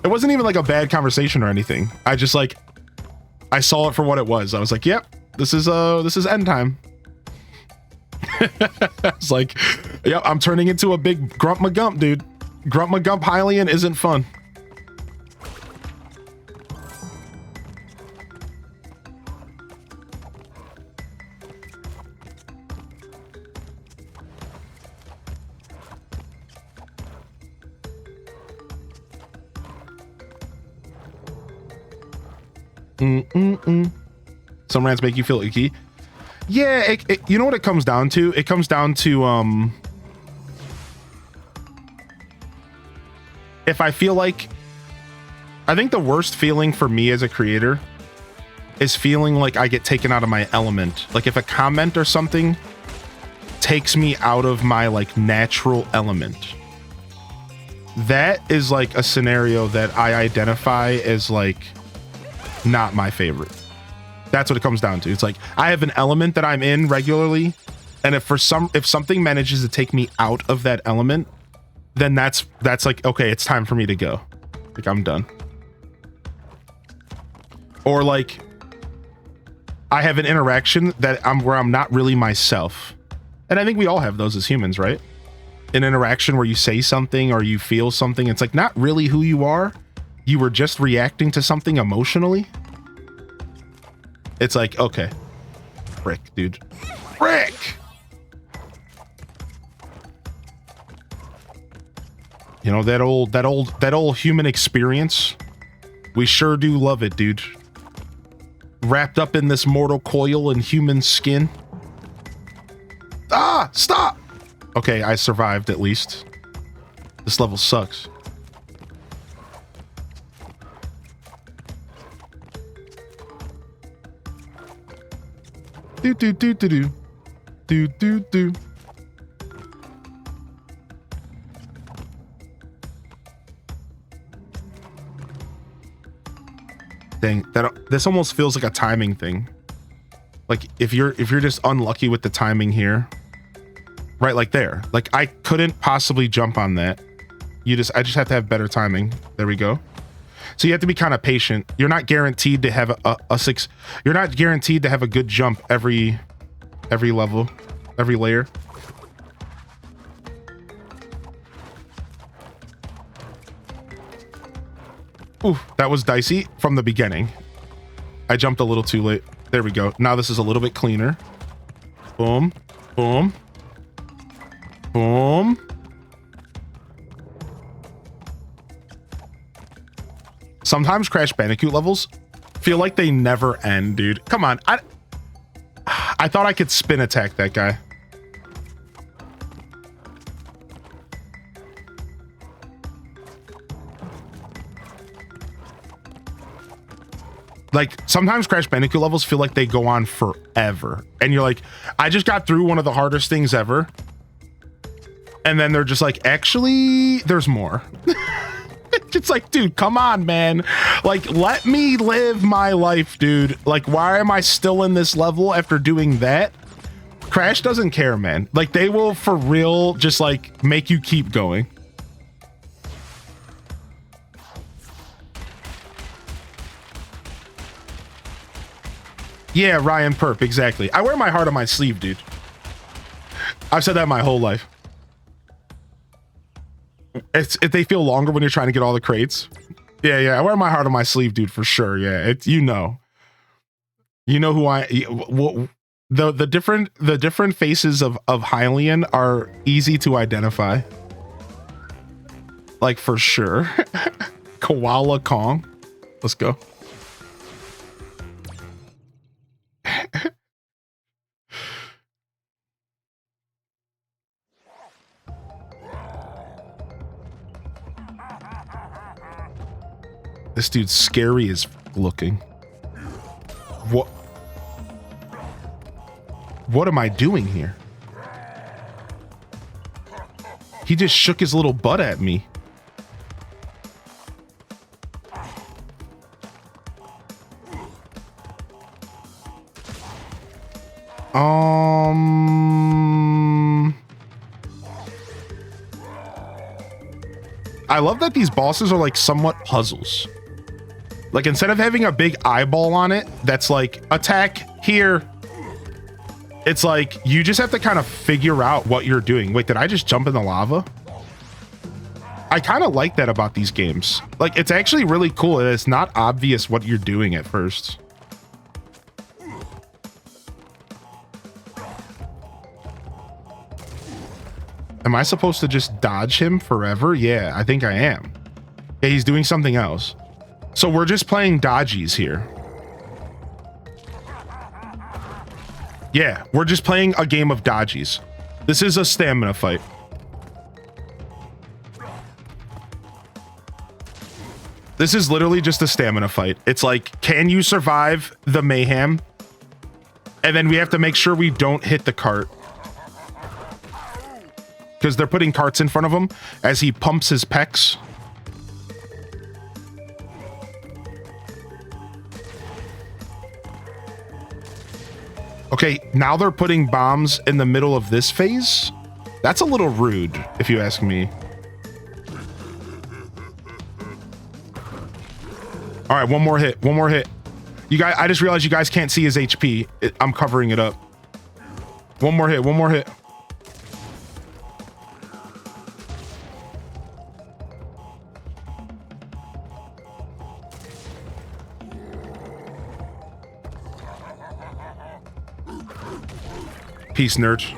It wasn't even like a bad conversation or anything. I saw it for what it was. I was like, yep, this is end time. It's like, yep, I'm turning into a big Grump McGump, dude. Grump McGump Hylian isn't fun. Some rants make you feel icky. Yeah, you know what it comes down to? It comes down to if I feel like, I think the worst feeling for me as a creator is feeling like I get taken out of my element. Like if a comment or something takes me out of my like natural element. That is like a scenario that I identify as like not my favorite. That's what it comes down to. It's like I have an element that I'm in regularly, and if something manages to take me out of that element, then that's like, okay, it's time for me to go. Like I'm done. Or like I have an interaction that where I'm not really myself. And I think we all have those as humans, right? An interaction where you say something or you feel something, it's like not really who you are. You were just reacting to something emotionally. It's like, okay. Frick, dude. Frick! You know, that old human experience. We sure do love it, dude. Wrapped up in this mortal coil and human skin. Ah, stop! Okay, I survived at least. This level sucks. Do do do do do. Do do do. Dang, this almost feels like a timing thing. Like if you're just unlucky with the timing here, right, like there, like I couldn't possibly jump on that. I just have to have better timing. There we go. So you have to be kind of patient. You're not guaranteed to have you're not guaranteed to have a good jump every level, every layer. Ooh, that was dicey from the beginning. I jumped a little too late. There we go. Now this is a little bit cleaner. Boom, boom, boom. Sometimes Crash Bandicoot levels feel like they never end, dude. Come on. I thought I could spin attack that guy. Like sometimes Crash Bandicoot levels feel like they go on forever. And you're like, I just got through one of the hardest things ever. And then they're just like, actually, there's more. It's like, dude, come on, man. Like, let me live my life, dude. Like, why am I still in this level after doing that? Crash doesn't care, man. Like, they will for real just like make you keep going. Yeah, Ryan Perp, exactly. I wear my heart on my sleeve, dude. I've said that my whole life. They feel longer when you're trying to get all the crates. Yeah, I wear my heart on my sleeve, dude, for sure. Yeah, you know who the different faces of Hylian are easy to identify. Like for sure. Koala Kong. Let's go. This dude's scary as looking. What am I doing here? He just shook his little butt at me. I love that these bosses are like somewhat puzzles. Like instead of having a big eyeball on it that's like attack here, it's like you just have to kind of figure out what you're doing. Wait, did I just jump in the lava? I kind of like that about these games. Like it's actually really cool that it's not obvious what you're doing at first. Am I supposed to just dodge him forever? Yeah, I think I am. Yeah, he's doing something else. So we're just playing dodgies here. Yeah, we're just playing a game of dodgies. This is a stamina fight. This is literally just a stamina fight. It's like, can you survive the mayhem? And then we have to make sure we don't hit the cart. Because they're putting carts in front of him as he pumps his pecs. Okay, now they're putting bombs in the middle of this phase. That's a little rude, if you ask me. All right, one more hit, one more hit. You guys, I just realized you guys can't see his HP. I'm covering it up. One more hit, one more hit. Peace, nerds.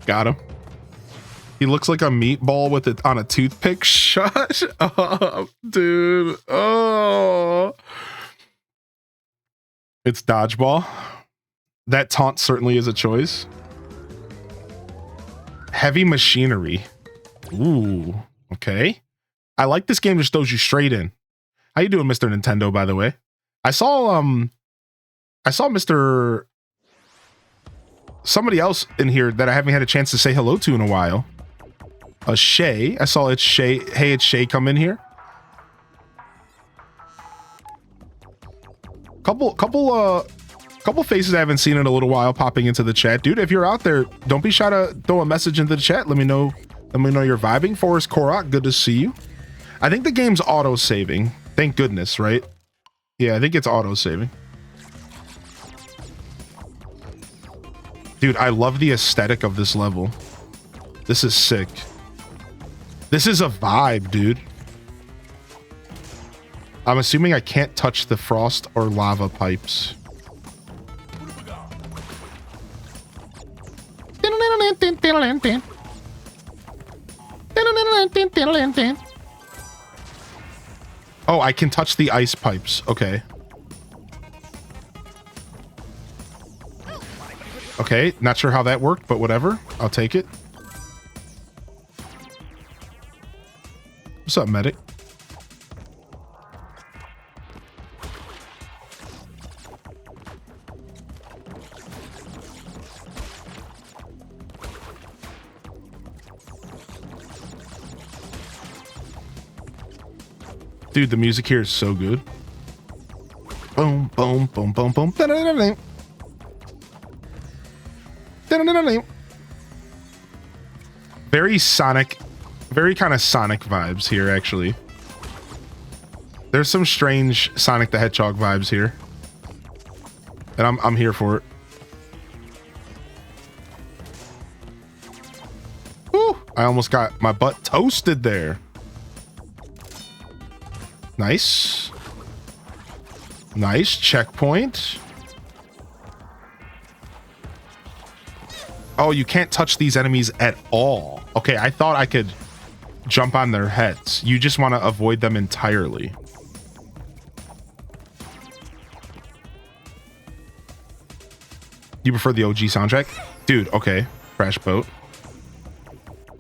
Got him. He looks like a meatball with it on a toothpick. Shut up, dude. Oh. It's dodgeball. That taunt certainly is a choice. Heavy machinery. Ooh, okay. I like this game just throws you straight in. How you doing, Mr. Nintendo, by the way? I saw Mr. somebody else in here that I haven't had a chance to say hello to in a while. Shay. I saw it's Shay. Hey, it's Shay come in here. Couple faces I haven't seen in a little while popping into the chat. Dude, if you're out there, don't be shy to throw a message into the chat. Let me know you're vibing. Forrest Korok, good to see you. I think the game's auto-saving. Thank goodness, right? Yeah, I think it's auto-saving. Dude, I love the aesthetic of this level. This is sick. This is a vibe, dude. I'm assuming I can't touch the frost or lava pipes. Oh, I can touch the ice pipes. Okay. Okay, not sure how that worked, but whatever. I'll take it. What's up, medic? Dude, the music here is so good. Boom, boom, boom, boom, boom. Da-da-da-da-da. Da-da-da-da-da. Very Sonic, very kind of Sonic vibes here, actually. There's some strange Sonic the Hedgehog vibes here. And I'm here for it. Woo! I almost got my butt toasted there. Nice. Nice checkpoint. Oh, you can't touch these enemies at all. Okay, I thought I could jump on their heads. You just want to avoid them entirely. You prefer the OG soundtrack? Dude, okay. Crash Boat.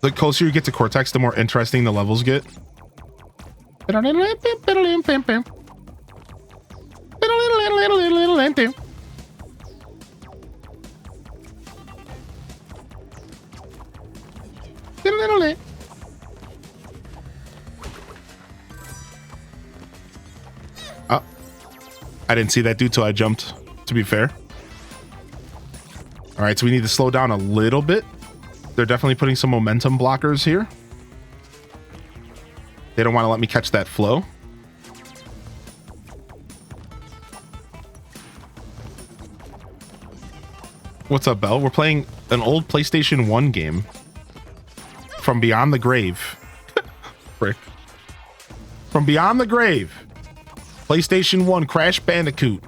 The closer you get to Cortex, the more interesting the levels get. Oh, I didn't see that dude till I jumped, to be fair. All right, so we need to slow down a little bit. They're definitely putting some momentum blockers here. They don't want to let me catch that flow. What's up, Belle? We're playing an old PlayStation 1 game. From Beyond the Grave. Frick. From Beyond the Grave. PlayStation 1 Crash Bandicoot.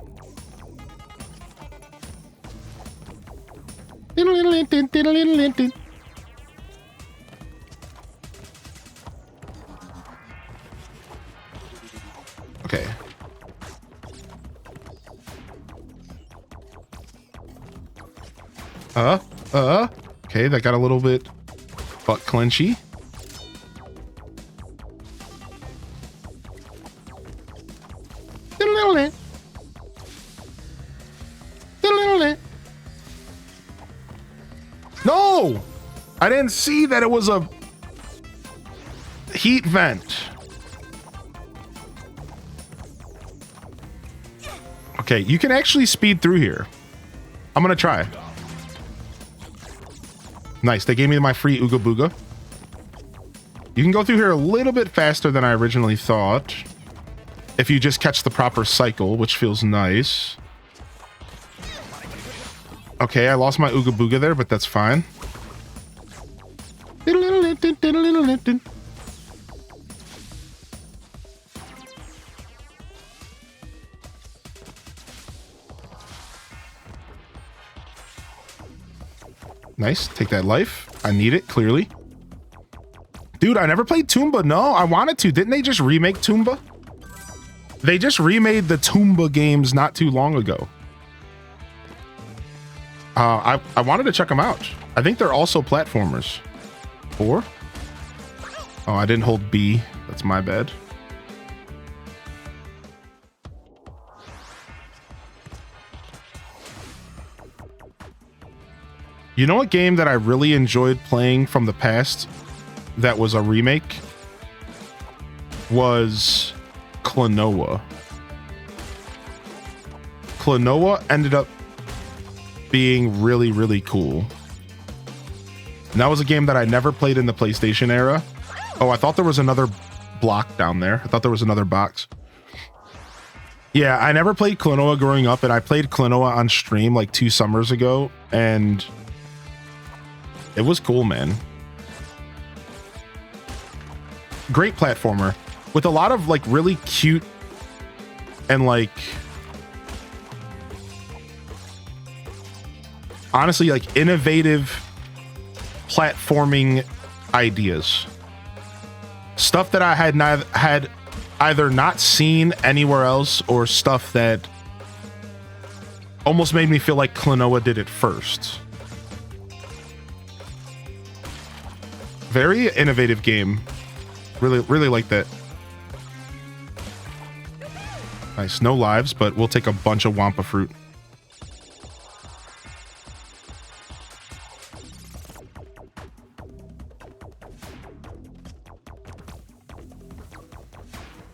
Okay, that got a little bit butt clenchy. No! I didn't see that it was a heat vent. Okay, you can actually speed through here. I'm gonna try. Nice, they gave me my free Ooga Booga. You can go through here a little bit faster than I originally thought. If you just catch the proper cycle, which feels nice. Okay, I lost my Ooga Booga there, but that's fine. Nice, take that life. I need it, clearly. Dude, I never played Toomba. No, I wanted to. Didn't they just remake Toomba? They just remade the Toomba games not too long ago. I wanted to check them out. I think they're also platformers. 4? Oh, I didn't hold B. That's my bad. You know what game that I really enjoyed playing from the past that was a remake? Was Klonoa. Klonoa ended up being really, really cool. And that was a game that I never played in the PlayStation era. Oh, I thought there was another block down there. I thought there was another box. Yeah, I never played Klonoa growing up, and I played Klonoa on stream like 2 summers ago, and it was cool, man. Great platformer with a lot of like really cute and like honestly like innovative platforming ideas. Stuff that I had either not seen anywhere else or stuff that almost made me feel like Klonoa did it first. Very innovative game. Really like that. Nice, no lives, but we'll take a bunch of Wampa fruit.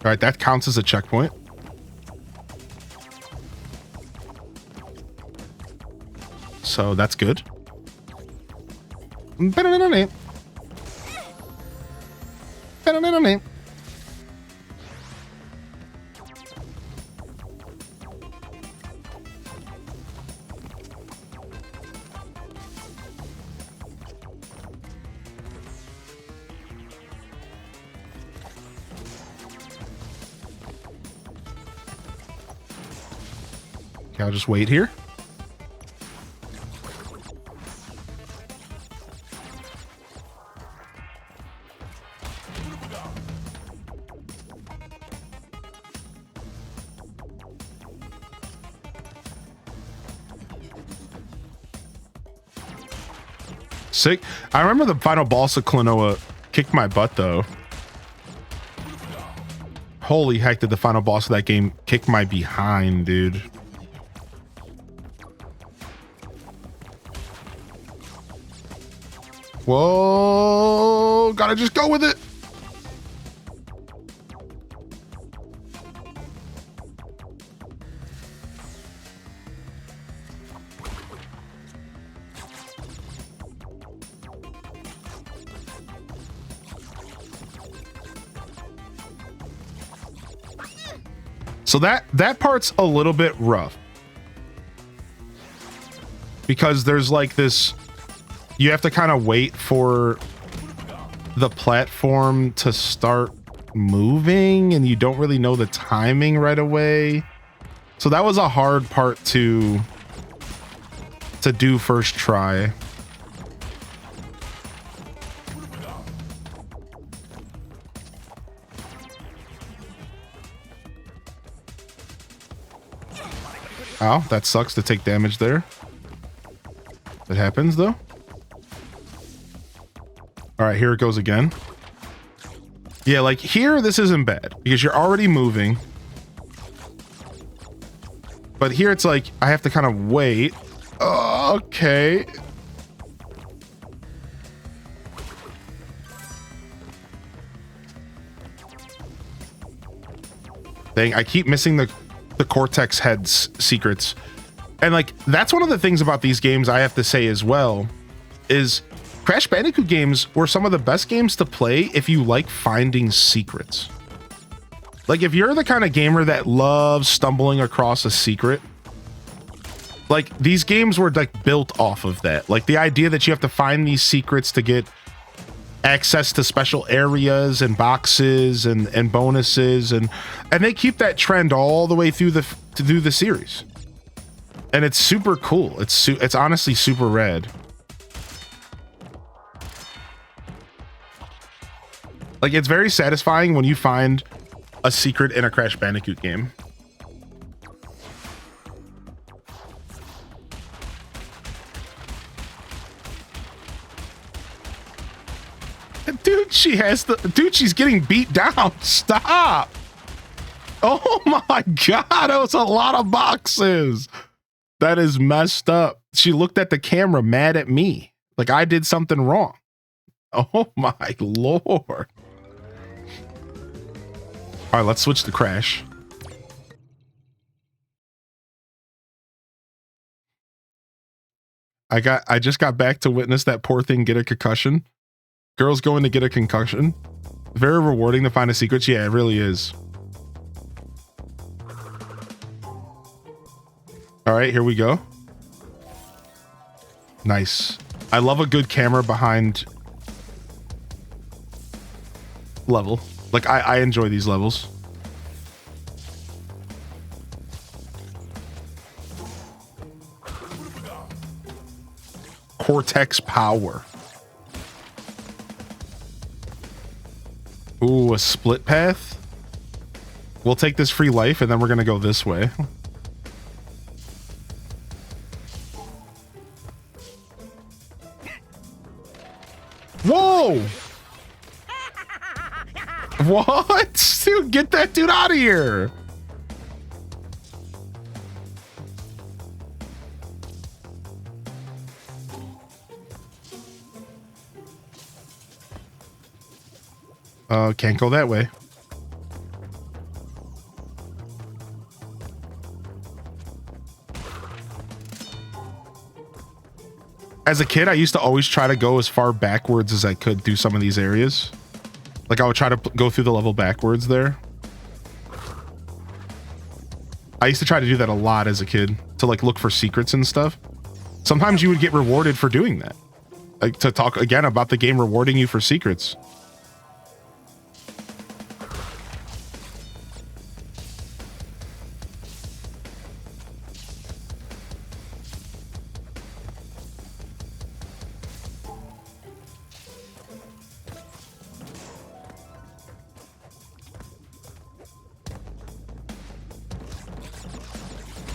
All right, that counts as a checkpoint. So that's good. Okay, I'll just wait here. Sick. I remember the final boss of Klonoa kicked my butt though. Holy heck, did the final boss of that game kick my behind, dude. Whoa, gotta just go with it. So that part's a little bit rough because there's like this, you have to kind of wait for the platform to start moving and you don't really know the timing right away. So that was a hard part to do first try. Ow, that sucks to take damage there. It happens though. All right, here it goes again. Yeah, like here, this isn't bad because you're already moving. But here it's like, I have to kind of wait. Okay. Dang, I keep missing the Cortex heads secrets. And like, that's one of the things about these games I have to say as well, is Crash Bandicoot games were some of the best games to play if you like finding secrets. Like if you're the kind of gamer that loves stumbling across a secret, like these games were like built off of that. Like the idea that you have to find these secrets to get access to special areas and boxes and bonuses, and they keep that trend all the way through the series. And it's super cool. It's honestly super rad. Like it's very satisfying when you find a secret in a Crash Bandicoot game. Dude, she's getting beat down. Stop. Oh my God, that was a lot of boxes. That is messed up. She looked at the camera mad at me. Like I did something wrong. Oh my Lord. All right, let's switch to Crash. I just got back to witness that poor thing get a concussion. Girls going to get a concussion. Very rewarding to find a secret. Yeah, it really is. All right, here we go. Nice. I love a good camera behind level. Like I enjoy these levels. Cortex power. Ooh, a split path. We'll take this free life and then we're gonna go this way. Whoa! What? Dude, get that dude out of here. Can't go that way. As a kid, I used to always try to go as far backwards as I could through some of these areas. Like I would try to go through the level backwards there. I used to try to do that a lot as a kid to like look for secrets and stuff. Sometimes you would get rewarded for doing that. Like to talk again about the game rewarding you for secrets.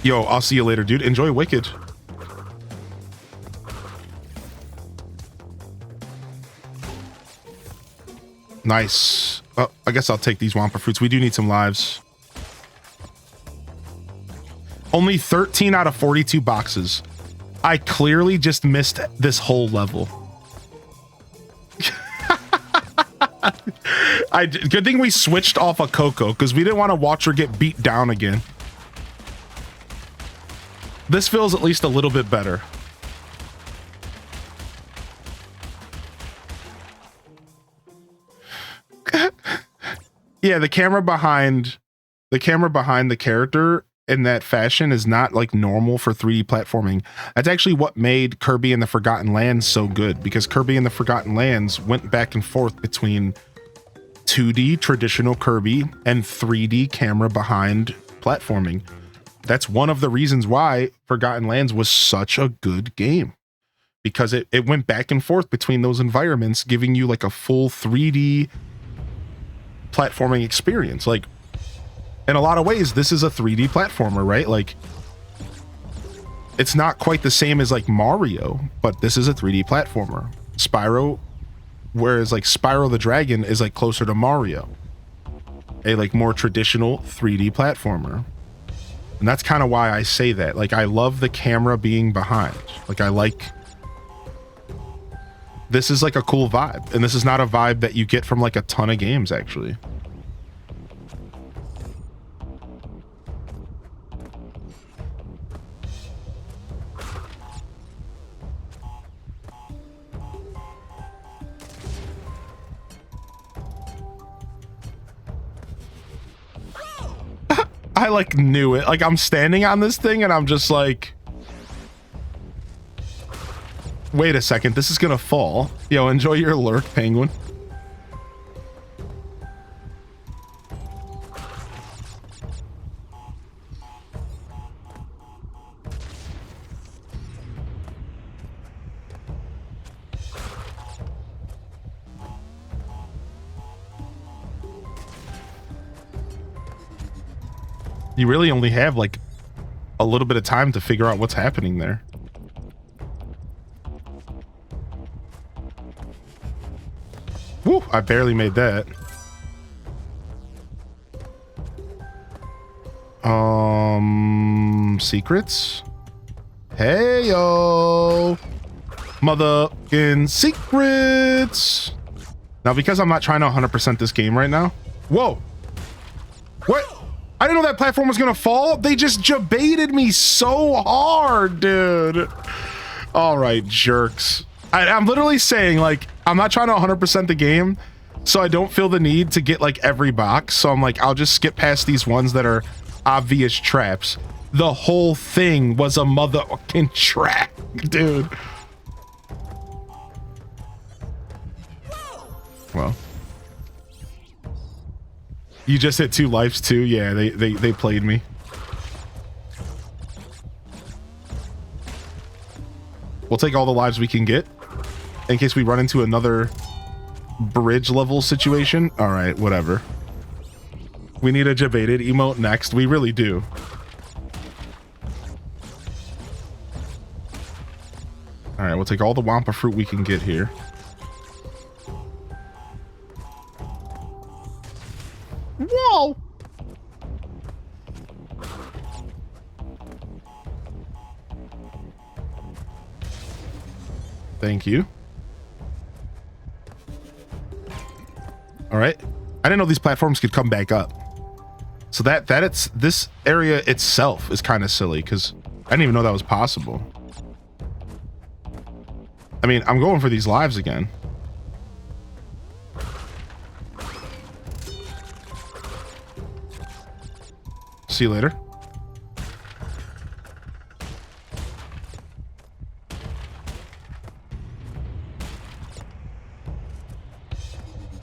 Yo, I'll see you later, dude. Enjoy Wicked. Nice. Oh, I guess I'll take these Wampa fruits. We do need some lives. Only 13 out of 42 boxes. I clearly just missed this whole level. Good thing we switched off of Coco because we didn't want to watch her get beat down again. This feels at least a little bit better. Yeah, the camera behind the character in that fashion is not like normal for 3D platforming. That's actually what made Kirby and the Forgotten Lands so good, because Kirby and the Forgotten Lands went back and forth between 2D traditional Kirby and 3D camera behind platforming. That's one of the reasons why Forgotten Lands was such a good game, because it went back and forth between those environments, giving you like a full 3D platforming experience. Like in a lot of ways, this is a 3D platformer, right? Like it's not quite the same as like Mario, but this is a 3D platformer. Spyro, whereas like Spyro the Dragon is like closer to Mario, a like more traditional 3D platformer. And that's kind of why I say that. Like, I love the camera being behind. Like, I like... This is like a cool vibe. And this is not a vibe that you get from like a ton of games, actually. I like knew it. Like, I'm standing on this thing and I'm just like, wait a second, this is gonna fall. Yo, enjoy your lurk, penguin. You really only have like a little bit of time to figure out what's happening there. Woo, I barely made that. Secrets? Hey, yo. Motherfucking secrets. Now, because I'm not trying to 100% this game right now. Whoa. What? I didn't know that platform was gonna fall. They just jebaited me so hard, dude. All right, jerks. I'm literally saying, like, I'm not trying to 100% the game, so I don't feel the need to get like every box. So I'm like, I'll just skip past these ones that are obvious traps. The whole thing was a motherfucking trap, dude. Well. You just hit 2 lives too? Yeah, they played me. We'll take all the lives we can get in case we run into another bridge level situation. All right, whatever. We need a jebaited emote next. We really do. All right, we'll take all the Wampa fruit we can get here. Whoa! Thank you. All right. I didn't know these platforms could come back up. So it's this area itself is kind of silly because I didn't even know that was possible. I mean, I'm going for these lives again. See you later.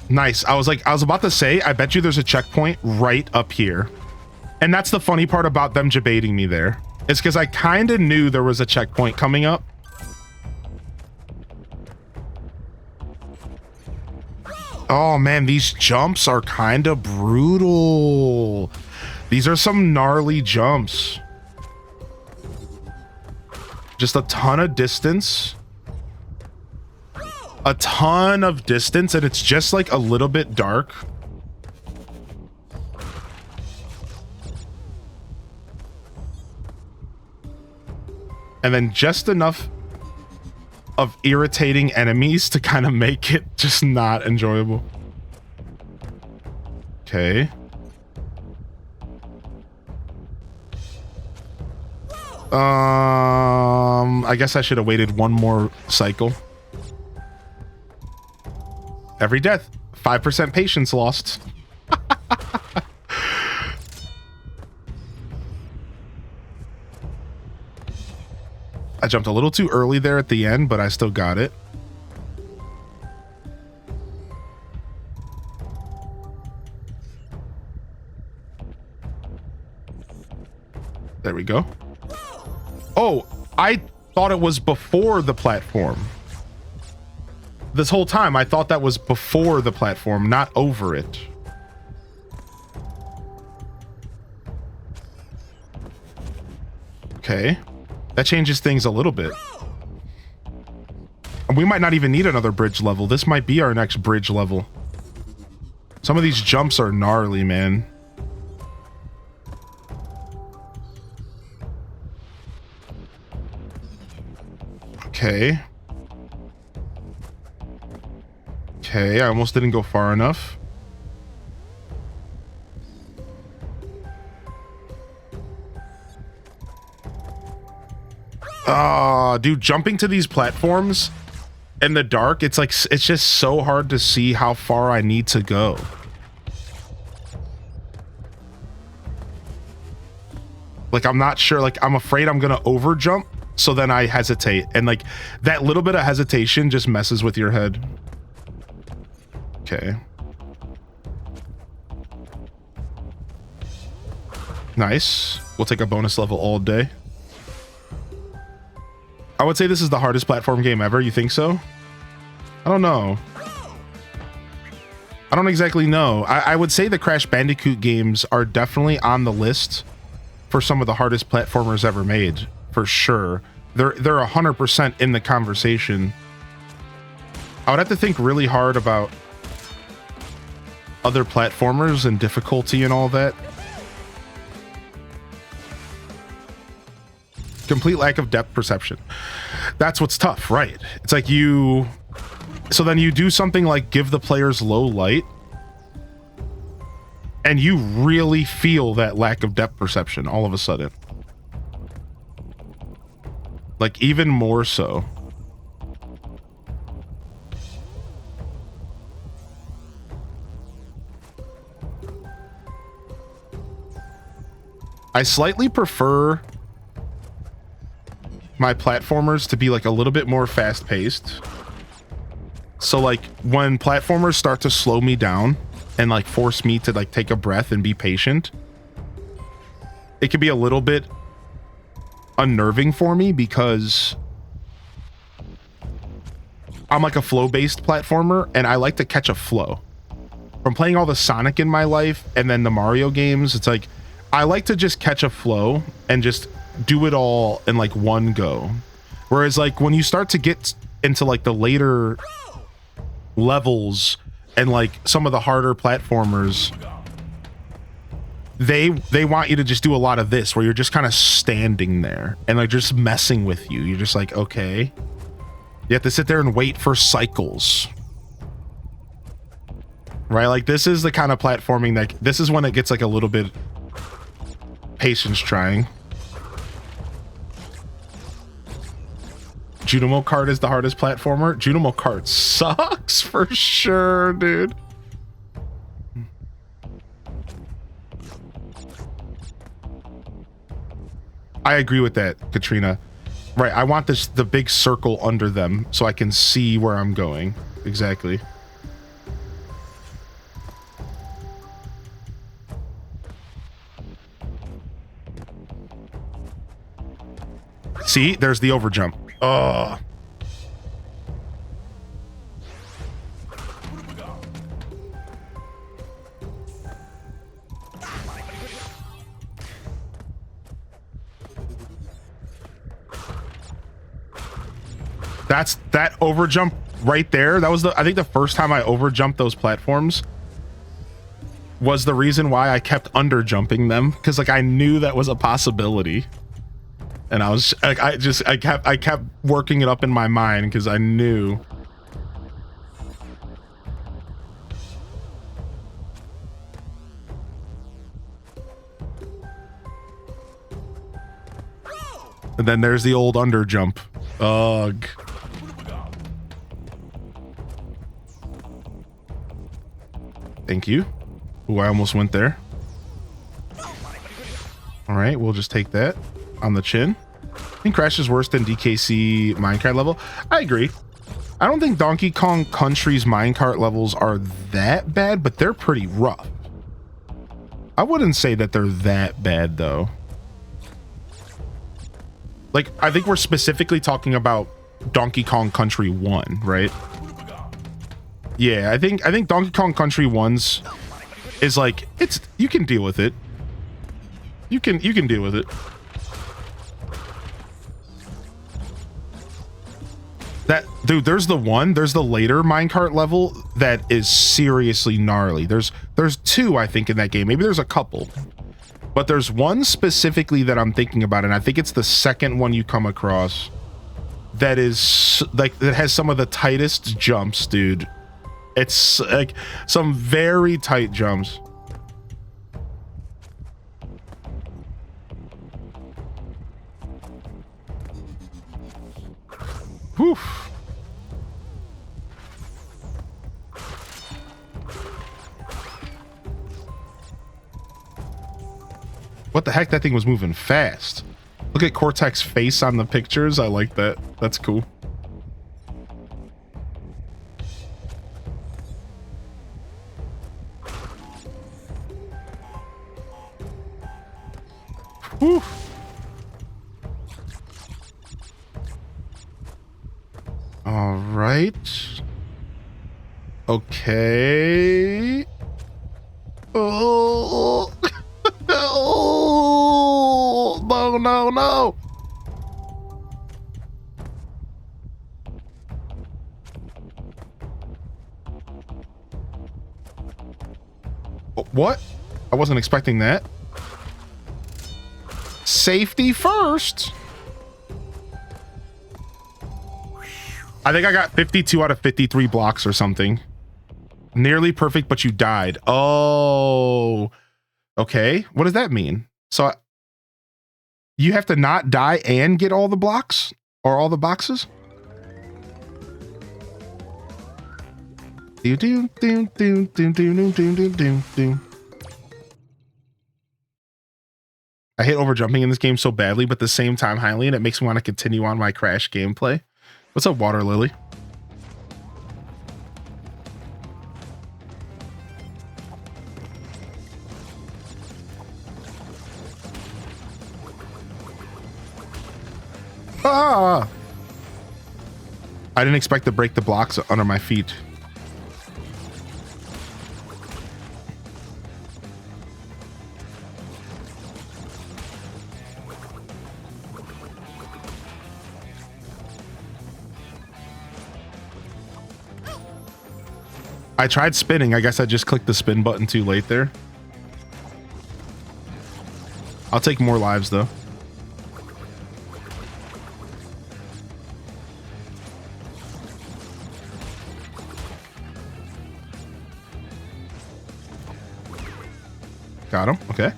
Nice. I was about to say, I bet you there's a checkpoint right up here. And that's the funny part about them jebaiting me there. It's because I kind of knew there was a checkpoint coming up. Oh man, these jumps are kind of brutal. These are some gnarly jumps. Just a ton of distance. A ton of distance, and it's just like a little bit dark. And then just enough of irritating enemies to kind of make it just not enjoyable. Okay. I guess I should have waited one more cycle. Every death, 5% patience lost. I jumped a little too early there at the end, but I still got it. There we go. Oh, I thought it was before the platform. This whole time, I thought that was before the platform, not over it. Okay. That changes things a little bit. And we might not even need another bridge level. This might be our next bridge level. Some of these jumps are gnarly, man. Okay. Okay, I almost didn't go far enough. Dude, jumping to these platforms in the dark, it's like, it's just so hard to see how far I need to go. Like, I'm not sure, like, I'm afraid I'm gonna over jump, so then I hesitate, and like, that little bit of hesitation just messes with your head. Okay. Nice. We'll take a bonus level all day. I would say this is the hardest platform game ever. You think so? I don't know. I don't exactly know. I would say the Crash Bandicoot games are definitely on the list for some of the hardest platformers ever made, for sure. They're 100% in the conversation. I would have to think really hard about other platformers and difficulty and all that. Complete lack of depth perception. That's what's tough, right? It's like you... So then you do something like give the players low light, and you really feel that lack of depth perception all of a sudden. Like, even more so. I slightly prefer my platformers to be like a little bit more fast-paced. So like when platformers start to slow me down and like force me to like take a breath and be patient, it can be a little bit unnerving for me because I'm like a flow-based platformer and I like to catch a flow. From playing all the Sonic in my life and then the Mario games, it's like I like to just catch a flow and just do it all in like one go. Whereas like when you start to get into like the later levels and like some of the harder platformers, they want you to just do a lot of this where you're just kind of standing there and like just messing with you. You're just like, okay, you have to sit there and wait for cycles, right? Like this is the kind of platforming that this is when it gets like a little bit patience trying. Junimo Kart is the hardest platformer. Junimo Kart sucks for sure, dude. I agree with that, Katrina. Right, I want the big circle under them so I can see where I'm going. Exactly. See, there's the overjump. Oh. That's that overjump right there. That was I think the first time I overjumped those platforms was the reason why I kept underjumping them, because like I knew that was a possibility. And I was like, I kept working it up in my mind because I knew. And then there's the old under jump. Ugh. Thank you. Ooh, I almost went there. All right, we'll just take that on the chin. I think Crash is worse than DKC minecart level. I agree. I don't think Donkey Kong Country's minecart levels are that bad, but they're pretty rough. I wouldn't say that they're that bad though. Like, I think we're specifically talking about Donkey Kong Country 1, right? Yeah, I think Donkey Kong Country 1's is like, it's, you can deal with it. You can deal with it. Dude, there's the later minecart level that is seriously gnarly. There's two, I think, in that game. Maybe there's a couple. But there's one specifically that I'm thinking about, and I think it's the second one you come across that is like that has some of the tightest jumps, dude. It's like some very tight jumps. Whew. What the heck? That thing was moving fast. Look at Cortex's face on the pictures. I like that. That's cool. Whew. All right. Okay. Oh. Oh, no. What? I wasn't expecting that. Safety first. I think I got 52 out of 53 blocks or something. Nearly perfect, but you died. Oh. Okay, what does that mean? So you have to not die and get all the blocks or all the boxes? I hate overjumping in this game so badly, but at the same time, highly, and it makes me want to continue on my Crash gameplay. What's up, Water Lily? Ah! I didn't expect to break the blocks under my feet. I tried spinning. I guess I just clicked the spin button too late there. I'll take more lives though. Got him. Okay.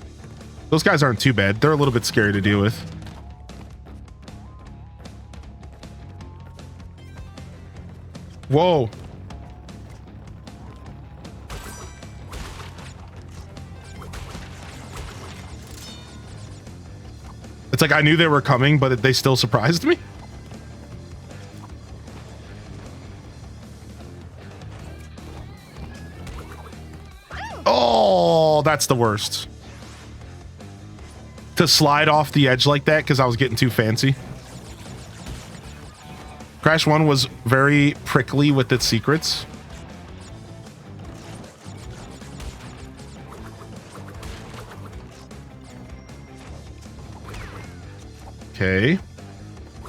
Those guys aren't too bad. They're a little bit scary to deal with. Whoa. It's like I knew they were coming, but they still surprised me. Oh, that's the worst. To slide off the edge like that because I was getting too fancy. Crash 1 was very prickly with its secrets. Okay.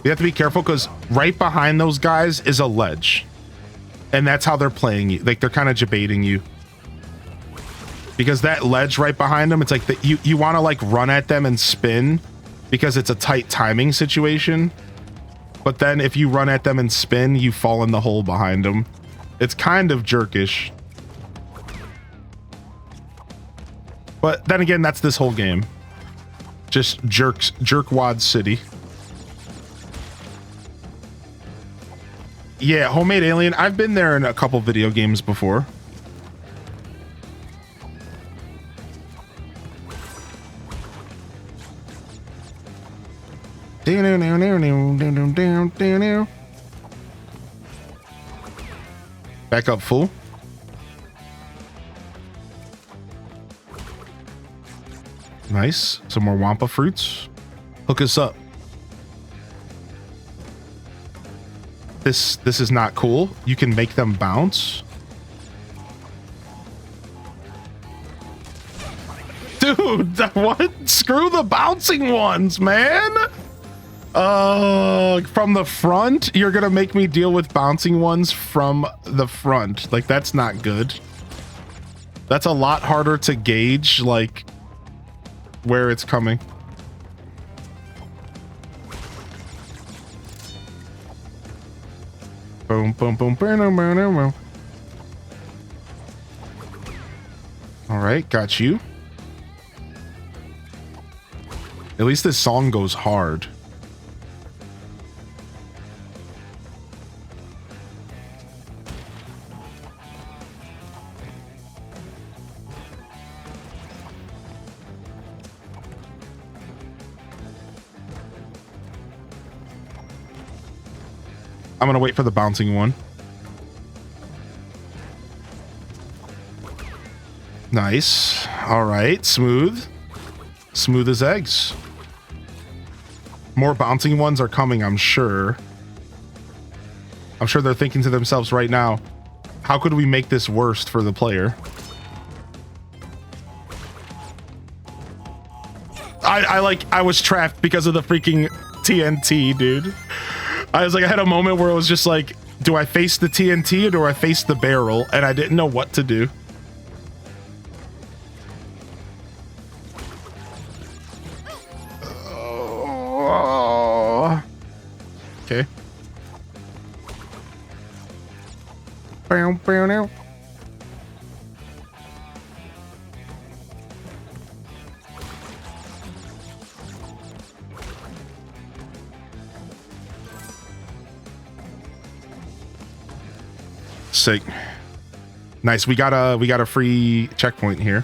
You have to be careful because right behind those guys is a ledge. And that's how they're playing you. Like, they're kind of debating you. Because that ledge right behind them, it's like you want to like run at them and spin because it's a tight timing situation. But then if you run at them and spin, you fall in the hole behind them. It's kind of jerkish. But then again, that's this whole game. Just jerkwad city. Yeah, Homemade Alien. I've been there in a couple video games before. Back up full. Nice. Some more Wampa fruits. Hook us up. This is not cool. You can make them bounce. Dude, what? Screw the bouncing ones, man. From the front, you're gonna make me deal with bouncing ones from the front. Like, that's not good. That's a lot harder to gauge, like, where it's coming. Boom, boom, boom, boom, boom, boom, boom. All right, got you. At least this song goes hard. I'm gonna wait for the bouncing one. Nice. All right, smooth. Smooth as eggs. More bouncing ones are coming, I'm sure. I'm sure they're thinking to themselves right now, how could we make this worst for the player? I was trapped because of the freaking TNT, dude. I had a moment where it was just like, do I face the TNT or do I face the barrel? And I didn't know what to do. Okay. Sick. Nice. We got a free checkpoint here.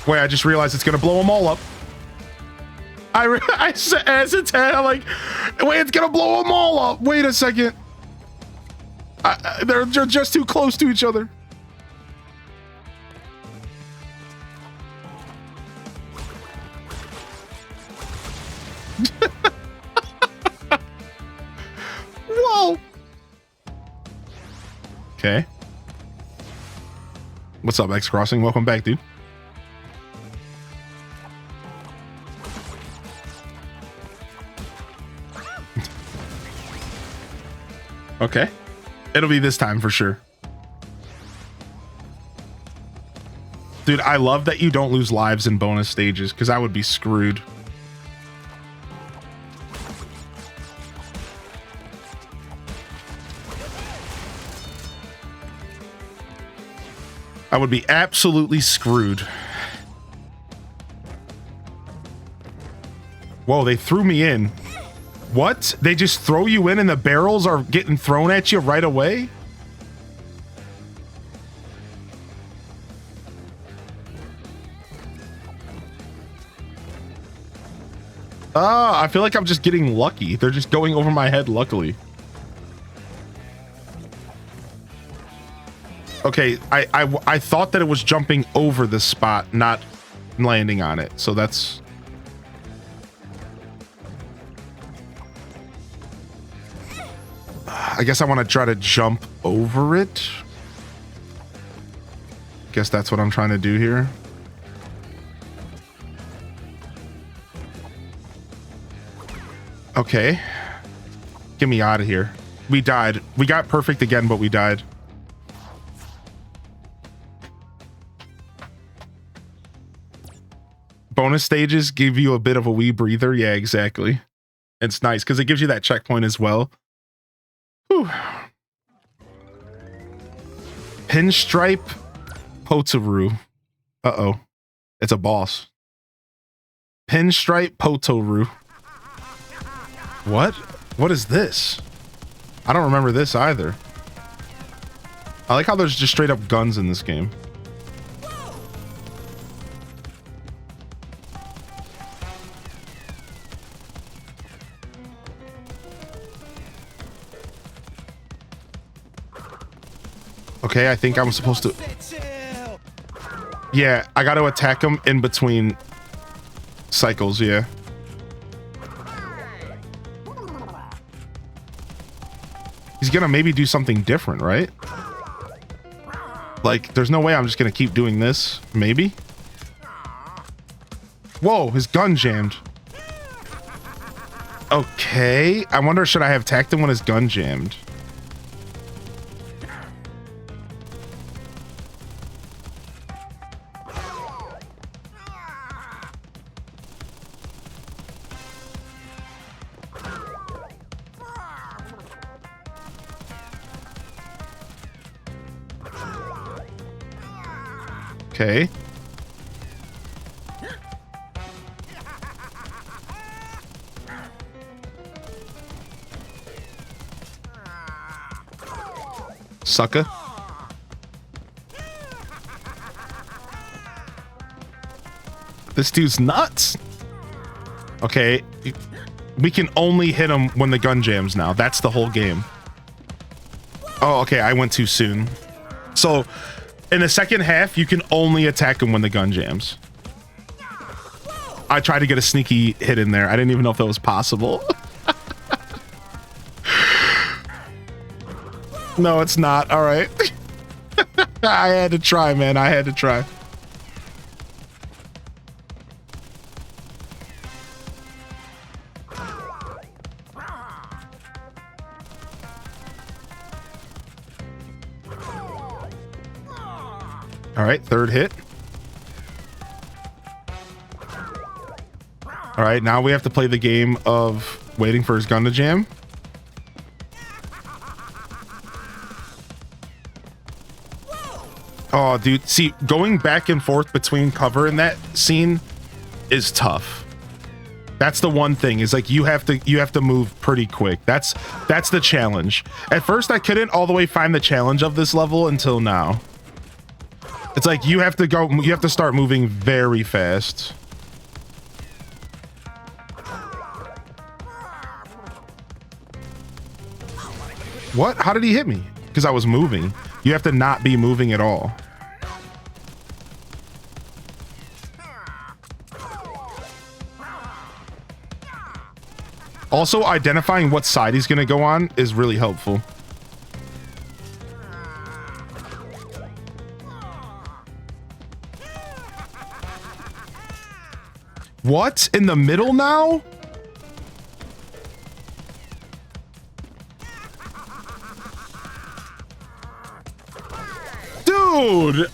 Wait, I just realized it's gonna blow them all up. I said as it's head, I'm like, wait, it's gonna blow them all up. Wait a second. They're just too close to each other. Whoa. Okay. What's up, X Crossing? Welcome back, dude. Okay. It'll be this time for sure. Dude, I love that you don't lose lives in bonus stages, because I would be screwed. I would be absolutely screwed. Whoa, they threw me in. What? They just throw you in and the barrels are getting thrown at you right away? I feel like I'm just getting lucky. They're just going over my head luckily. Okay, I thought that it was jumping over the spot, not landing on it. So that's... I guess I want to try to jump over it. Guess that's what I'm trying to do here. Okay. Get me out of here. We died. We got perfect again, but we died. Bonus stages give you a bit of a wee breather. Yeah, exactly. It's nice because it gives you that checkpoint as well. Whew. Pinstripe Potoru. Uh-oh. It's a boss. Pinstripe Potoru. What? What is this? I don't remember this either. I like how there's just straight up guns in this game. Okay, I think I'm supposed to... Yeah, I got to attack him in between cycles, yeah. He's gonna maybe do something different, right? Like, there's no way I'm just gonna keep doing this. Maybe? Whoa, his gun jammed. Okay. I wonder, should I have attacked him when his gun jammed? Okay. Sucker. This dude's nuts. Okay. We can only hit him when the gun jams now. That's the whole game. Oh, okay. I went too soon. So in the second half, you can only attack him when the gun jams. I tried to get a sneaky hit in there. I didn't even know if that was possible. No, it's not. All right. I had to try, man. I had to try. All right, third hit. All right, now we have to play the game of waiting for his gun to jam. Oh, dude, see, going back and forth between cover in that scene is tough. That's the one thing, is like you have to move pretty quick. That's the challenge. At first I couldn't all the way find the challenge of this level until now. It's like you have to start moving very fast. What? How did he hit me? Because I was moving. You have to not be moving at all. Also, identifying what side he's going to go on is really helpful. What? In the middle now? Dude!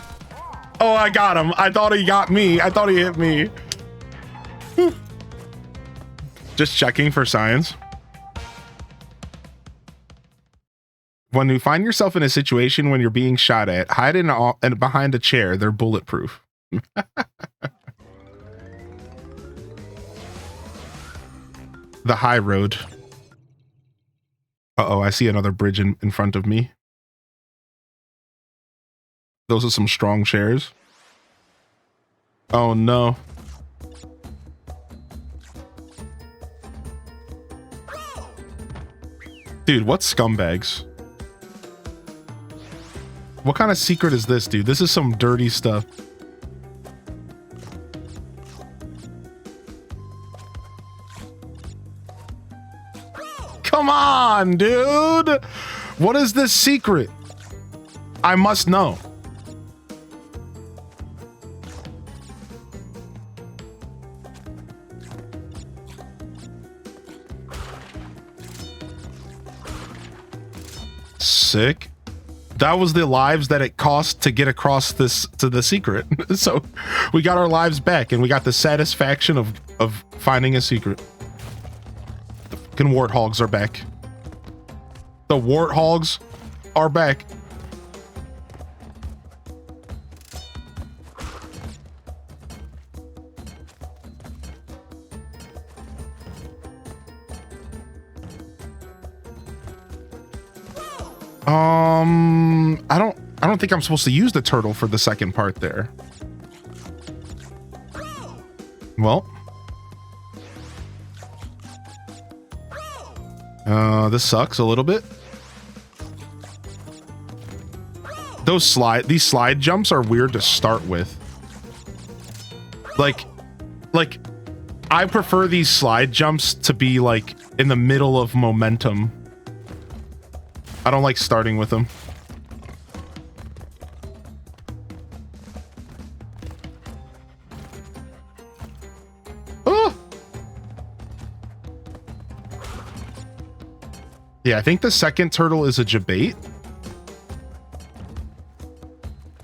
Oh, I got him. I thought he got me. I thought he hit me. Just checking for signs. When you find yourself in a situation when you're being shot at, hide in behind a chair. They're bulletproof. The high road. Uh-oh, I see another bridge in front of me. Those are some strong chairs. Oh no. Dude, what scumbags? What kind of secret is this, dude? This is some dirty stuff. Come on, dude. What is this secret? I must know. Sick. That was the lives that it cost to get across this to the secret. So we got our lives back and we got the satisfaction of finding a secret. The fucking warthogs are back. The warthogs are back. I don't think I'm supposed to use the turtle for the second part there. Well. This sucks a little bit. These slide jumps are weird to start with. Like I prefer these slide jumps to be like in the middle of momentum. I don't like starting with them. Yeah, I think the second turtle is a jabate.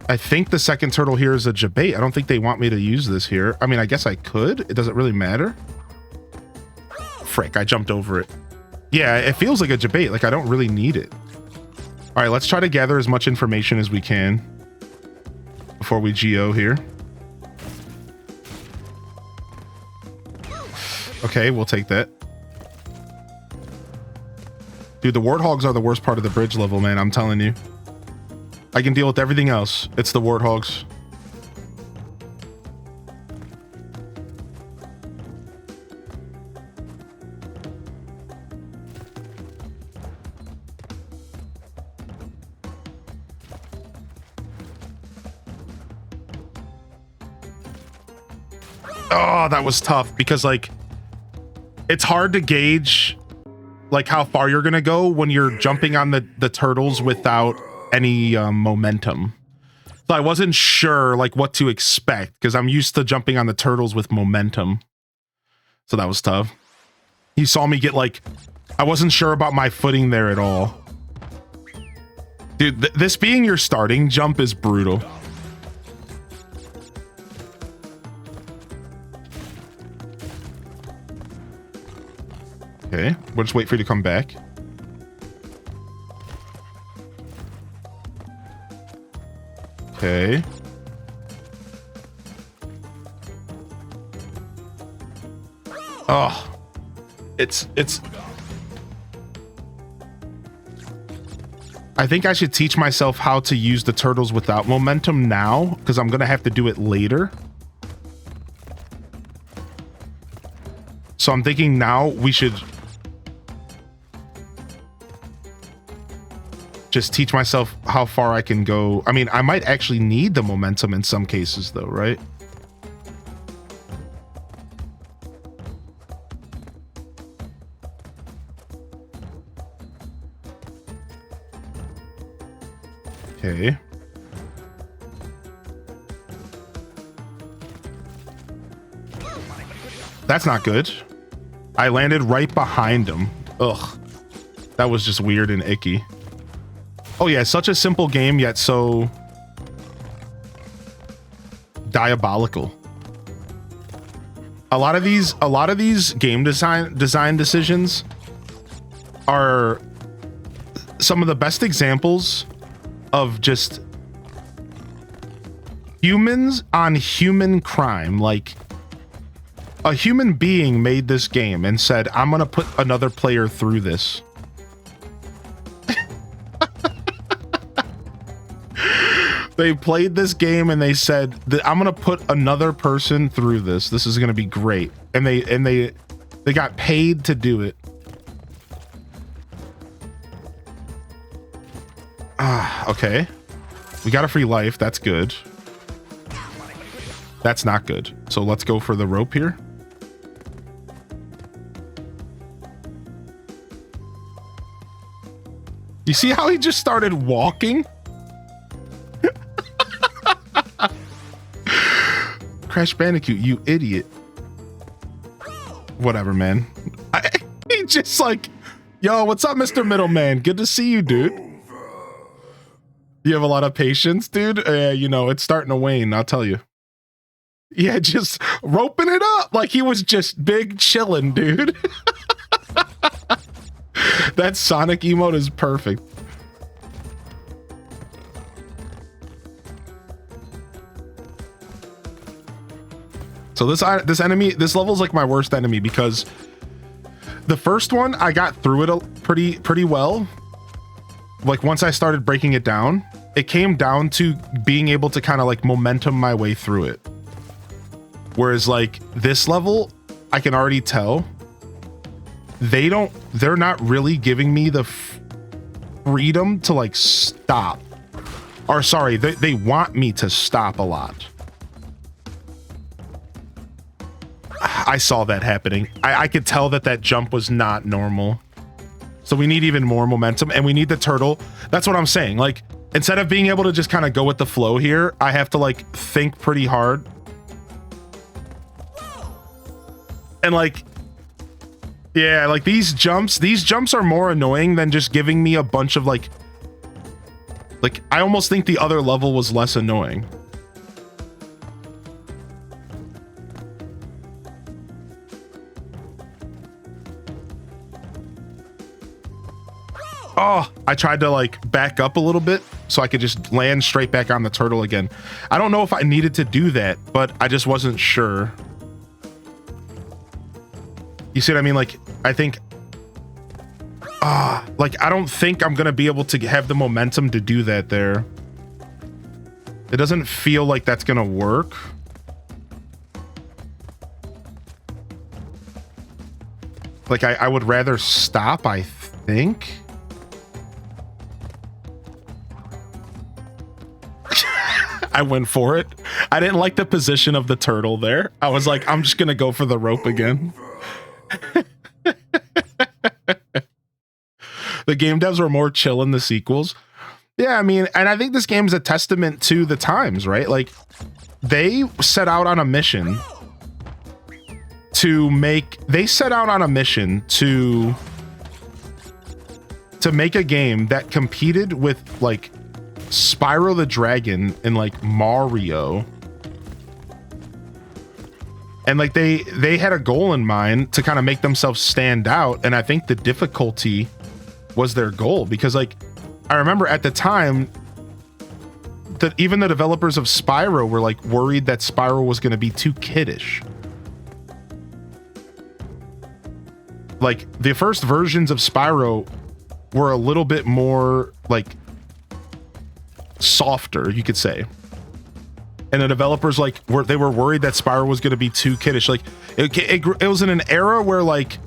I think the second turtle here is a jabate. I don't think they want me to use this here. I mean, I guess I could. It doesn't really matter. Frick, I jumped over it. Yeah, it feels like a jabate. Like, I don't really need it. All right, let's try to gather as much information as we can before we GO here. Okay, we'll take that. Dude, the warthogs are the worst part of the bridge level, man. I'm telling you. I can deal with everything else. It's the warthogs. Oh, that was tough because, like, it's hard to gauge, like, how far you're gonna go when you're jumping on the turtles without any momentum. So I wasn't sure, like, what to expect because I'm used to jumping on the turtles with momentum. So that was tough. He saw me get, like, I wasn't sure about my footing there at all. Dude, this being your starting jump is brutal. Okay, we'll just wait for you to come back. Okay. Oh, it's. I think I should teach myself how to use the turtles without momentum now, because I'm gonna have to do it later. So I'm thinking now we should just teach myself how far I can go. I mean, I might actually need the momentum in some cases though, right? Okay. That's not good. I landed right behind him. Ugh. That was just weird and icky. Oh yeah, such a simple game, yet so diabolical. A lot of these game design decisions are some of the best examples of just humans on human crime. Like, a human being made this game and said, I'm gonna put another player through this. They played this game and they said that I'm gonna put another person through this. This is gonna be great. And they got paid to do it. Ah, okay. We got a free life. That's good. That's not good. So let's go for the rope here. You see how he just started walking? Crash Bandicoot, you idiot. Whatever, man. He just like, yo, what's up, Mr. Middleman? Good to see you, dude. You have a lot of patience, dude. You know, it's starting to wane, I'll tell you. Yeah, just roping it up like he was just big chilling, dude. That Sonic emote is perfect. So this enemy, this level is like my worst enemy because the first one I got through it pretty well. Like once I started breaking it down, it came down to being able to kind of like momentum my way through it. Whereas like this level, I can already tell they're not really giving me the freedom to like stop. Or sorry, they want me to stop a lot. I saw that happening. I could tell that jump was not normal. So we need even more momentum and we need the turtle. That's what I'm saying. Like, instead of being able to just kind of go with the flow here, I have to like think pretty hard. And like, Yeah, like these jumps are more annoying than just giving me a bunch of like I almost think the other level was less annoying. Oh, I tried to like back up a little bit so I could just land straight back on the turtle again. I don't know if I needed to do that, but I just wasn't sure. You see what I mean? Like, I think, like, I don't think I'm going to be able to have the momentum to do that there. It doesn't feel like that's going to work. Like, I would rather stop, I think. I went for it. I didn't like the position of the turtle there. I was like, I'm just going to go for the rope again. The game devs were more chill in the sequels. Yeah, I mean, and I think this game is a testament to the times, right? Like, they set out on a mission to make a game that competed with like Spyro the Dragon and like Mario. And like they had a goal in mind to kind of make themselves stand out, and I think the difficulty was their goal, because like I remember at the time that even the developers of Spyro were like worried that Spyro was going to be too kiddish. Like the first versions of Spyro were a little bit more like softer, you could say. And the developers like were worried that Spyro was going to be too kiddish. Like it was in an era where like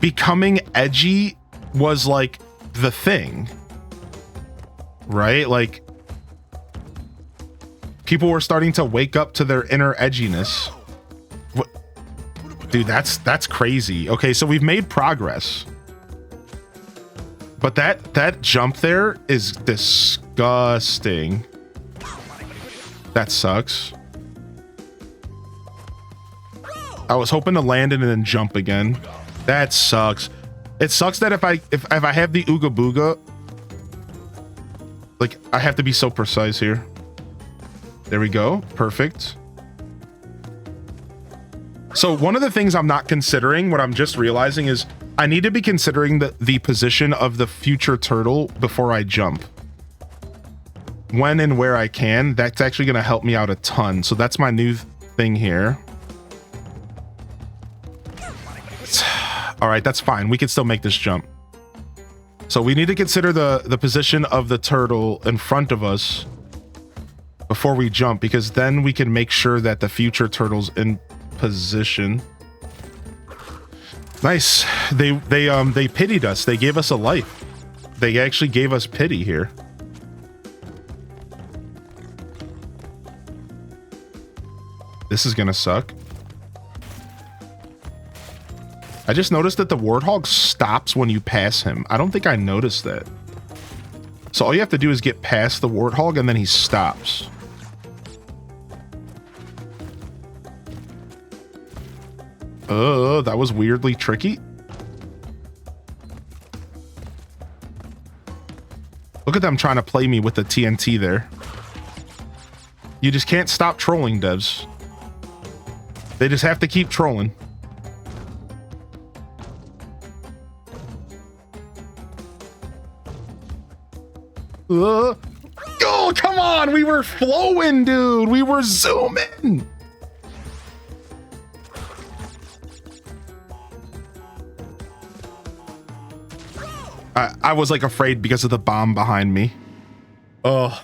becoming edgy was like the thing, right? Like people were starting to wake up to their inner edginess. What? Dude, that's crazy. Okay, so we've made progress, but that jump there is disgusting. That sucks. I was hoping to land it and then jump again. That sucks. It sucks that if I have the Ooga Booga, like I have to be so precise here. There we go. Perfect. So one of the things I'm not considering, what I'm just realizing is I need to be considering the position of the future turtle before I jump. When and where I can. That's actually going to help me out a ton. So that's my new thing here. All right, that's fine. We can still make this jump. So we need to consider the position of the turtle in front of us before we jump, because then we can make sure that the future turtle's in position. Nice. They pitied us. They gave us a life. They actually gave us pity here. This is gonna suck. I just noticed that the warthog stops when you pass him. I don't think I noticed that. So all you have to do is get past the warthog and then he stops. That was weirdly tricky. Look at them trying to play me with the TNT there. You just can't stop trolling, devs. They just have to keep trolling. Oh, come on! We were flowing, dude! We were zooming! I was like afraid because of the bomb behind me. Oh,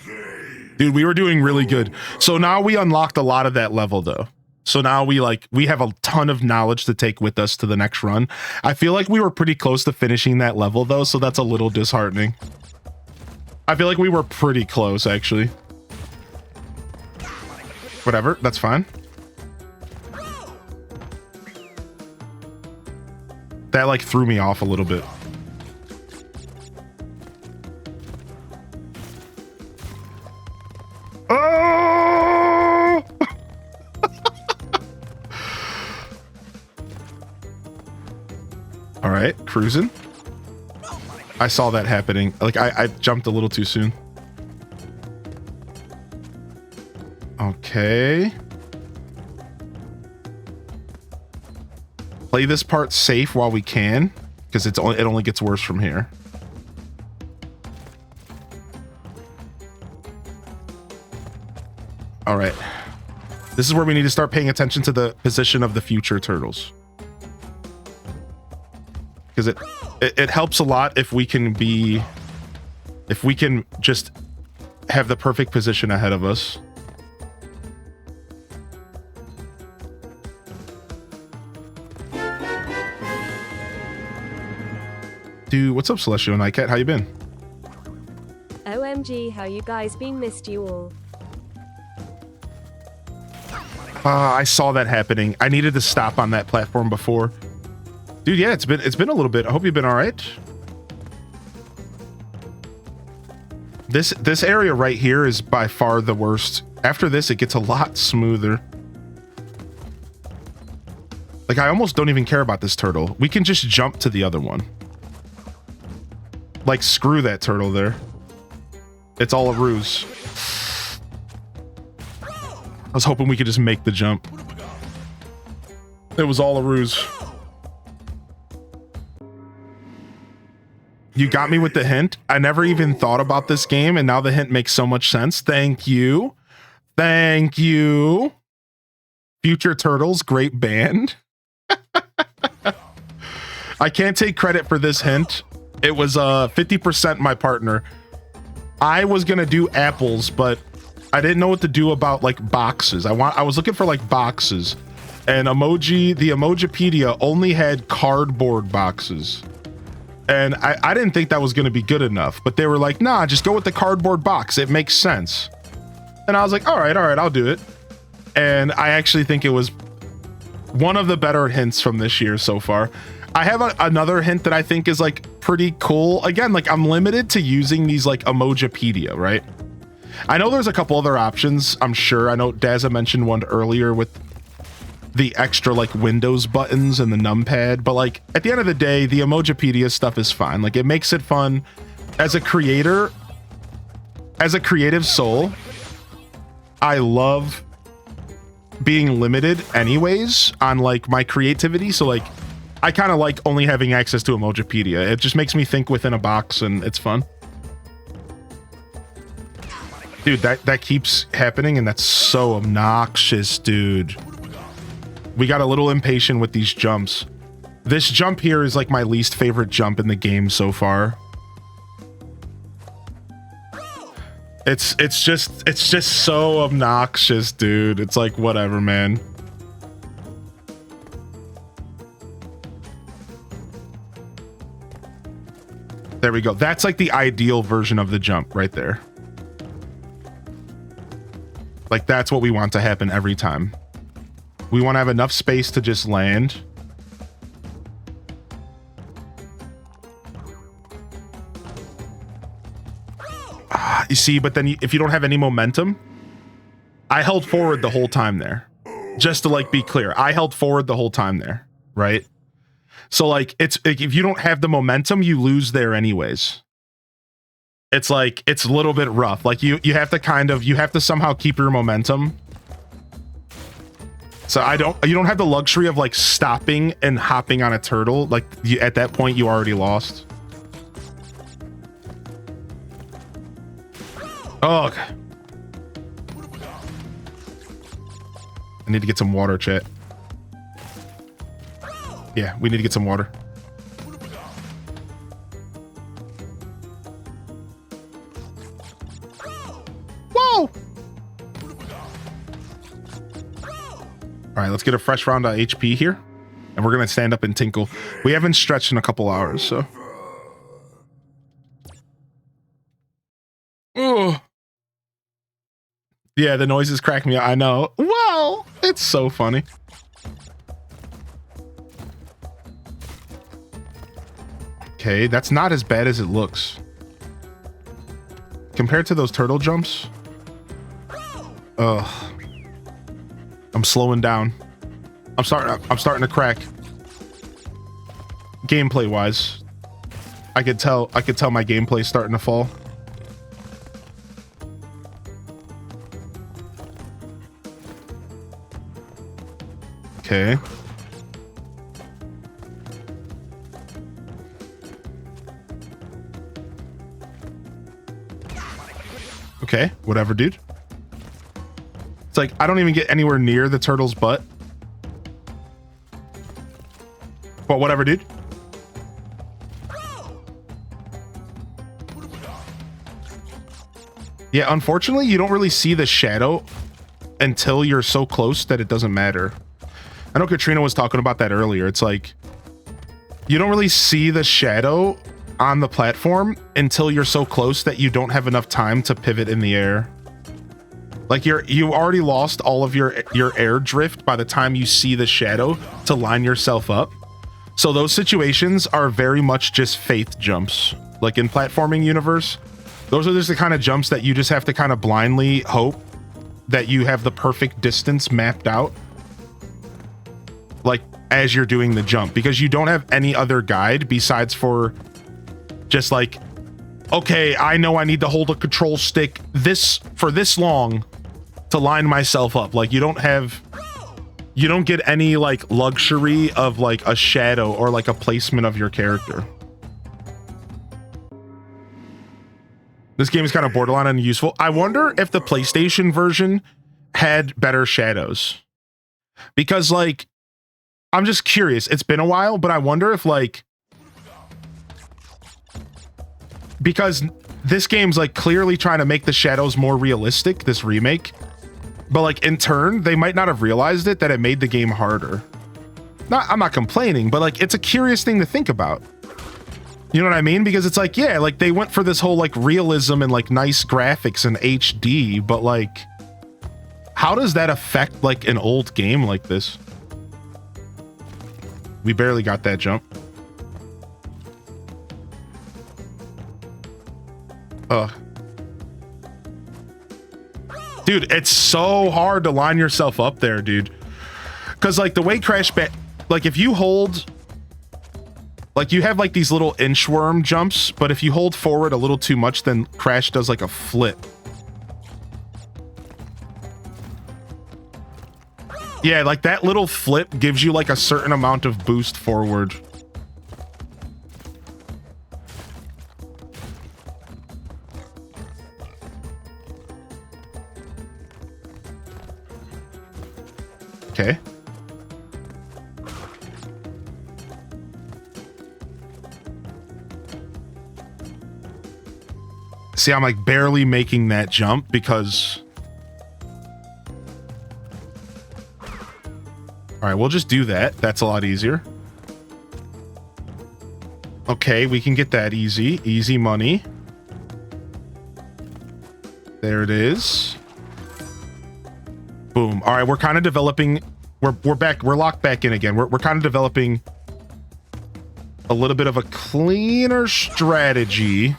dude, we were doing really good. So now we unlocked a lot of that level though. So now we have a ton of knowledge to take with us to the next run. I feel like we were pretty close to finishing that level though, so that's a little disheartening. I feel like we were pretty close actually. Whatever, that's fine. That like threw me off a little bit. Oh! cruising. I saw that happening. Like, I jumped a little too soon. Okay. Play this part safe while we can, because it only gets worse from here. All right. This is where we need to start paying attention to the position of the future turtles. Because it helps a lot if we can just have the perfect position ahead of us. Dude, what's up, Celestial Nightcat? How you been? OMG, how you guys been? Missed you all. I saw that happening. I needed to stop on that platform before. Dude, yeah, it's been a little bit. I hope you've been all right. This area right here is by far the worst. After this, it gets a lot smoother. Like, I almost don't even care about this turtle. We can just jump to the other one. Like, screw that turtle there. It's all a ruse. I was hoping we could just make the jump. It was all a ruse. You got me with the hint. I never even thought about this game, and now the hint makes so much sense. Thank you. Thank you. Future Turtles, great band. I can't take credit for this hint. It was 50% my partner. I was gonna do apples, but I didn't know what to do about like boxes. I was looking for like boxes, and the Emojipedia only had cardboard boxes. And I didn't think that was going to be good enough, but they were like, nah, just go with the cardboard box. It makes sense. And I was like, all right, I'll do it. And I actually think it was one of the better hints from this year so far. I have another hint that I think is like pretty cool. Again, like I'm limited to using these like Emojipedia, right? I know there's a couple other options, I'm sure. I know Dazza mentioned one earlier with the extra like Windows buttons and the numpad, but like at the end of the day, the Emojipedia stuff is fine. Like it makes it fun. As a creator, as a creative soul, I love being limited anyways on like my creativity. So like I kind of like only having access to Emojipedia. It just makes me think within a box and it's fun. Dude, that keeps happening and that's so obnoxious, dude. We got a little impatient with these jumps. This jump here is like my least favorite jump in the game so far. It's just so obnoxious, dude. It's like whatever, man. There we go. That's like the ideal version of the jump right there. Like that's what we want to happen every time. We want to have enough space to just land. You see, but then if you don't have any momentum, I held forward the whole time there. Just to like be clear, I held forward the whole time there, right? So like it's like, if you don't have the momentum, you lose there anyways. It's like it's a little bit rough. Like you have to somehow keep your momentum. So you don't have the luxury of like stopping and hopping on a turtle. Like at that point you already lost. Oh, okay. I need to get some water, chat. Yeah, we need to get some water. Whoa! All right, let's get a fresh round of HP here. And we're going to stand up and tinkle. We haven't stretched in a couple hours, so. Ugh. Yeah, the noises crack me up. I know. Wow, it's so funny. Okay, that's not as bad as it looks. Compared to those turtle jumps. Ugh. I'm slowing down. I'm starting to crack. gameplay wise. I could tell my gameplay's starting to fall. Okay. Okay, whatever, dude. It's like I don't even get anywhere near the turtle's butt. But whatever, dude. Yeah, unfortunately, you don't really see the shadow until you're so close that it doesn't matter. I know Katrina was talking about that earlier. It's like you don't really see the shadow on the platform until you're so close that you don't have enough time to pivot in the air. Like you already lost all of your air drift by the time you see the shadow to line yourself up. So those situations are very much just faith jumps. Like in platforming universe, those are just the kind of jumps that you just have to kind of blindly hope that you have the perfect distance mapped out. Like as you're doing the jump, because you don't have any other guide besides for just like, okay, I know I need to hold a control stick for this long to line myself up. Like you don't get any like luxury of like a shadow or like a placement of your character. This game is kind of borderline unuseful. I wonder if the PlayStation version had better shadows, because like, I'm just curious. It's been a while, but I wonder if like, because this game's like clearly trying to make the shadows more realistic, this remake, but like in turn, they might not have realized it, that it made the game harder. I'm not complaining, but like, it's a curious thing to think about. You know what I mean? Because it's like, yeah, like they went for this whole like realism and like nice graphics and HD, but like, how does that affect like an old game like this? We barely got that jump. Dude, it's so hard to line yourself up there, dude. Because like the way like if you hold, like you have like these little inchworm jumps, but if you hold forward a little too much, then Crash does like a flip. Yeah, like that little flip gives you like a certain amount of boost forward. Okay. See, I'm like barely making that jump because... All right, we'll just do that. That's a lot easier. Okay, we can get that easy. Easy money. There it is. Boom. All right, we're kind of developing... We're back. We're locked back in again. We're kind of developing a little bit of a cleaner strategy.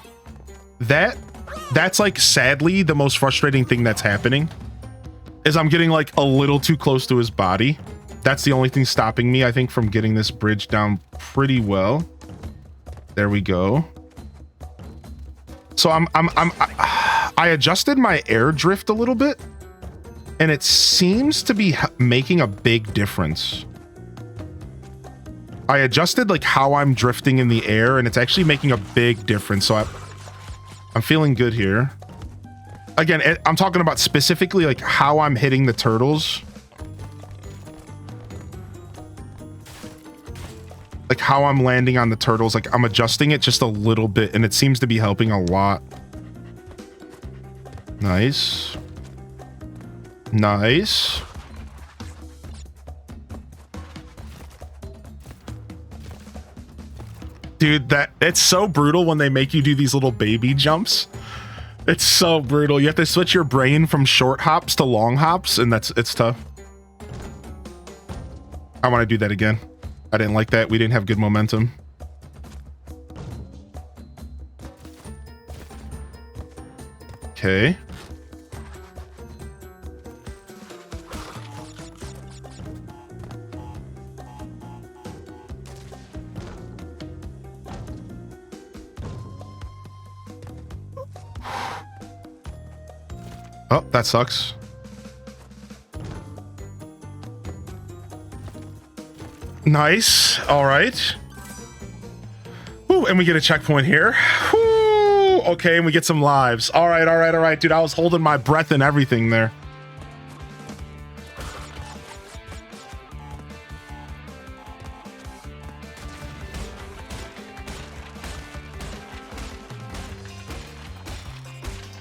That's like sadly the most frustrating thing that's happening is I'm getting like a little too close to his body. That's the only thing stopping me, I think, from getting this bridge down pretty well. There we go. So I adjusted my air drift a little bit, and it seems to be making a big difference. I adjusted like how I'm drifting in the air, and it's actually making a big difference. So I'm feeling good here. Again, I'm talking about specifically like how I'm hitting the turtles. Like how I'm landing on the turtles. Like I'm adjusting it just a little bit, and it seems to be helping a lot. Nice. Nice. Dude, it's so brutal when they make you do these little baby jumps. It's so brutal. You have to switch your brain from short hops to long hops, and it's tough. I want to do that again. I didn't like that. We didn't have good momentum. Okay. Oh, that sucks. Nice. All right. Ooh, and we get a checkpoint here. Ooh, okay, and we get some lives. All right, all right, all right, dude. I was holding my breath and everything there.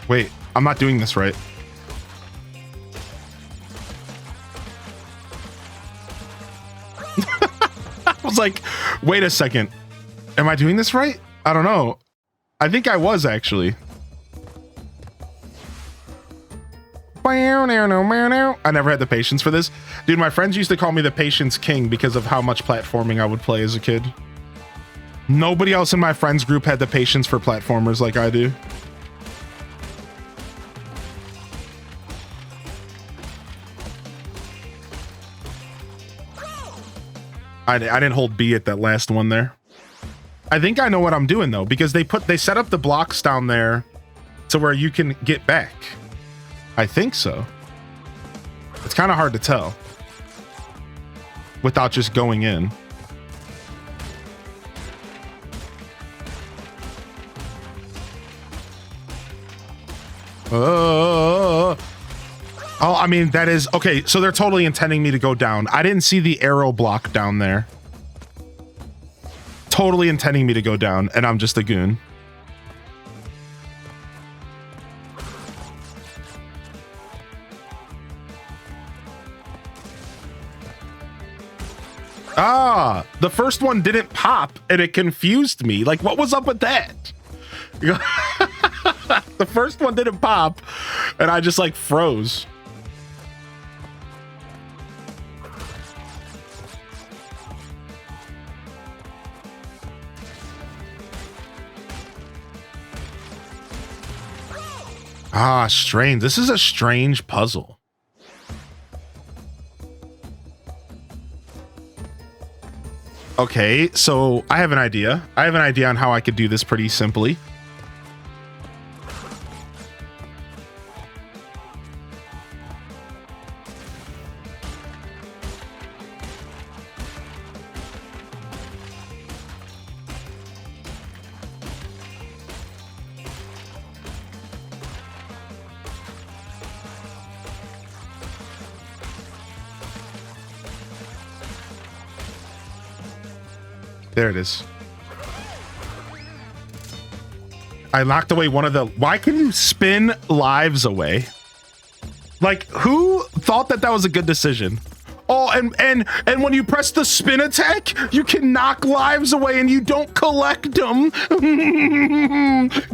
Wait, I'm not doing this right. I was like, wait a second. Am I doing this right? I don't know. I think I was actually. I never had the patience for this. Dude, my friends used to call me the patience king because of how much platforming I would play as a kid. Nobody else in my friends group had the patience for platformers like I do. I didn't hold B at that last one there. I think I know what I'm doing though, because they set up the blocks down there to where you can get back. I think so. It's kind of hard to tell without just going in. Oh, I mean, that is okay. So they're totally intending me to go down. I didn't see the arrow block down there. Totally intending me to go down, and I'm just a goon. Ah, the first one didn't pop, and it confused me. Like, what was up with that? The first one didn't pop, and I just like froze. Ah, strange. This is a strange puzzle. Okay, so I have an idea. I have an idea on how I could do this pretty simply. There it is. I knocked away one of the... Why can you spin lives away? Like, who thought that that was a good decision? Oh, and when you press the spin attack, you can knock lives away and you don't collect them.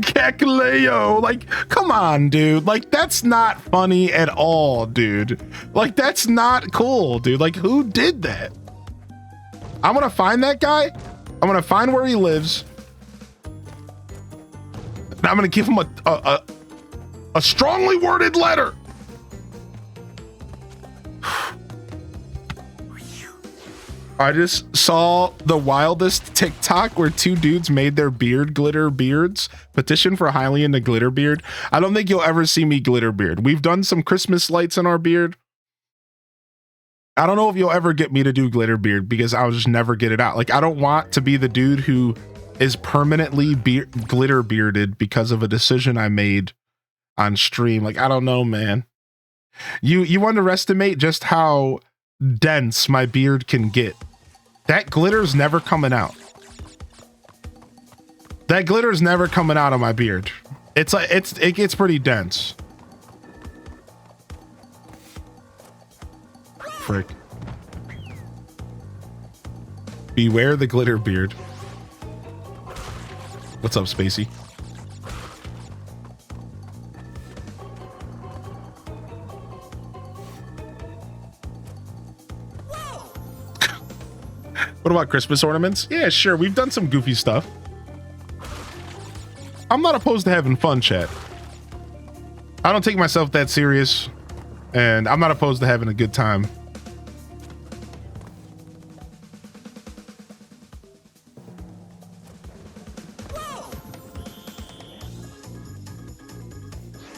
Kakaleo. Like, come on, dude. Like, that's not funny at all, dude. Like, that's not cool, dude. Like, who did that? I'm gonna find that guy. I'm gonna find where he lives. And I'm gonna give him a strongly worded letter. I just saw the wildest TikTok where two dudes made their beard glitter beards. Petition for Hylian to glitter beard. I don't think you'll ever see me glitter beard. We've done some Christmas lights in our beard. I don't know if you'll ever get me to do glitter beard because I'll just never get it out. Like, I don't want to be the dude who is permanently glitter bearded because of a decision I made on stream. Like, I don't know, man. You underestimate just how dense my beard can get. That glitter's never coming out. That glitter's never coming out of my beard. It's like it gets pretty dense. Frick. Beware the glitter beard. What's up, Spacey? What about Christmas ornaments? Yeah, sure. We've done some goofy stuff. I'm not opposed to having fun, chat. I don't take myself that serious, and I'm not opposed to having a good time.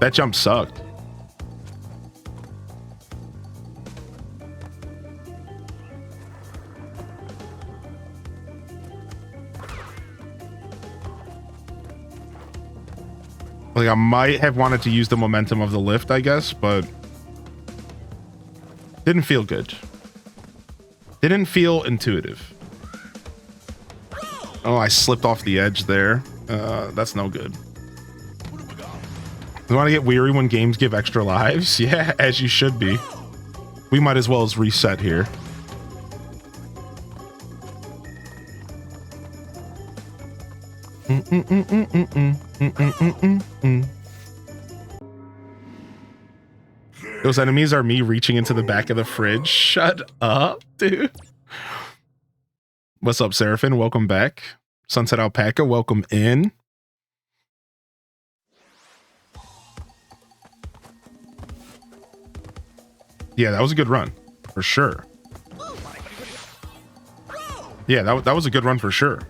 That jump sucked. Like, I might have wanted to use the momentum of the lift, I guess, but didn't feel good. Didn't feel intuitive. Oh, I slipped off the edge there. That's no good. You want to get weary when games give extra lives? Yeah, as you should be. We might as well as reset here. Those enemies are me reaching into the back of the fridge. Shut up, dude. What's up, Seraphin? Welcome back. Sunset Alpaca, welcome in. Yeah, that was a good run, for sure. Yeah, that was a good run for sure.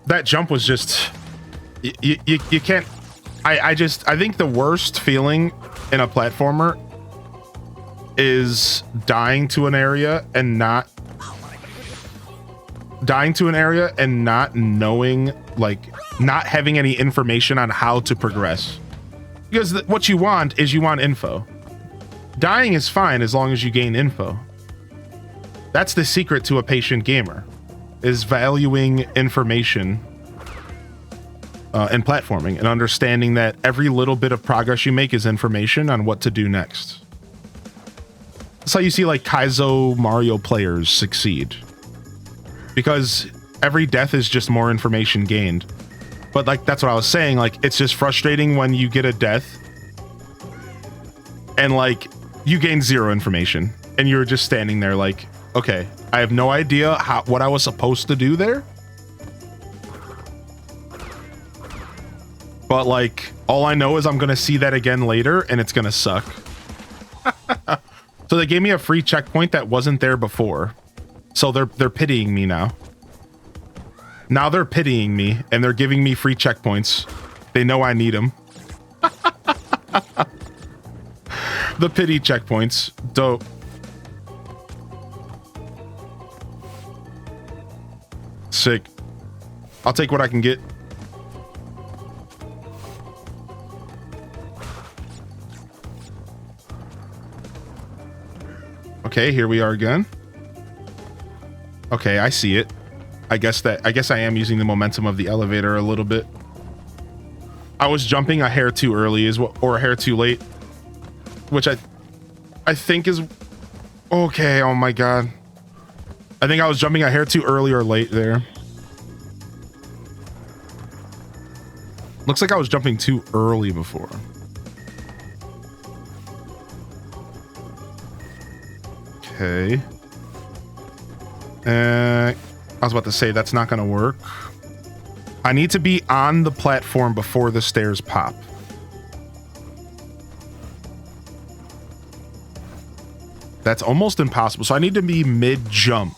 That jump was just... You can't... I think the worst feeling in a platformer is dying to an area and not knowing, like, not having any information on how to progress. Because what you want is you want info. Dying is fine as long as you gain info. That's the secret to a patient gamer, is valuing information and platforming and understanding that every little bit of progress you make is information on what to do next. That's how you see like Kaizo Mario players succeed, because every death is just more information gained. But like, that's what I was saying, like, it's just frustrating when you get a death and like you gain zero information and you're just standing there like, okay, I have no idea what I was supposed to do there. But like, all I know is I'm gonna see that again later and it's gonna suck. So they gave me a free checkpoint that wasn't there before. So they're pitying me now. Now they're pitying me and they're giving me free checkpoints. They know I need them. The pity checkpoints. Dope. Sick. I'll take what I can get. Okay, here we are again. Okay, I see it. I guess I am using the momentum of the elevator a little bit. I was jumping a hair too early or a hair too late, which I think is okay. Oh my god. I think I was jumping a hair too early or late there. Looks like I was jumping too early before. Okay. I was about to say that's not gonna work. I need to be on the platform before the stairs pop. That's almost impossible. So I need to be mid-jump.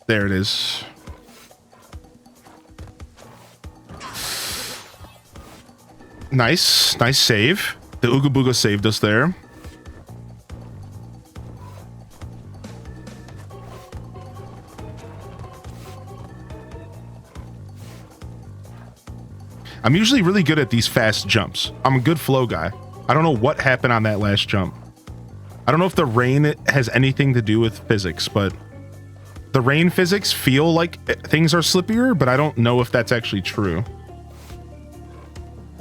There it is. Nice. Nice save. The Ooga Booga saved us there. I'm usually really good at these fast jumps. I'm a good flow guy. I don't know what happened on that last jump. I don't know if the rain has anything to do with physics, but the rain physics feel like things are slippier, but I don't know if that's actually true.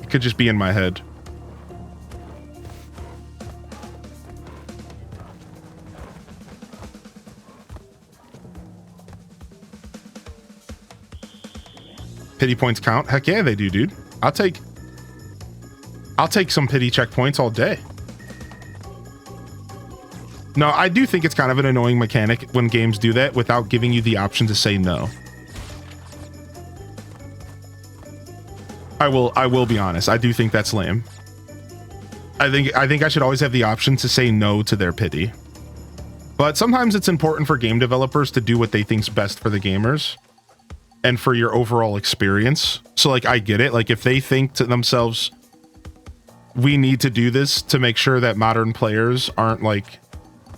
It could just be in my head. Pity points count? Heck yeah, they do, dude. I'll take some pity checkpoints all day. No, I do think it's kind of an annoying mechanic when games do that without giving you the option to say no. I will be honest. I do think that's lame. I think I should always have the option to say no to their pity. But sometimes it's important for game developers to do what they think's best for the gamers. and for your overall experience. So like, I get it. Like if they think to themselves, we need to do this to make sure that modern players aren't like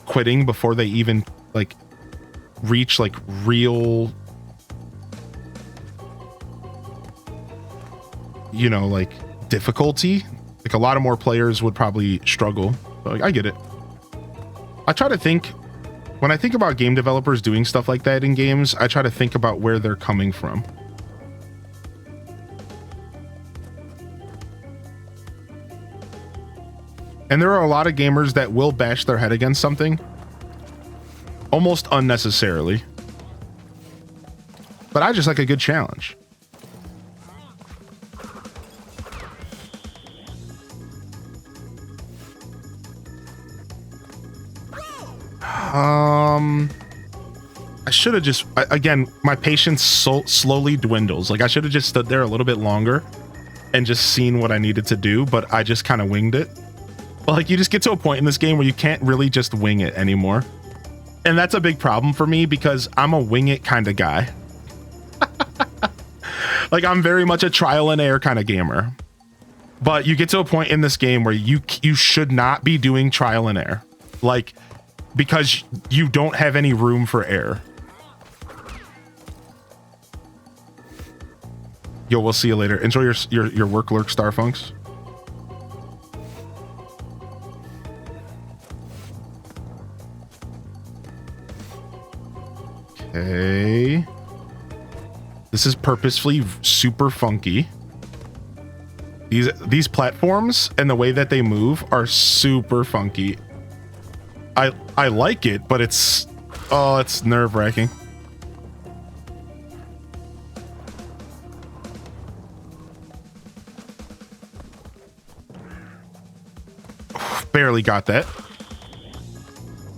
quitting before they even like reach like real, you know, like difficulty. Like a lot of more players would probably struggle. But like, I get it. I try to think, when I think about game developers doing stuff like that in games, I try to think about where they're coming from. And there are a lot of gamers that will bash their head against something almost unnecessarily. But I just like a good challenge. I should have just, again, my patience slowly dwindles. Like I should have just stood there a little bit longer and just seen what I needed to do, but I just kind of winged it. But like you just get to a point in this game where you can't really just wing it anymore. And that's a big problem for me because I'm a wing it kind of guy. Like I'm very much a trial and error kind of gamer. But you get to a point in this game where you should not be doing trial and error. Like, because you don't have any room for error. Yo, we'll see you later. Enjoy your work, Lurk Starfunks. Okay. This is purposefully super funky. These platforms and the way that they move are super funky. I like it, but it's nerve-wracking. Barely got that.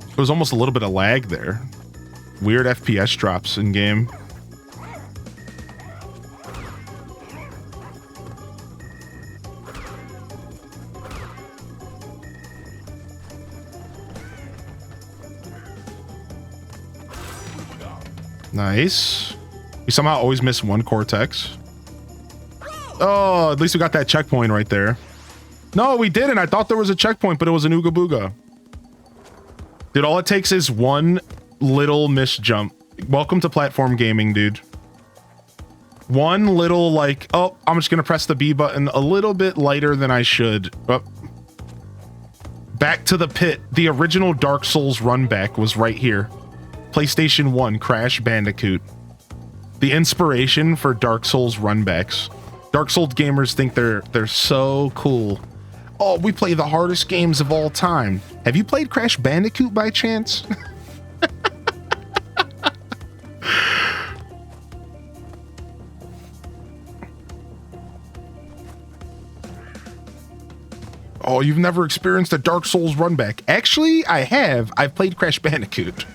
It was almost a little bit of lag there. Weird FPS drops in game. Nice. We somehow always miss one cortex. Oh, at least we got that checkpoint right there. No, we didn't. I thought there was a checkpoint, but it was an Ooga Booga. Dude, all it takes is one little misjump. Welcome to platform gaming, dude. One little like, oh, I'm just gonna press the B button a little bit lighter than I should. Oh. Back to the pit. The original Dark Souls run back was right here. PlayStation 1 Crash Bandicoot. The inspiration for Dark Souls runbacks. Dark Souls gamers think they're so cool. Oh, we play the hardest games of all time. Have you played Crash Bandicoot by chance? Oh, you've never experienced a Dark Souls runback. Actually, I have. I've played Crash Bandicoot.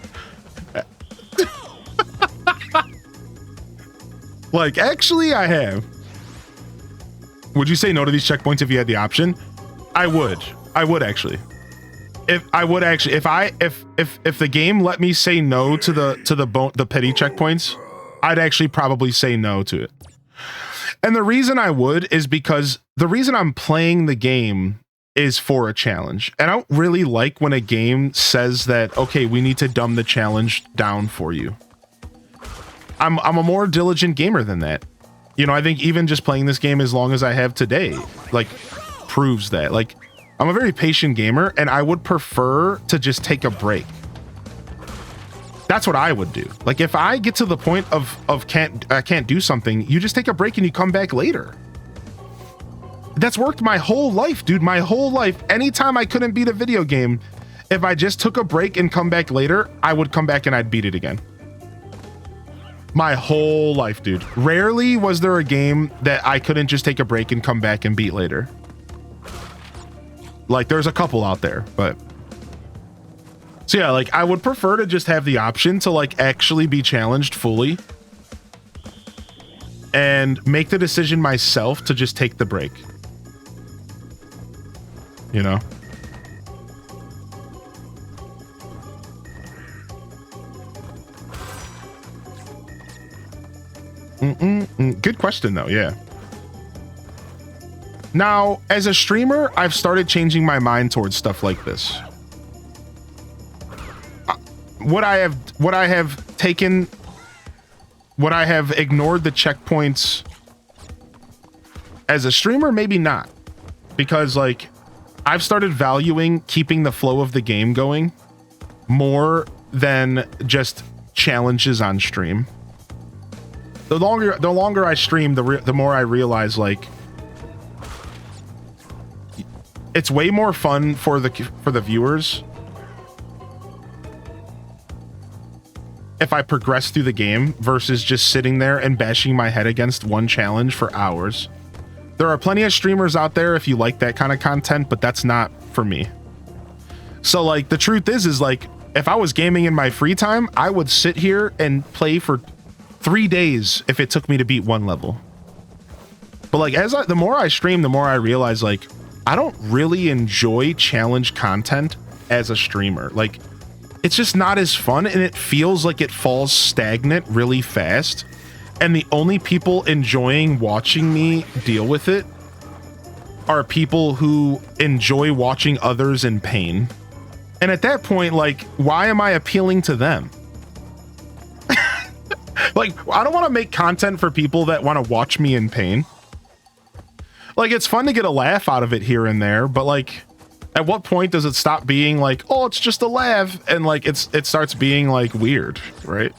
Like, actually, I have. Would you say no to these checkpoints if you had the option? I would. I would actually. If the game let me say no to the petty checkpoints, I'd actually probably say no to it. And the reason I would is because the reason I'm playing the game is for a challenge. And I don't really like when a game says that, okay, we need to dumb the challenge down for you. I'm a more diligent gamer than that. You know, I think even just playing this game as long as I have today, like, proves that. Like, I'm a very patient gamer, and I would prefer to just take a break. That's what I would do. Like, if I get to the point of I can't do something, you just take a break and you come back later. That's worked my whole life, dude. My whole life. Anytime I couldn't beat a video game, if I just took a break and come back later, I would come back and I'd beat it again. My whole life, dude. Rarely was there a game that I couldn't just take a break and come back and beat later. Like, there's a couple out there, but... So yeah, like, I would prefer to just have the option to, like, actually be challenged fully. And make the decision myself to just take the break. You know? Good question though, yeah. Now, as a streamer, I've started changing my mind towards stuff like this. Would I have ignored the checkpoints as a streamer? Maybe not. Because like I've started valuing keeping the flow of the game going more than just challenges on stream. The longer I stream, the more I realize like it's way more fun for the viewers if I progress through the game versus just sitting there and bashing my head against one challenge for hours. There are plenty of streamers out there if you like that kind of content, but that's not for me. So like the truth is like if I was gaming in my free time, I would sit here and play for 3 days if it took me to beat one level. But like the more I stream, the more I realize like I don't really enjoy challenge content as a streamer. Like it's just not as fun and it feels like it falls stagnant really fast. And the only people enjoying watching me deal with it are people who enjoy watching others in pain. And at that point, like, why am I appealing to them? Like, I don't want to make content for people that want to watch me in pain. Like, it's fun to get a laugh out of it here and there, but like, at what point does it stop being like, oh, it's just a laugh, and like it starts being like weird, right?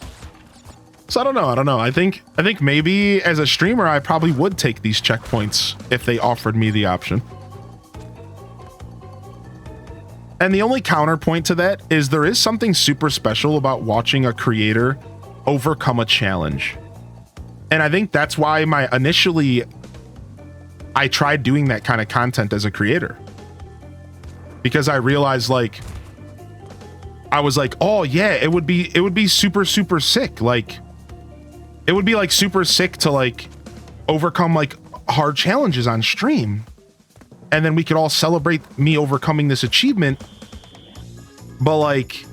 So I don't know. I think maybe as a streamer, I probably would take these checkpoints if they offered me the option. And the only counterpoint to that is there is something super special about watching a creator overcome a challenge. And I think that's why I tried doing that kind of content as a creator. Because I realized like I was like, oh yeah, it would be super sick. Like it would be like super sick to like overcome like hard challenges on stream. And then we could all celebrate me overcoming this achievement. But like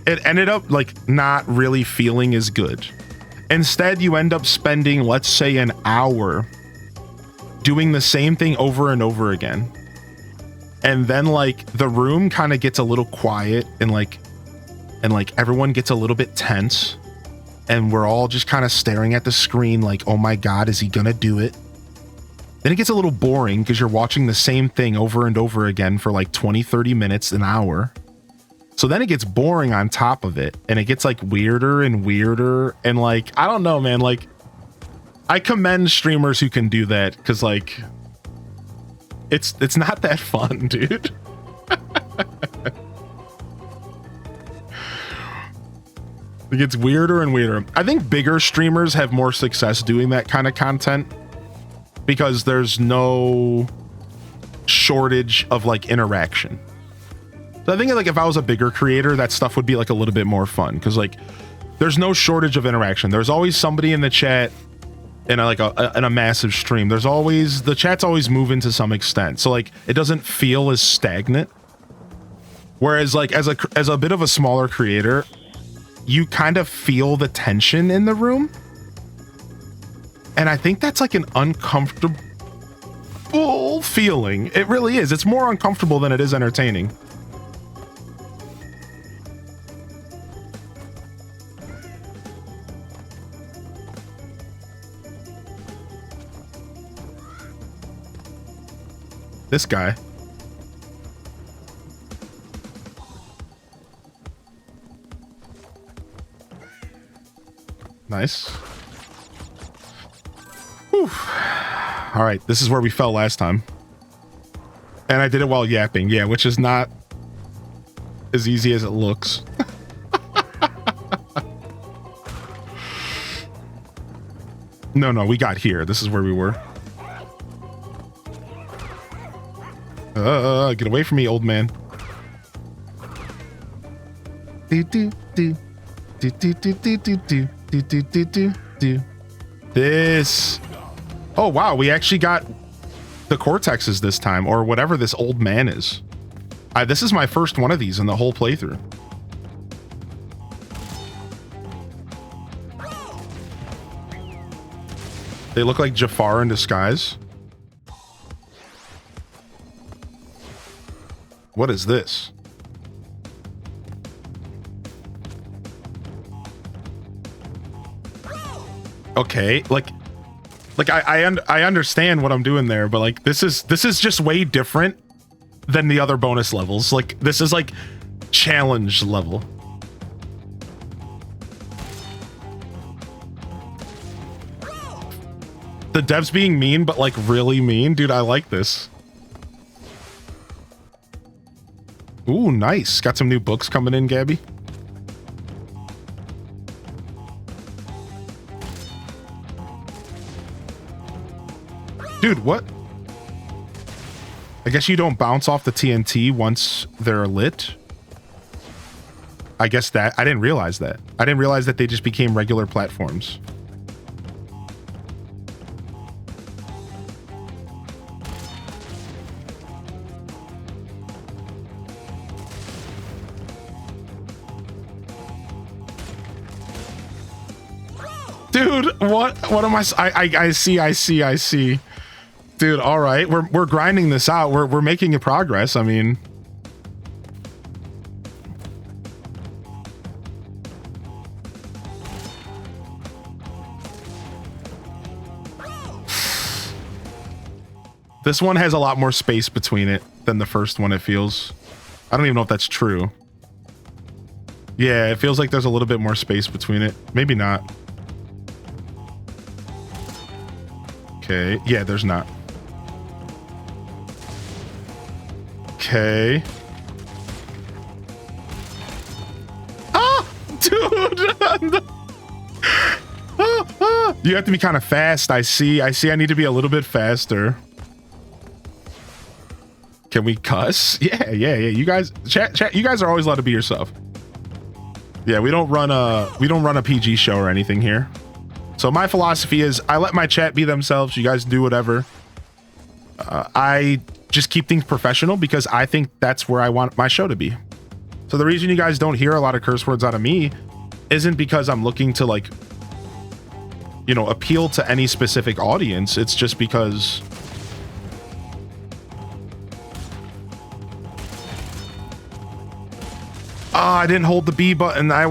it ended up like not really feeling as good. Instead, you end up spending, let's say, an hour doing the same thing over and over again. And then like the room kind of gets a little quiet and like everyone gets a little bit tense and we're all just kind of staring at the screen like, oh my God, is he gonna do it? Then it gets a little boring because you're watching the same thing over and over again for like 20, 30 minutes, an hour. So then it gets boring on top of it and it gets like weirder and weirder. And like, I don't know, man, like I commend streamers who can do that because like, it's not that fun, dude. It gets weirder and weirder. I think bigger streamers have more success doing that kind of content because there's no shortage of like interaction. So I think like if I was a bigger creator, that stuff would be like a little bit more fun because like there's no shortage of interaction. There's always somebody in the chat in a massive stream. There's always the chat's always moving to some extent. So like it doesn't feel as stagnant. Whereas like as a bit of a smaller creator, you kind of feel the tension in the room. And I think that's like an uncomfortable feeling. It really is. It's more uncomfortable than it is entertaining. This guy. Nice. Whew. All right, this is where we fell last time. And I did it while yapping, yeah, which is not as easy as it looks. No, we got here. This is where we were. Get away from me, old man. This. Oh, wow. We actually got the cortexes this time, or whatever this old man is. This is my first one of these in the whole playthrough. They look like Jafar in disguise. What is this? Okay, like I understand what I'm doing there, but like this is just way different than the other bonus levels. Like this is like challenge level. The devs being mean, but like really mean, dude. I like this. Ooh, nice. Got some new books coming in, Gabby. Dude, what? I guess you don't bounce off the TNT once they're lit. I guess that I didn't realize that. I didn't realize that they just became regular platforms. Dude, what am I see. Dude, all right. We're grinding this out. We're making a progress. I mean, this one has a lot more space between it than the first one, it feels. I don't even know if that's true. Yeah, it feels like there's a little bit more space between it. Maybe not. Okay. Yeah, there's not. Okay. Ah! Dude! You have to be kind of fast. I see. I need to be a little bit faster. Can we cuss? Yeah. You guys, chat, you guys are always allowed to be yourself. Yeah, we don't run a PG show or anything here. So my philosophy is I let my chat be themselves. You guys do whatever. I just keep things professional because I think that's where I want my show to be. So the reason you guys don't hear a lot of curse words out of me isn't because I'm looking to like, you know, appeal to any specific audience. It's just because I didn't hold the B button. I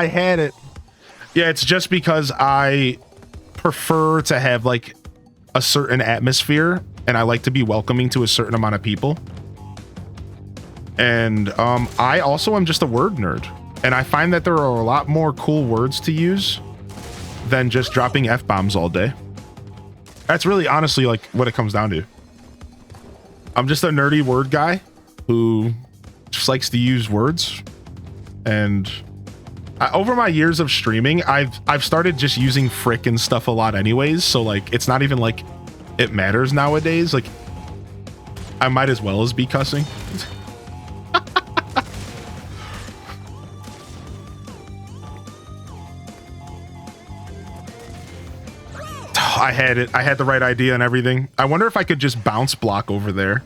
had it. Yeah, it's just because I prefer to have like a certain atmosphere and I like to be welcoming to a certain amount of people. And I also am just a word nerd. And I find that there are a lot more cool words to use than just dropping F-bombs all day. That's really honestly like what it comes down to. I'm just a nerdy word guy who just likes to use words. And over my years of streaming, I've started just using frick and stuff a lot anyways. So like, it's not even like it matters nowadays. Like I might as well as be cussing. I had it. I had the right idea and everything. I wonder if I could just bounce block over there.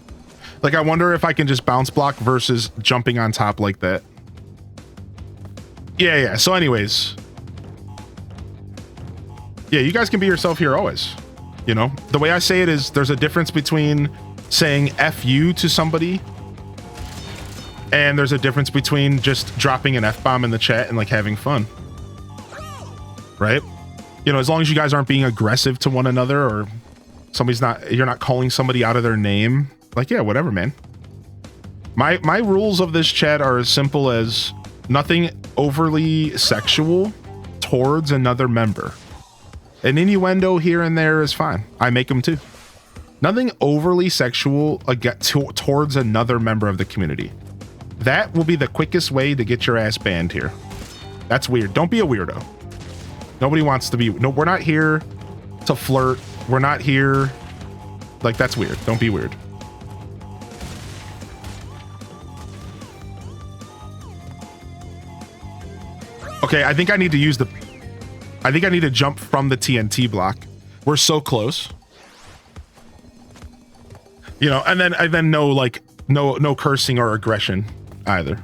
Like, I wonder if I can just bounce block versus jumping on top like that. Yeah. So anyways. Yeah, you guys can be yourself here always. You know, the way I say it is there's a difference between saying F you to somebody and there's a difference between just dropping an F-bomb in the chat and like having fun. Right? You know, as long as you guys aren't being aggressive to one another or you're not calling somebody out of their name. Like, yeah, whatever, man. My rules of this chat are as simple as nothing overly sexual towards another member. An innuendo here and there is fine. I make them too. Nothing overly sexual towards another member of the community. That will be the quickest way to get your ass banned here. That's weird. Don't be a weirdo. Nobody wants to be. No, we're not here to flirt. We're not here. Like, that's weird. Don't be weird. Okay, I think I need to jump from the TNT block. We're so close. You know, and then no cursing or aggression either.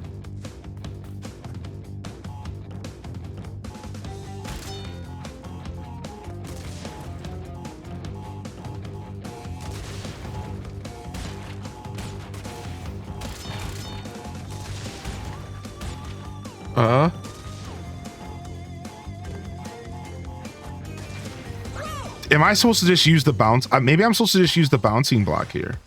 Am I supposed to just use the bounce? Maybe I'm supposed to just use the bouncing block here.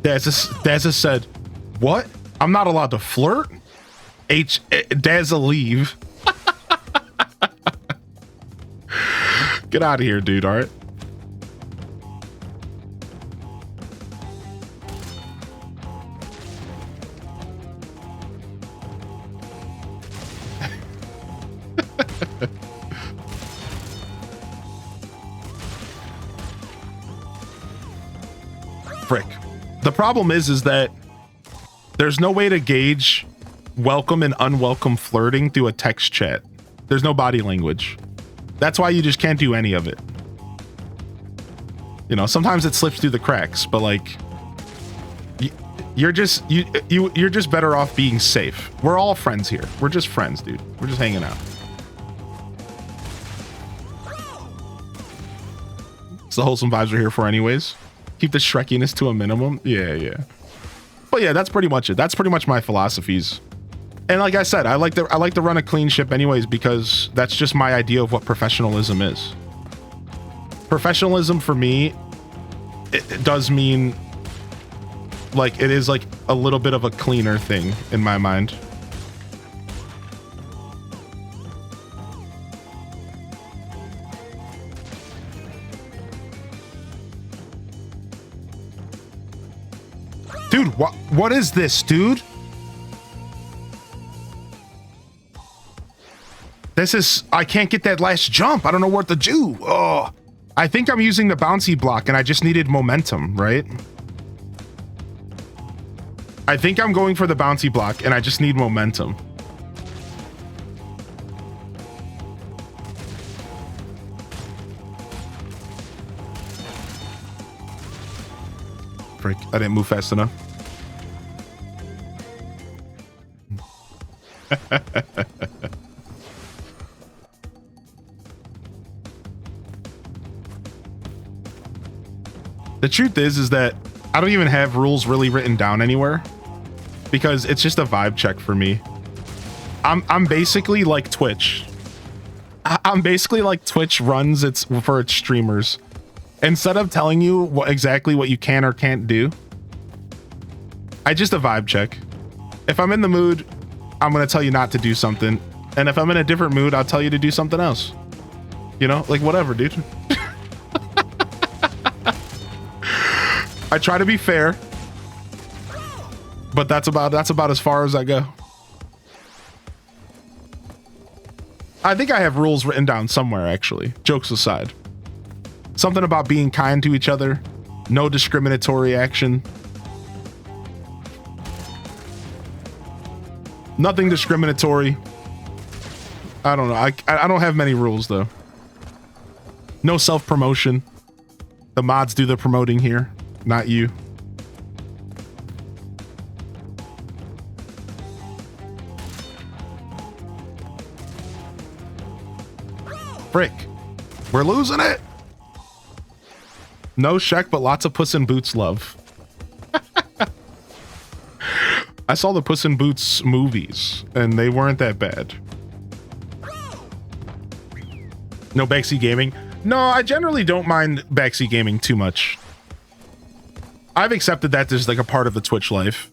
Dazza said, what? I'm not allowed to flirt? Dazza leave. Get out of here, dude, all right? Frick. The problem is that there's no way to gauge welcome and unwelcome flirting through a text chat. There's no body language. That's why you just can't do any of it. You know, sometimes it slips through the cracks, but like you're just better off being safe. We're all friends here. We're just friends, dude. We're just hanging out. It's the wholesome vibes we're here for anyways. Keep the Shrekiness to a minimum. Yeah. But yeah, that's pretty much it. That's pretty much my philosophies. And like I said, I like to run a clean ship anyways, because that's just my idea of what professionalism is. Professionalism for me, it does mean like it is like a little bit of a cleaner thing in my mind. Dude, what is this, dude? This is, I can't get that last jump. I don't know what to do. Oh, I think I'm using the bouncy block and I just needed momentum, right? I think I'm going for the bouncy block and I just need momentum. Frick, I didn't move fast enough. The truth is that I don't even have rules really written down anywhere because it's just a vibe check for me. I'm basically like Twitch. I'm basically like Twitch runs for its streamers. Instead of telling you exactly what you can or can't do, I just a vibe check. If I'm in the mood, I'm going to tell you not to do something. And if I'm in a different mood, I'll tell you to do something else. You know, like whatever, dude. I try to be fair, but that's about as far as I go. I think I have rules written down somewhere, actually. Jokes aside. Something about being kind to each other. No discriminatory action. Nothing discriminatory. I don't know. I don't have many rules, though. No self-promotion. The mods do the promoting here, not you. Frick. We're losing it. No Shaq, but lots of Puss in Boots love. I saw the Puss in Boots movies, and they weren't that bad. No backseat gaming? No, I generally don't mind backseat gaming too much. I've accepted that as like a part of the Twitch life.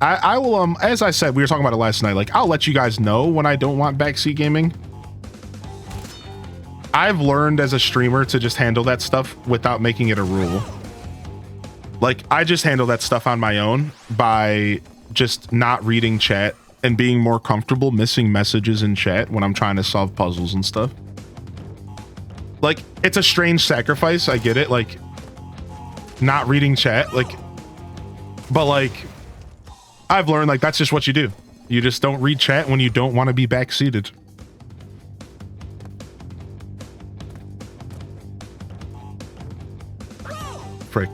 I will, as I said, we were talking about it last night, like, I'll let you guys know when I don't want backseat gaming. I've learned as a streamer to just handle that stuff without making it a rule. Like, I just handle that stuff on my own by just not reading chat and being more comfortable missing messages in chat when I'm trying to solve puzzles and stuff. Like, it's a strange sacrifice, I get it, like, not reading chat, like, but like, I've learned, like, that's just what you do. You just don't read chat when you don't want to be backseated. Frick.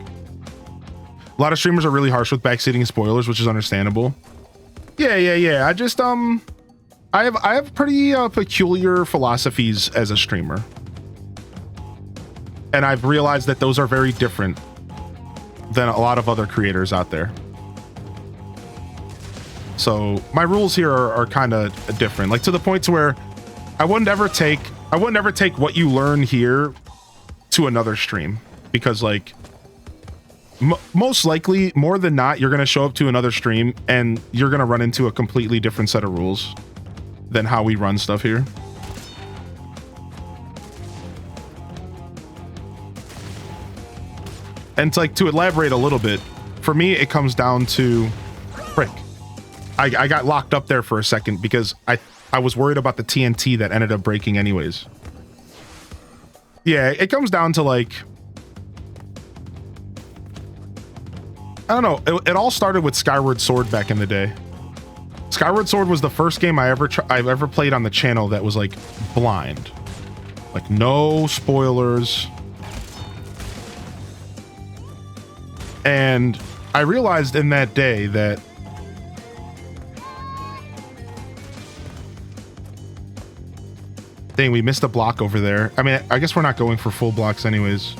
A lot of streamers are really harsh with backseating and spoilers, which is understandable. Yeah. I just, I have pretty peculiar philosophies as a streamer. And I've realized that those are very different than a lot of other creators out there. So my rules here are kind of different, like to the point to where I wouldn't ever take what you learn here to another stream, because like most likely, more than not, you're going to show up to another stream and you're going to run into a completely different set of rules than how we run stuff here. And it's like, to elaborate a little bit, for me, it comes down to, frick, I got locked up there for a second because I was worried about the TNT that ended up breaking anyways. Yeah, it comes down to like, I don't know. It all started with Skyward Sword back in the day. Skyward Sword was the first game I've ever played on the channel that was like blind, like no spoilers. And I realized in that day that dang, we missed a block over there. I mean, I guess we're not going for full blocks anyways.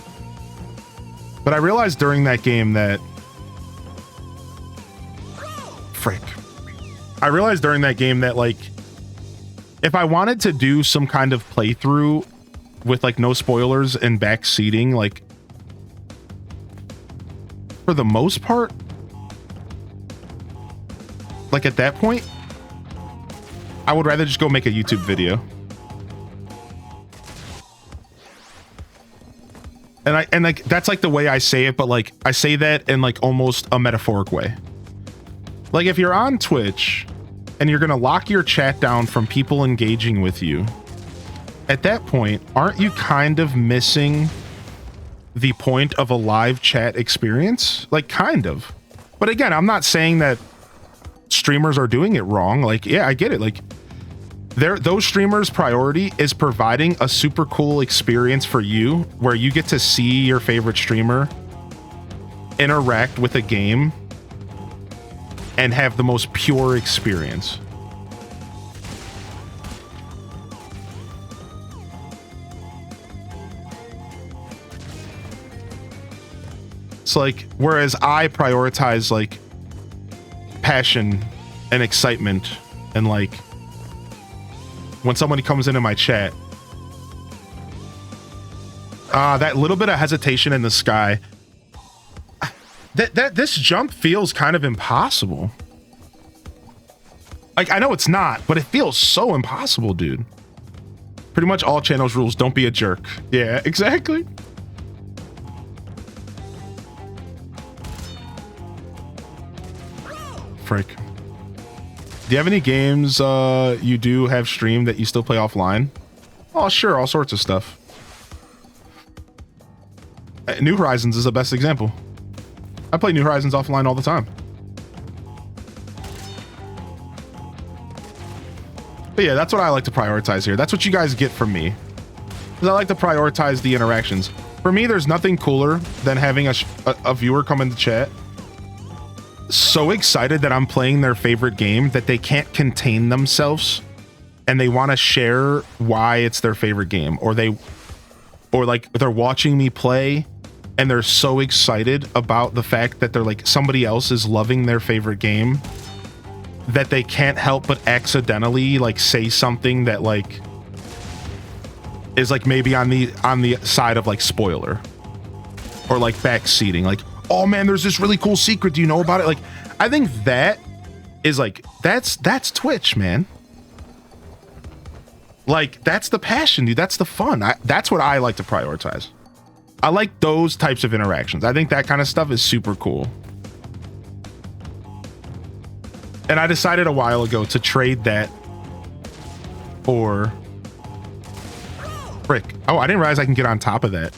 But I realized during that game that frick. I realized during that game that like if I wanted to do some kind of playthrough with like no spoilers and back seating, like for the most part, like at that point, I would rather just go make a YouTube video. And like that's like the way I say it, but like I say that in like almost a metaphoric way. Like if you're on Twitch and you're gonna lock your chat down from people engaging with you, at that point, aren't you kind of missing the point of a live chat experience? Like kind of. But again, I'm not saying that streamers are doing it wrong. Like, yeah, I get it. Like those streamers' priority is providing a super cool experience for you where you get to see your favorite streamer interact with a game and have the most pure experience. It's like, whereas I prioritize like passion and excitement and like when somebody comes into my chat, that little bit of hesitation in the sky, this jump feels kind of impossible. Like, I know it's not, but it feels so impossible, dude. Pretty much all channels rules, don't be a jerk. Yeah, exactly. Frick. Do you have any games you do have streamed that you still play offline? Oh, sure, all sorts of stuff. New Horizons is the best example. I play New Horizons offline all the time. But yeah, that's what I like to prioritize here. That's what you guys get from me. Because I like to prioritize the interactions. For me, there's nothing cooler than having a viewer come into chat so excited that I'm playing their favorite game that they can't contain themselves and they want to share why it's their favorite game, or like they're watching me play and they're so excited about the fact that they're like somebody else is loving their favorite game that they can't help but accidentally like say something that like is like maybe on the side of like spoiler or like backseating, like, oh man, there's this really cool secret, do you know about it? Like, I think that is like, that's Twitch, man. Like, that's the passion, dude. That's the fun. That's what I like to prioritize. I like those types of interactions. I think that kind of stuff is super cool. And I decided a while ago to trade that for frick. Oh, I didn't realize I can get on top of that.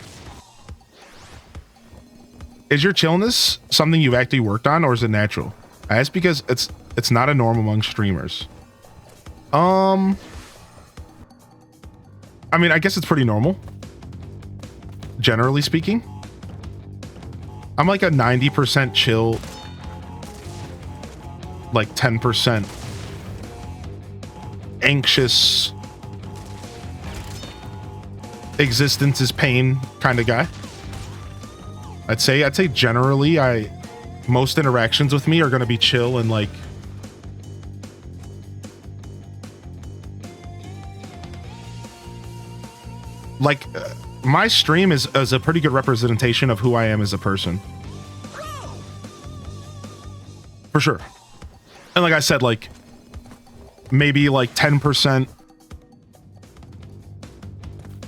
Is your chillness something you've actually worked on, or is it natural? I ask because it's not a norm among streamers. I mean, I guess it's pretty normal. Generally speaking. I'm like a 90% chill, like 10% anxious existence is pain kind of guy. I'd say generally most interactions with me are going to be chill and like my stream is a pretty good representation of who I am as a person. For sure. And like I said, like maybe like 10%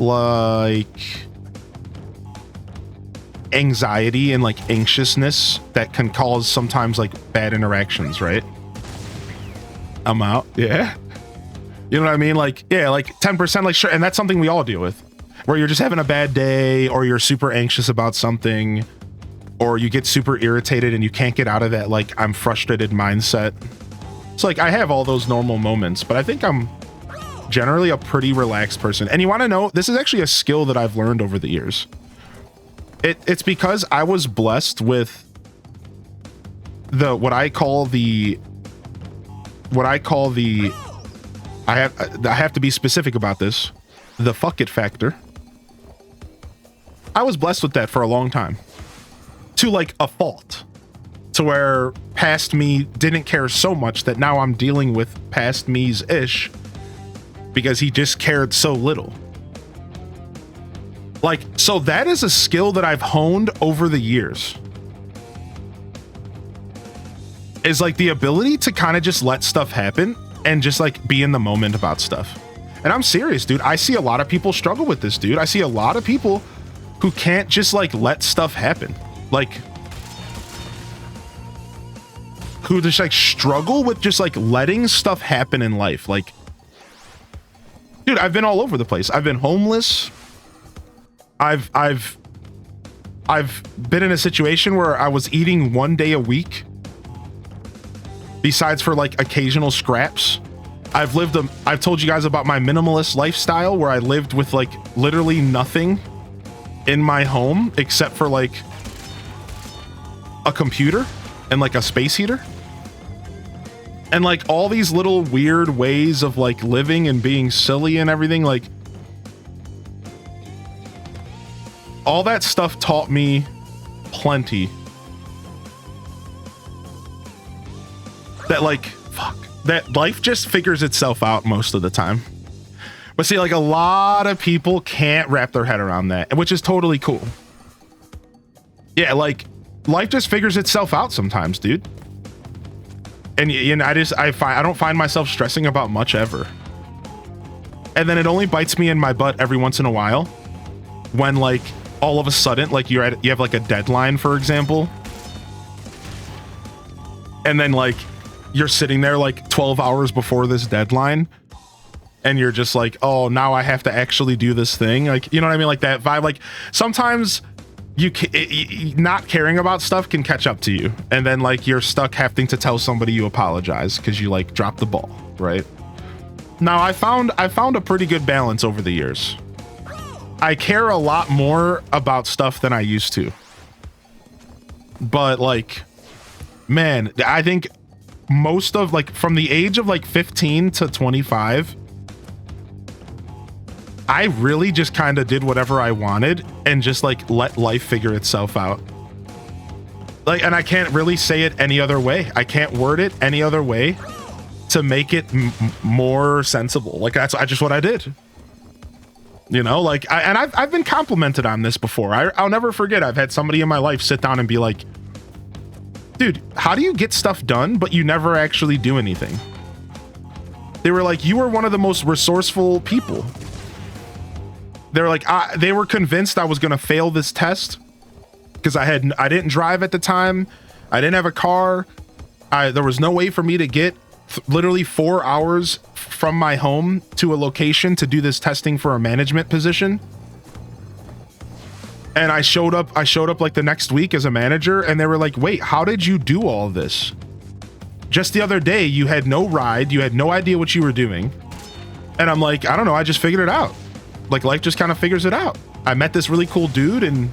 like anxiety and like anxiousness that can cause sometimes like bad interactions, right? I'm out. Yeah. You know what I mean? Like, yeah, like 10%, like sure. And that's something we all deal with, where you're just having a bad day or you're super anxious about something or you get super irritated and you can't get out of that like I'm frustrated mindset. It's like I have all those normal moments, but I think I'm generally a pretty relaxed person. And you want to know, this is actually a skill that I've learned over the years. It's because I was blessed with what I call the I have to be specific about this, the fuck it factor. I was blessed with that for a long time, to like a fault, to where past me didn't care so much that now I'm dealing with past me's ish because he just cared so little. Like, so that is a skill that I've honed over the years, is like the ability to kind of just let stuff happen and just like be in the moment about stuff. And I'm serious, dude. I see a lot of people struggle with this, dude. I see a lot of people who can't just like let stuff happen, like who just like struggle with just like letting stuff happen in life. Like, dude, I've been all over the place. I've been homeless. I've been in a situation where I was eating 1 day a week besides for like occasional scraps. I've told you guys about my minimalist lifestyle where I lived with like literally nothing in my home except for like a computer and like a space heater. And like all these little weird ways of like living and being silly and everything, like all that stuff taught me plenty. That like, fuck, that life just figures itself out most of the time. But see, like a lot of people can't wrap their head around that, which is totally cool. Yeah, like life just figures itself out sometimes, dude. And you know, I don't find myself stressing about much ever. And then it only bites me in my butt every once in a while when like all of a sudden, like you have like a deadline, for example. And then like you're sitting there like 12 hours before this deadline and you're just like, oh, now I have to actually do this thing. Like, you know what I mean? Like that vibe. Like sometimes not caring about stuff can catch up to you. And then like you're stuck having to tell somebody you apologize because you like dropped the ball, right? Now I found a pretty good balance over the years. I care a lot more about stuff than I used to. But like, man, I think most of like from the age of like 15 to 25, I really just kind of did whatever I wanted and just like let life figure itself out. Like, and I can't really say it any other way. I can't word it any other way to make it more sensible. Like that's just what I did. You know, like, I've been complimented on this before. I'll never forget. I've had somebody in my life sit down and be like, dude, how do you get stuff done, but you never actually do anything? They were like, you were one of the most resourceful people. They're like, they were convinced I was going to fail this test because I didn't drive at the time. I didn't have a car. There was no way for me to get literally 4 hours from my home to a location to do this testing for a management position. And I showed up like the next week as a manager and they were like, wait, how did you do all this? Just the other day, you had no ride. You had no idea what you were doing. And I'm like, I don't know. I just figured it out. Like life just kind of figures it out. I met this really cool dude and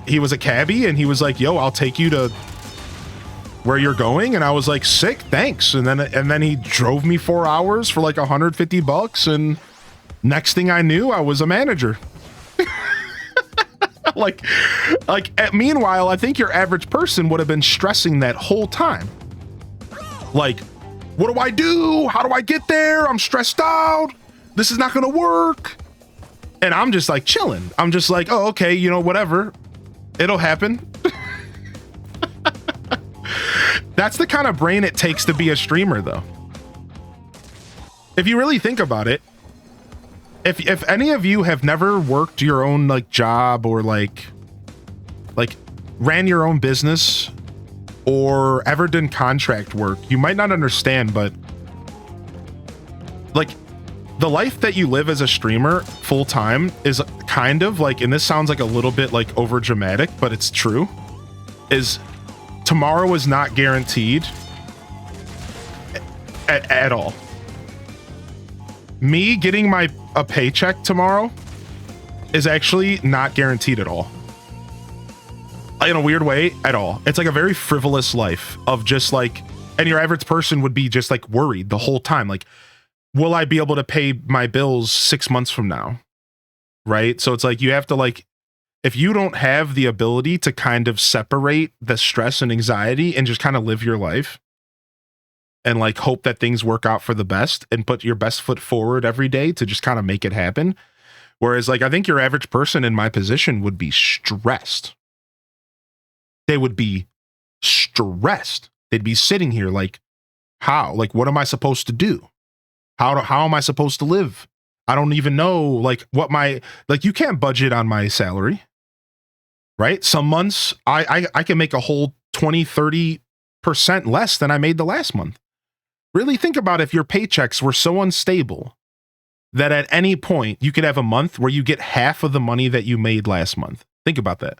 he was a cabbie and he was like, yo, I'll take you to where you're going. And I was like, sick, thanks. And then he drove me 4 hours for like $150 and Next thing I knew, I was a manager. Meanwhile, I think your average person would have been stressing that whole time. Like, what do I do? How do I get there? I'm stressed out. This is not going to work. And I'm just like chilling. I'm just like, oh, okay, you know, whatever. It'll happen. That's the kind of brain it takes to be a streamer, though. If you really think about it, if any of you have never worked your own like job or like ran your own business or ever done contract work, you might not understand, but like the life that you live as a streamer full time is kind of like, and this sounds like a little bit like over dramatic, but it's true, is tomorrow is not guaranteed at all. Me getting a paycheck tomorrow is actually not guaranteed at all. In a weird way, at all. It's like a very frivolous life of just like, and your average person would be just like worried the whole time. Like, will I be able to pay my bills 6 months from now? Right? So it's like, you have to like, if you don't have the ability to kind of separate the stress and anxiety and just kind of live your life and like hope that things work out for the best and put your best foot forward every day to just kind of make it happen. Whereas like, I think your average person in my position would be stressed. They would be stressed. They'd be sitting here like, how? Like, what am I supposed to do? How am I supposed to live? I don't even know like what like you can't budget on my salary, right? Some months I can make a whole 20-30% less than I made the last month. Really think about if your paychecks were so unstable that at any point you could have a month where you get half of the money that you made last month. Think about that.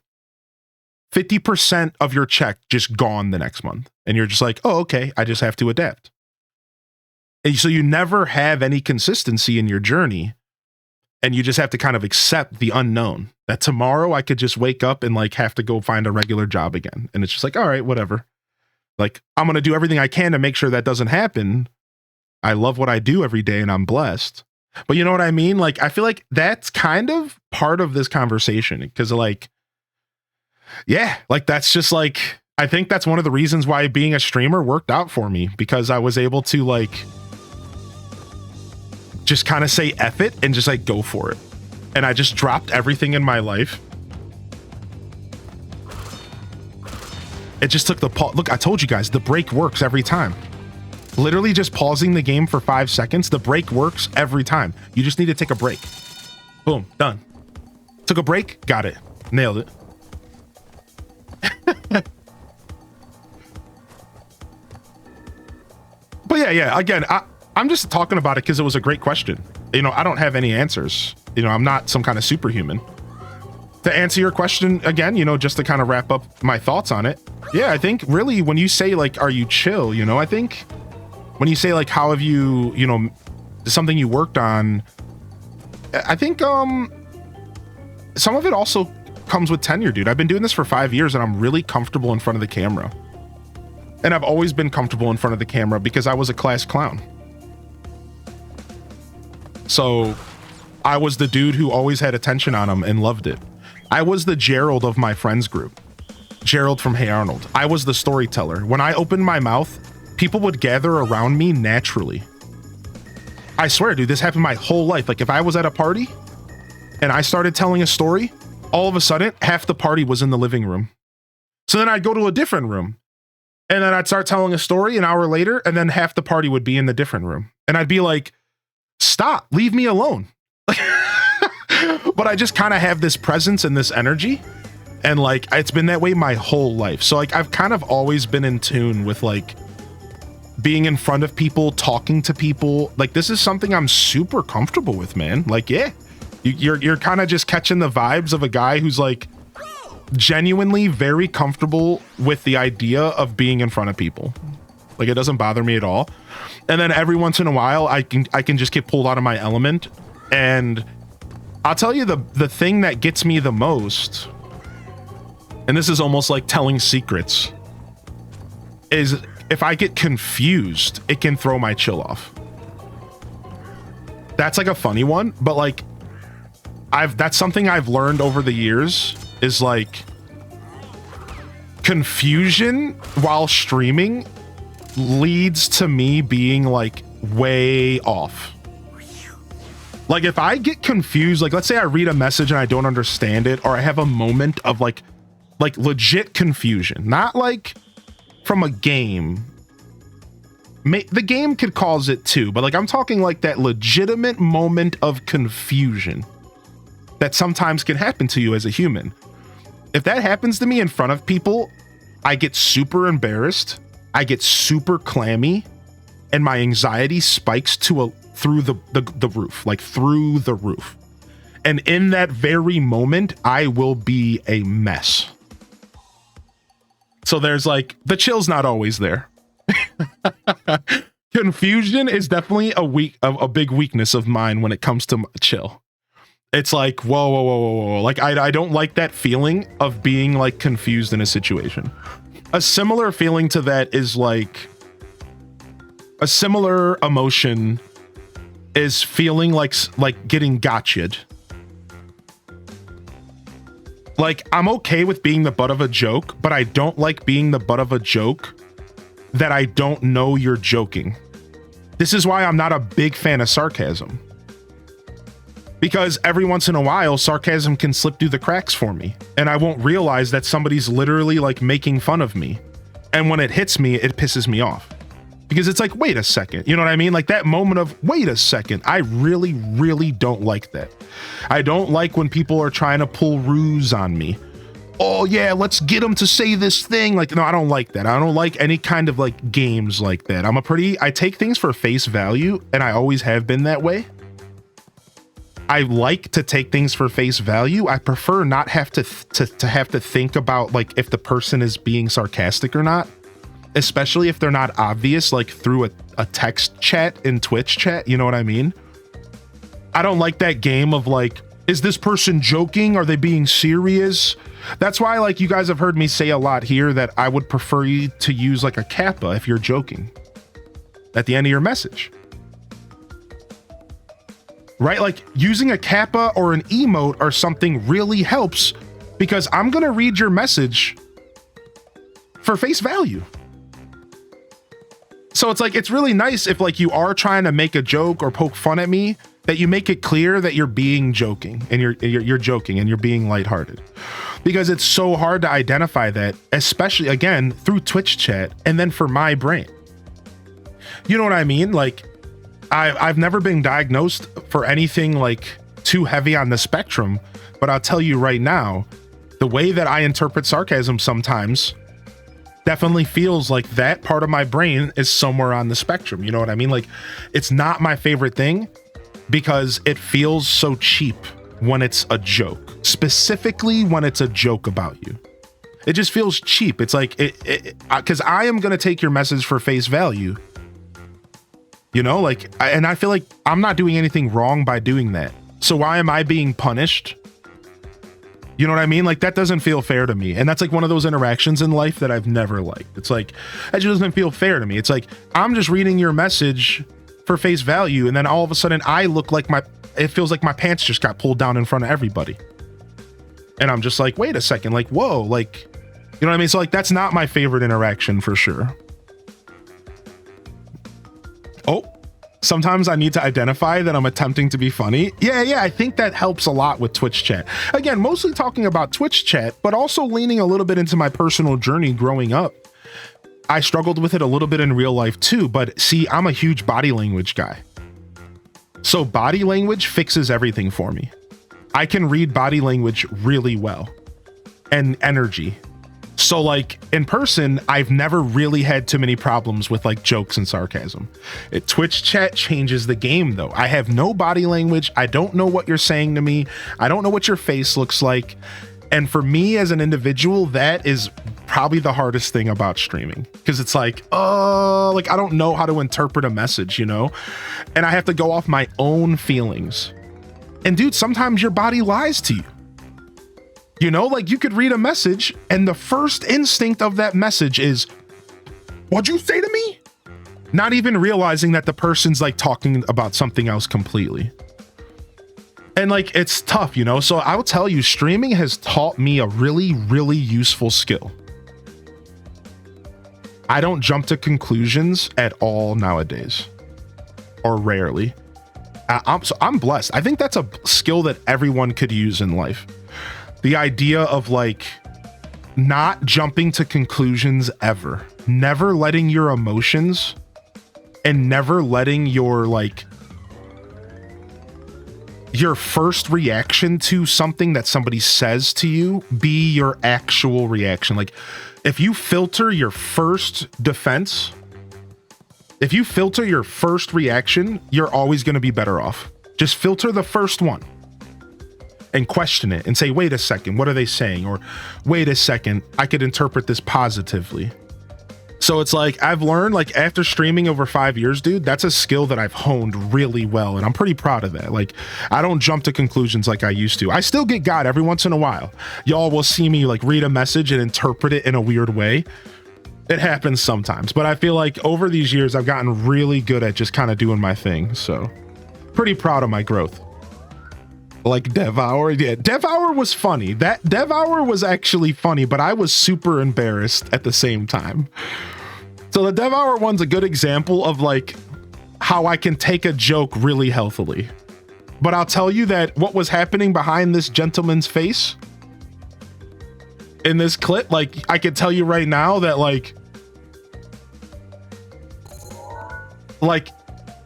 50% of your check just gone the next month. And you're just like, oh, okay, I just have to adapt. And so you never have any consistency in your journey. And you just have to kind of accept the unknown that tomorrow I could just wake up and like have to go find a regular job again. And it's just like, all right, whatever. Like, I'm going to do everything I can to make sure that doesn't happen. I love what I do every day and I'm blessed. But you know what I mean? Like, I feel like that's kind of part of this conversation because like, yeah, like that's just like, I think that's one of the reasons why being a streamer worked out for me, because I was able to like just kind of say F it and just like go for it. And I just dropped everything in my life. It just took the pause. Look, I told you guys, the break works every time. Literally just pausing the game for 5 seconds. The break works every time. You just need to take a break. Boom, done. Took a break, got it. Nailed it. But yeah. Again, I'm just talking about it because it was a great question. You know, I don't have any answers. You know, I'm not some kind of superhuman. To answer your question again, you know, just to kind of wrap up my thoughts on it. Yeah, I think really when you say like, are you chill? You know, I think when you say like, how have you, you know, something you worked on, I think some of it also comes with tenure, dude. I've been doing this for 5 years and I'm really comfortable in front of the camera. And I've always been comfortable in front of the camera because I was a class clown. So I was the dude who always had attention on him and loved it. I was the Gerald of my friends group. Gerald from Hey Arnold. I was the storyteller. When I opened my mouth, people would gather around me naturally. I swear, dude, this happened my whole life. Like if I was at a party and I started telling a story, all of a sudden, half the party was in the living room. So then I'd go to a different room and then I'd start telling a story an hour later and then half the party would be in the different room. And I'd be like, stop, leave me alone. But I just kind of have this presence and this energy. And like, it's been that way my whole life. So like, I've kind of always been in tune with like being in front of people, talking to people. Like this is something I'm super comfortable with, man. Like, yeah, you're kind of just catching the vibes of a guy who's like genuinely very comfortable with the idea of being in front of people. Like it doesn't bother me at all. And then every once in a while I can just get pulled out of my element. And I'll tell you the thing that gets me the most, and this is almost like telling secrets, is if I get confused, it can throw my chill off. That's like a funny one, but like that's something I've learned over the years is like confusion while streaming leads to me being like way off. Like if I get confused, like let's say I read a message and I don't understand it, or I have a moment of like legit confusion, not like from a game. The game could cause it too, but like I'm talking like that legitimate moment of confusion that sometimes can happen to you as a human. If that happens to me in front of people, I get super embarrassed, I get super clammy, and my anxiety spikes through the roof, like through the roof. And in that very moment, I will be a mess. So there's like, the chill's not always there. Confusion is definitely a big weakness of mine when it comes to chill. It's like, whoa. Like, I don't like that feeling of being like confused in a situation. A similar feeling to that is like, a similar emotion is feeling like getting gotcha'd. Like, I'm okay with being the butt of a joke, but I don't like being the butt of a joke that I don't know you're joking. This is why I'm not a big fan of sarcasm. Because every once in a while, sarcasm can slip through the cracks for me, and I won't realize that somebody's literally like making fun of me. And when it hits me, it pisses me off. Because it's like, wait a second, you know what I mean? Like that moment of, wait a second, I really, really don't like that. I don't like when people are trying to pull ruse on me. Oh yeah, let's get them to say this thing. Like, no, I don't like that. I don't like any kind of like games like that. I take things for face value, and I always have been that way. I like to take things for face value. I prefer not have to have to think about like if the person is being sarcastic or not, especially if they're not obvious, like through a text chat in Twitch chat. You know what I mean? I don't like that game of like, is this person joking? Are they being serious? That's why, like, you guys have heard me say a lot here that I would prefer you to use like a kappa if you're joking at the end of your message. Right? Like using a kappa or an emote or something really helps, because I'm going to read your message for face value. So it's like, it's really nice if like you are trying to make a joke or poke fun at me, that you make it clear that you're being joking and you're joking and you're being lighthearted, because it's so hard to identify that, especially again through Twitch chat and then for my brain. You know what I mean? Like I've never been diagnosed for anything like too heavy on the spectrum, but I'll tell you right now, the way that I interpret sarcasm sometimes definitely feels like that part of my brain is somewhere on the spectrum. You know what I mean? Like it's not my favorite thing, because it feels so cheap when it's a joke, specifically when it's a joke about you. It just feels cheap. It's like, because I am going to take your message for face value, you know, like, and I feel like I'm not doing anything wrong by doing that. So why am I being punished? You know what I mean? Like that doesn't feel fair to me. And that's like one of those interactions in life that I've never liked. It's like, it just doesn't feel fair to me. It's like, I'm just reading your message for face value, and then all of a sudden I look like it feels like my pants just got pulled down in front of everybody, and I'm just like, wait a second, like, whoa, like, you know what I mean? So like that's not my favorite interaction for sure. Oh, sometimes I need to identify that I'm attempting to be funny. Yeah, I think that helps a lot with Twitch chat. Again, mostly talking about Twitch chat, but also leaning a little bit into my personal journey growing up. I struggled with it a little bit in real life too, but see, I'm a huge body language guy. So body language fixes everything for me. I can read body language really well, and energy. So like in person, I've never really had too many problems with like jokes and sarcasm. Twitch chat changes the game though. I have no body language. I don't know what you're saying to me. I don't know what your face looks like. And for me as an individual, that is probably the hardest thing about streaming, because it's like, like I don't know how to interpret a message, you know, and I have to go off my own feelings. And dude, sometimes your body lies to you. You know, like you could read a message and the first instinct of that message is, what'd you say to me? not even realizing that the person's like talking about something else completely. And like, it's tough, you know? So I will tell you, streaming has taught me a really, really useful skill. I don't jump to conclusions at all nowadays, or rarely. I'm blessed. I think that's a skill that everyone could use in life. The idea of like not jumping to conclusions ever, never letting your emotions and never letting your like your first reaction to something that somebody says to you be your actual reaction. Like if you filter your first defense, if you filter your first reaction, you're always going to be better off. Just filter the first one and question it and say, wait a second, what are they saying? Or wait a second, I could interpret this positively. So it's like, I've learned, like after streaming over 5 years, dude, that's a skill that I've honed really well. And I'm pretty proud of that. Like, I don't jump to conclusions like I used to. I still get got every once in a while. Y'all will see me like read a message and interpret it in a weird way. It happens sometimes, but I feel like over these years, I've gotten really good at just kind of doing my thing. So pretty proud of my growth. Like Dev Hour. Yeah, Dev Hour was funny. That Dev Hour was actually funny, but I was super embarrassed at the same time. So the Dev Hour one's a good example of like how I can take a joke really healthily. But I'll tell you that what was happening behind this gentleman's face in this clip, like I could tell you right now that like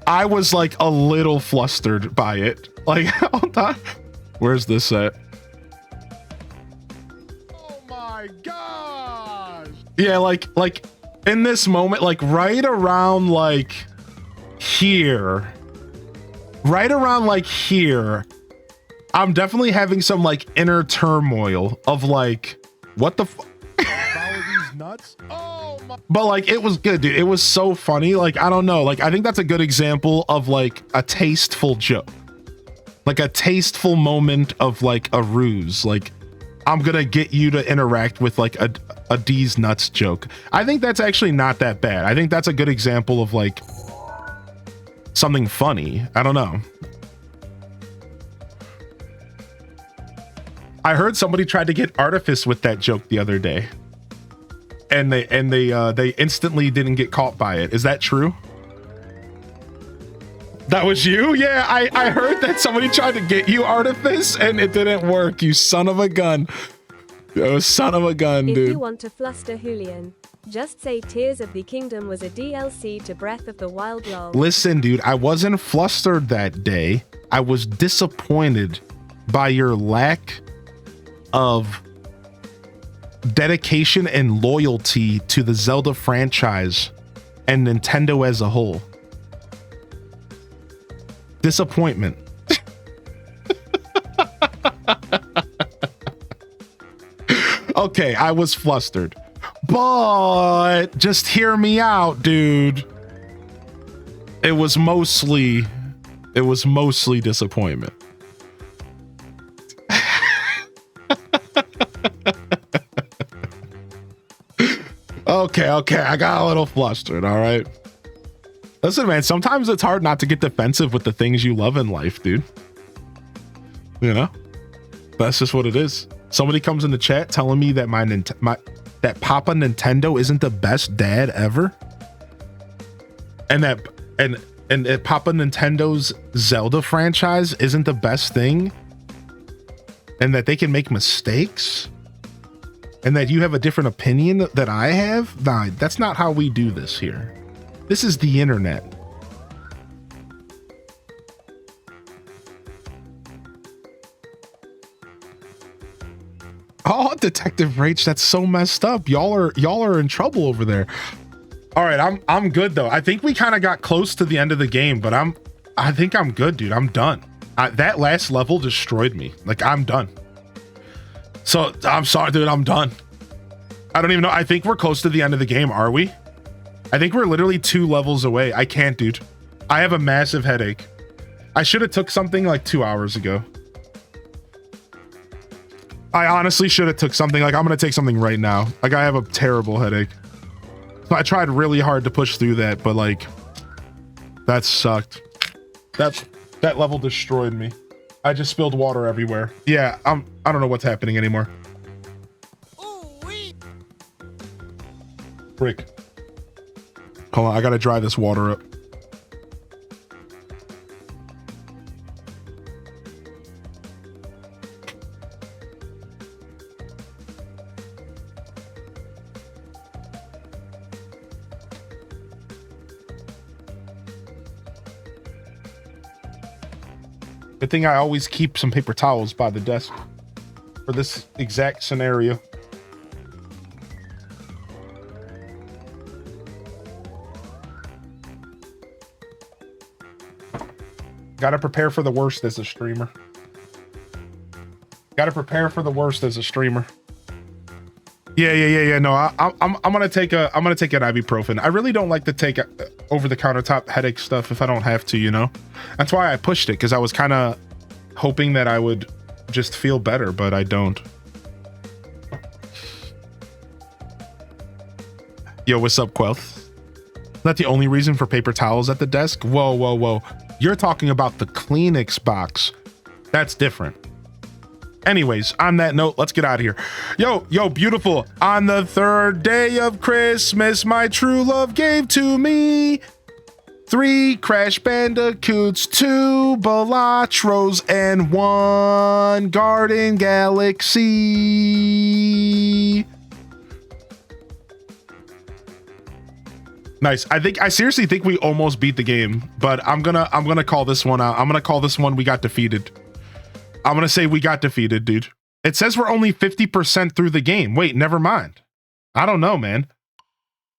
I was like a little flustered by it. Like, hold on. Where's this at? Oh my gosh. Yeah, like in this moment, like right around like here, I'm definitely having some like inner turmoil of like, what the fuck? These nuts? Oh my. But like, it was good, dude. It was so funny. Like, I don't know. Like, I think that's a good example of like a tasteful joke. Like a tasteful moment of like a ruse. Like, I'm gonna get you to interact with like a D's nuts joke. I think that's actually not that bad. I think that's a good example of like something funny. I don't know. I heard somebody tried to get artifice with that joke the other day, and they instantly didn't get caught by it. Is that true? That was you? Yeah, I heard that somebody tried to get you artifice and it didn't work. You son of a gun. You son of a gun, dude. If you want to fluster Julian, just say Tears of the Kingdom was a DLC to Breath of the Wild lol. Listen, dude, I wasn't flustered that day. I was disappointed by your lack of dedication and loyalty to the Zelda franchise and Nintendo as a whole. Disappointment. Okay, I was flustered, but just hear me out, dude. It was mostly disappointment. Okay, I got a little flustered, all right? Listen, man, sometimes it's hard not to get defensive with the things you love in life, dude. You know? That's just what it is. Somebody comes in the chat telling me that that Papa Nintendo isn't the best dad ever. And that Papa Nintendo's Zelda franchise isn't the best thing. And that they can make mistakes. And that you have a different opinion that I have. Nah, that's not how we do this here. This is the internet. Oh, Detective Rach, that's so messed up. Y'all are in trouble over there. All right, I'm good though. I think we kind of got close to the end of the game, but I think I'm good, dude. I'm done. That last level destroyed me. Like, I'm done. So I'm sorry, dude. I'm done. I don't even know. I think we're close to the end of the game. Are we? I think we're literally 2 levels away. I can't, dude. I have a massive headache. I should have took something like 2 hours ago. I honestly should have took something. Like, I'm going to take something right now. Like, I have a terrible headache. I tried really hard to push through that, but like, that sucked. That level destroyed me. I just spilled water everywhere. Yeah, I don't know what's happening anymore. Frick. Hold on, I gotta dry this water up. Good thing I always keep some paper towels by the desk for this exact scenario. Gotta prepare for the worst as a streamer. Gotta prepare for the worst as a streamer. Yeah. No, I'm gonna take an ibuprofen. I really don't like to take over the countertop headache stuff if I don't have to, you know. That's why I pushed it, because I was kind of hoping that I would just feel better, but I don't. Yo, what's up, Quelth? Not the only reason for paper towels at the desk. Whoa. You're talking about the Kleenex box. That's different. Anyways, on that note, let's get out of here. Yo, beautiful. On the third day of Christmas, my true love gave to me 3 Crash Bandicoots, 2 Balatros, and 1 Garden Galaxy. Nice. I seriously think we almost beat the game, but I'm gonna call this one out. I'm gonna call this one we got defeated. I'm gonna say we got defeated, dude. It says we're only 50% through the game. Wait, never mind. I don't know, man.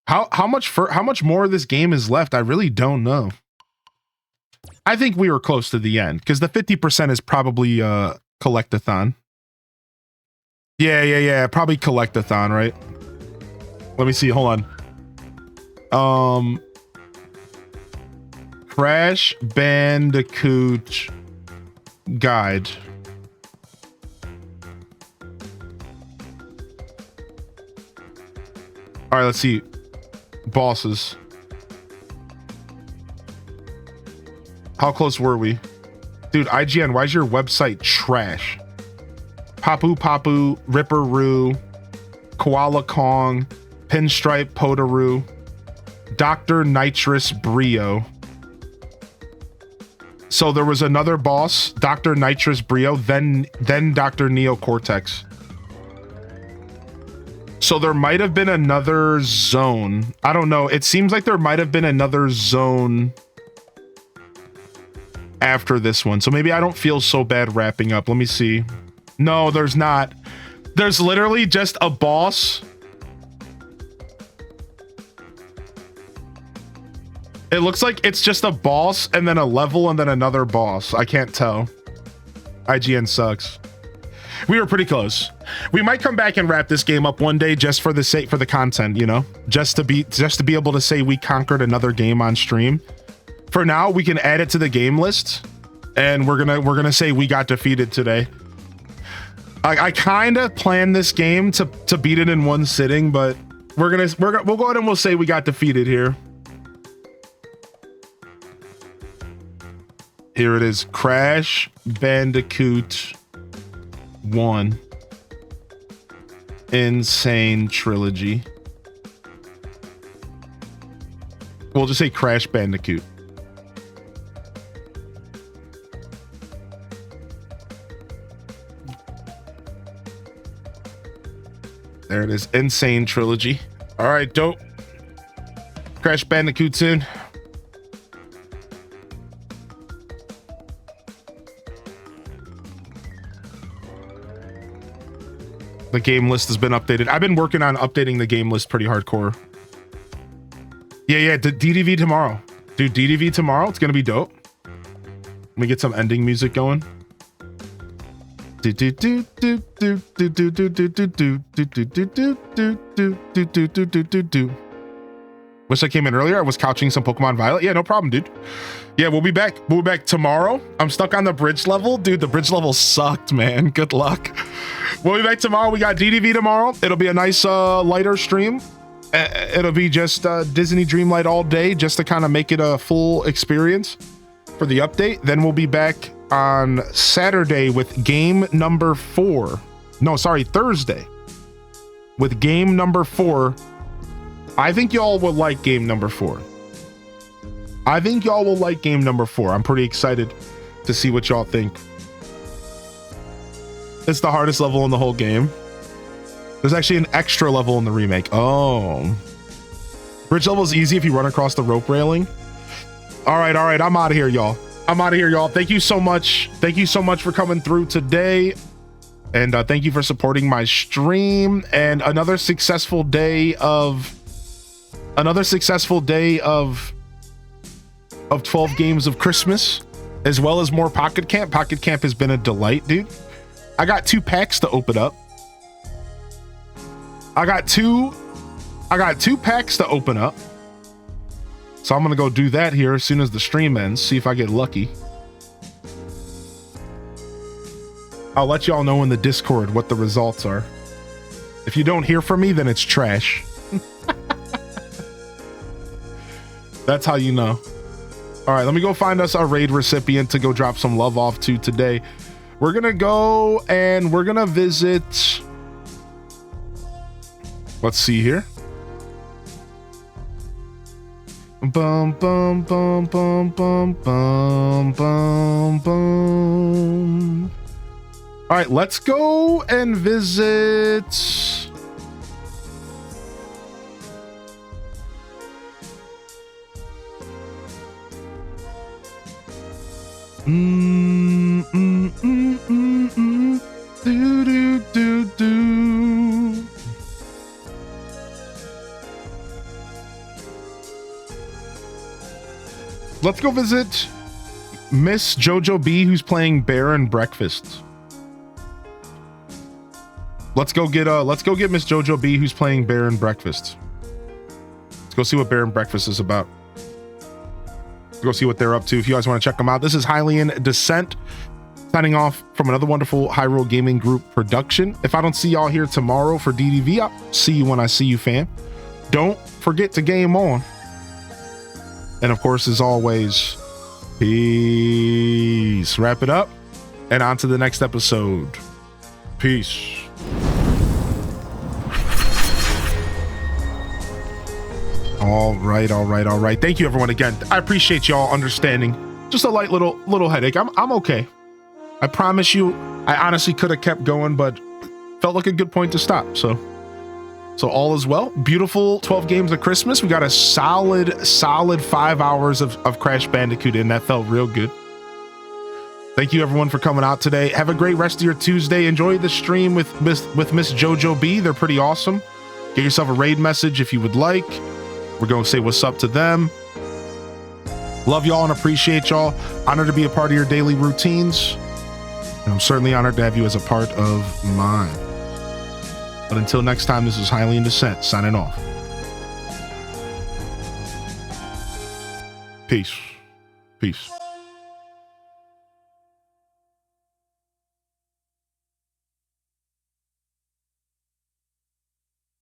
How much more of this game is left? I really don't know. I think we were close to the end, because the 50% is probably collectathon. Yeah. Probably collectathon, right? Let me see. Hold on. Crash Bandicoot guide. All right, let's see. Bosses. How close were we? Dude, IGN, why is your website trash? Papu, Ripperoo, Koala Kong, Pinstripe Potaroo, Dr. Nitrous Brio. So there was another boss, Dr. Nitrous Brio, then Dr. Neocortex. So there might have been another zone. I don't know. It seems like there might have been another zone after this one. So maybe I don't feel so bad wrapping up. Let me see. No, there's not. There's literally just a boss. It looks like it's just a boss and then a level and then another boss. I can't tell. IGN sucks. We were pretty close. We might come back and wrap this game up one day just for the sake, for the content, you know, just to be able to say we conquered another game on stream. For now, we can add it to the game list, and we're gonna say we got defeated today. I kind of planned this game to beat it in one sitting, but we'll go ahead and we'll say we got defeated here. Here it is, Crash Bandicoot 1 Insane Trilogy. We'll just say Crash Bandicoot. There it is, Insane Trilogy. All right, dope. Crash Bandicoot soon. The game list has been updated. I've been working on updating the game list pretty hardcore. Yeah, DDV tomorrow. Dude, DDV tomorrow, it's gonna be dope. Let me get some ending music going. Wish I came in earlier. I was couching some Pokemon Violet. Yeah, no problem, dude. Yeah, we'll be back. We'll be back tomorrow. I'm stuck on the bridge level. Dude, the bridge level sucked, man. Good luck. We'll be back tomorrow. We got DDV tomorrow. It'll be a nice lighter stream. It'll be just Disney Dreamlight all day, just to kind of make it a full experience for the update. Then we'll be back on Saturday with game number 4. No, sorry, Thursday with game number 4. I think y'all will like game number 4. I think y'all will like game number 4. I'm pretty excited to see what y'all think. It's the hardest level in the whole game. There's actually an extra level in the remake. Oh. Bridge level is easy if you run across the rope railing. All right. I'm out of here, y'all. Thank you so much. Thank you so much for coming through today. And thank you for supporting my stream. And another successful day of 12 games of Christmas, as well as more Pocket Camp. Pocket Camp has been a delight, dude. I got 2 packs to open up. I got two packs to open up. So I'm gonna go do that here as soon as the stream ends, see if I get lucky. I'll let y'all know in the Discord what the results are. If you don't hear from me, then it's trash. That's how you know. All right, let me go find us a raid recipient to go drop some love off to today. We're gonna go and we're gonna visit. Let's see here. Bum bum bum bum bum bum bum bum. All right, let's go and visit. Do do do do. Let's go visit Miss Jojo B, who's playing Bear and Breakfast. Let's go get Miss Jojo B, who's playing Bear and Breakfast. Let's go see what Bear and Breakfast is about. Go see what they're up to. If you guys want to check them out, this is Hylian Descent signing off from another wonderful Hyrule Gaming Group production. If I don't see y'all here tomorrow for DDV, I'll see you when I see you, fam. Don't forget to game on. And of course, as always, peace. Wrap it up and on to the next episode. Peace. All right. Thank you, everyone, again. I appreciate y'all understanding. Just a light little headache. I'm okay. I promise you, I honestly could have kept going, but felt like a good point to stop. So all is well. Beautiful 12 games of Christmas. We got a solid 5 hours of Crash Bandicoot in. That felt real good. Thank you, everyone, for coming out today. Have a great rest of your Tuesday. Enjoy the stream with Miss Jojo B. They're pretty awesome. Get yourself a raid message if you would like. We're going to say what's up to them. Love y'all and appreciate y'all. Honored to be a part of your daily routines. And I'm certainly honored to have you as a part of mine. But until next time, this is Hylian Descent signing off. Peace.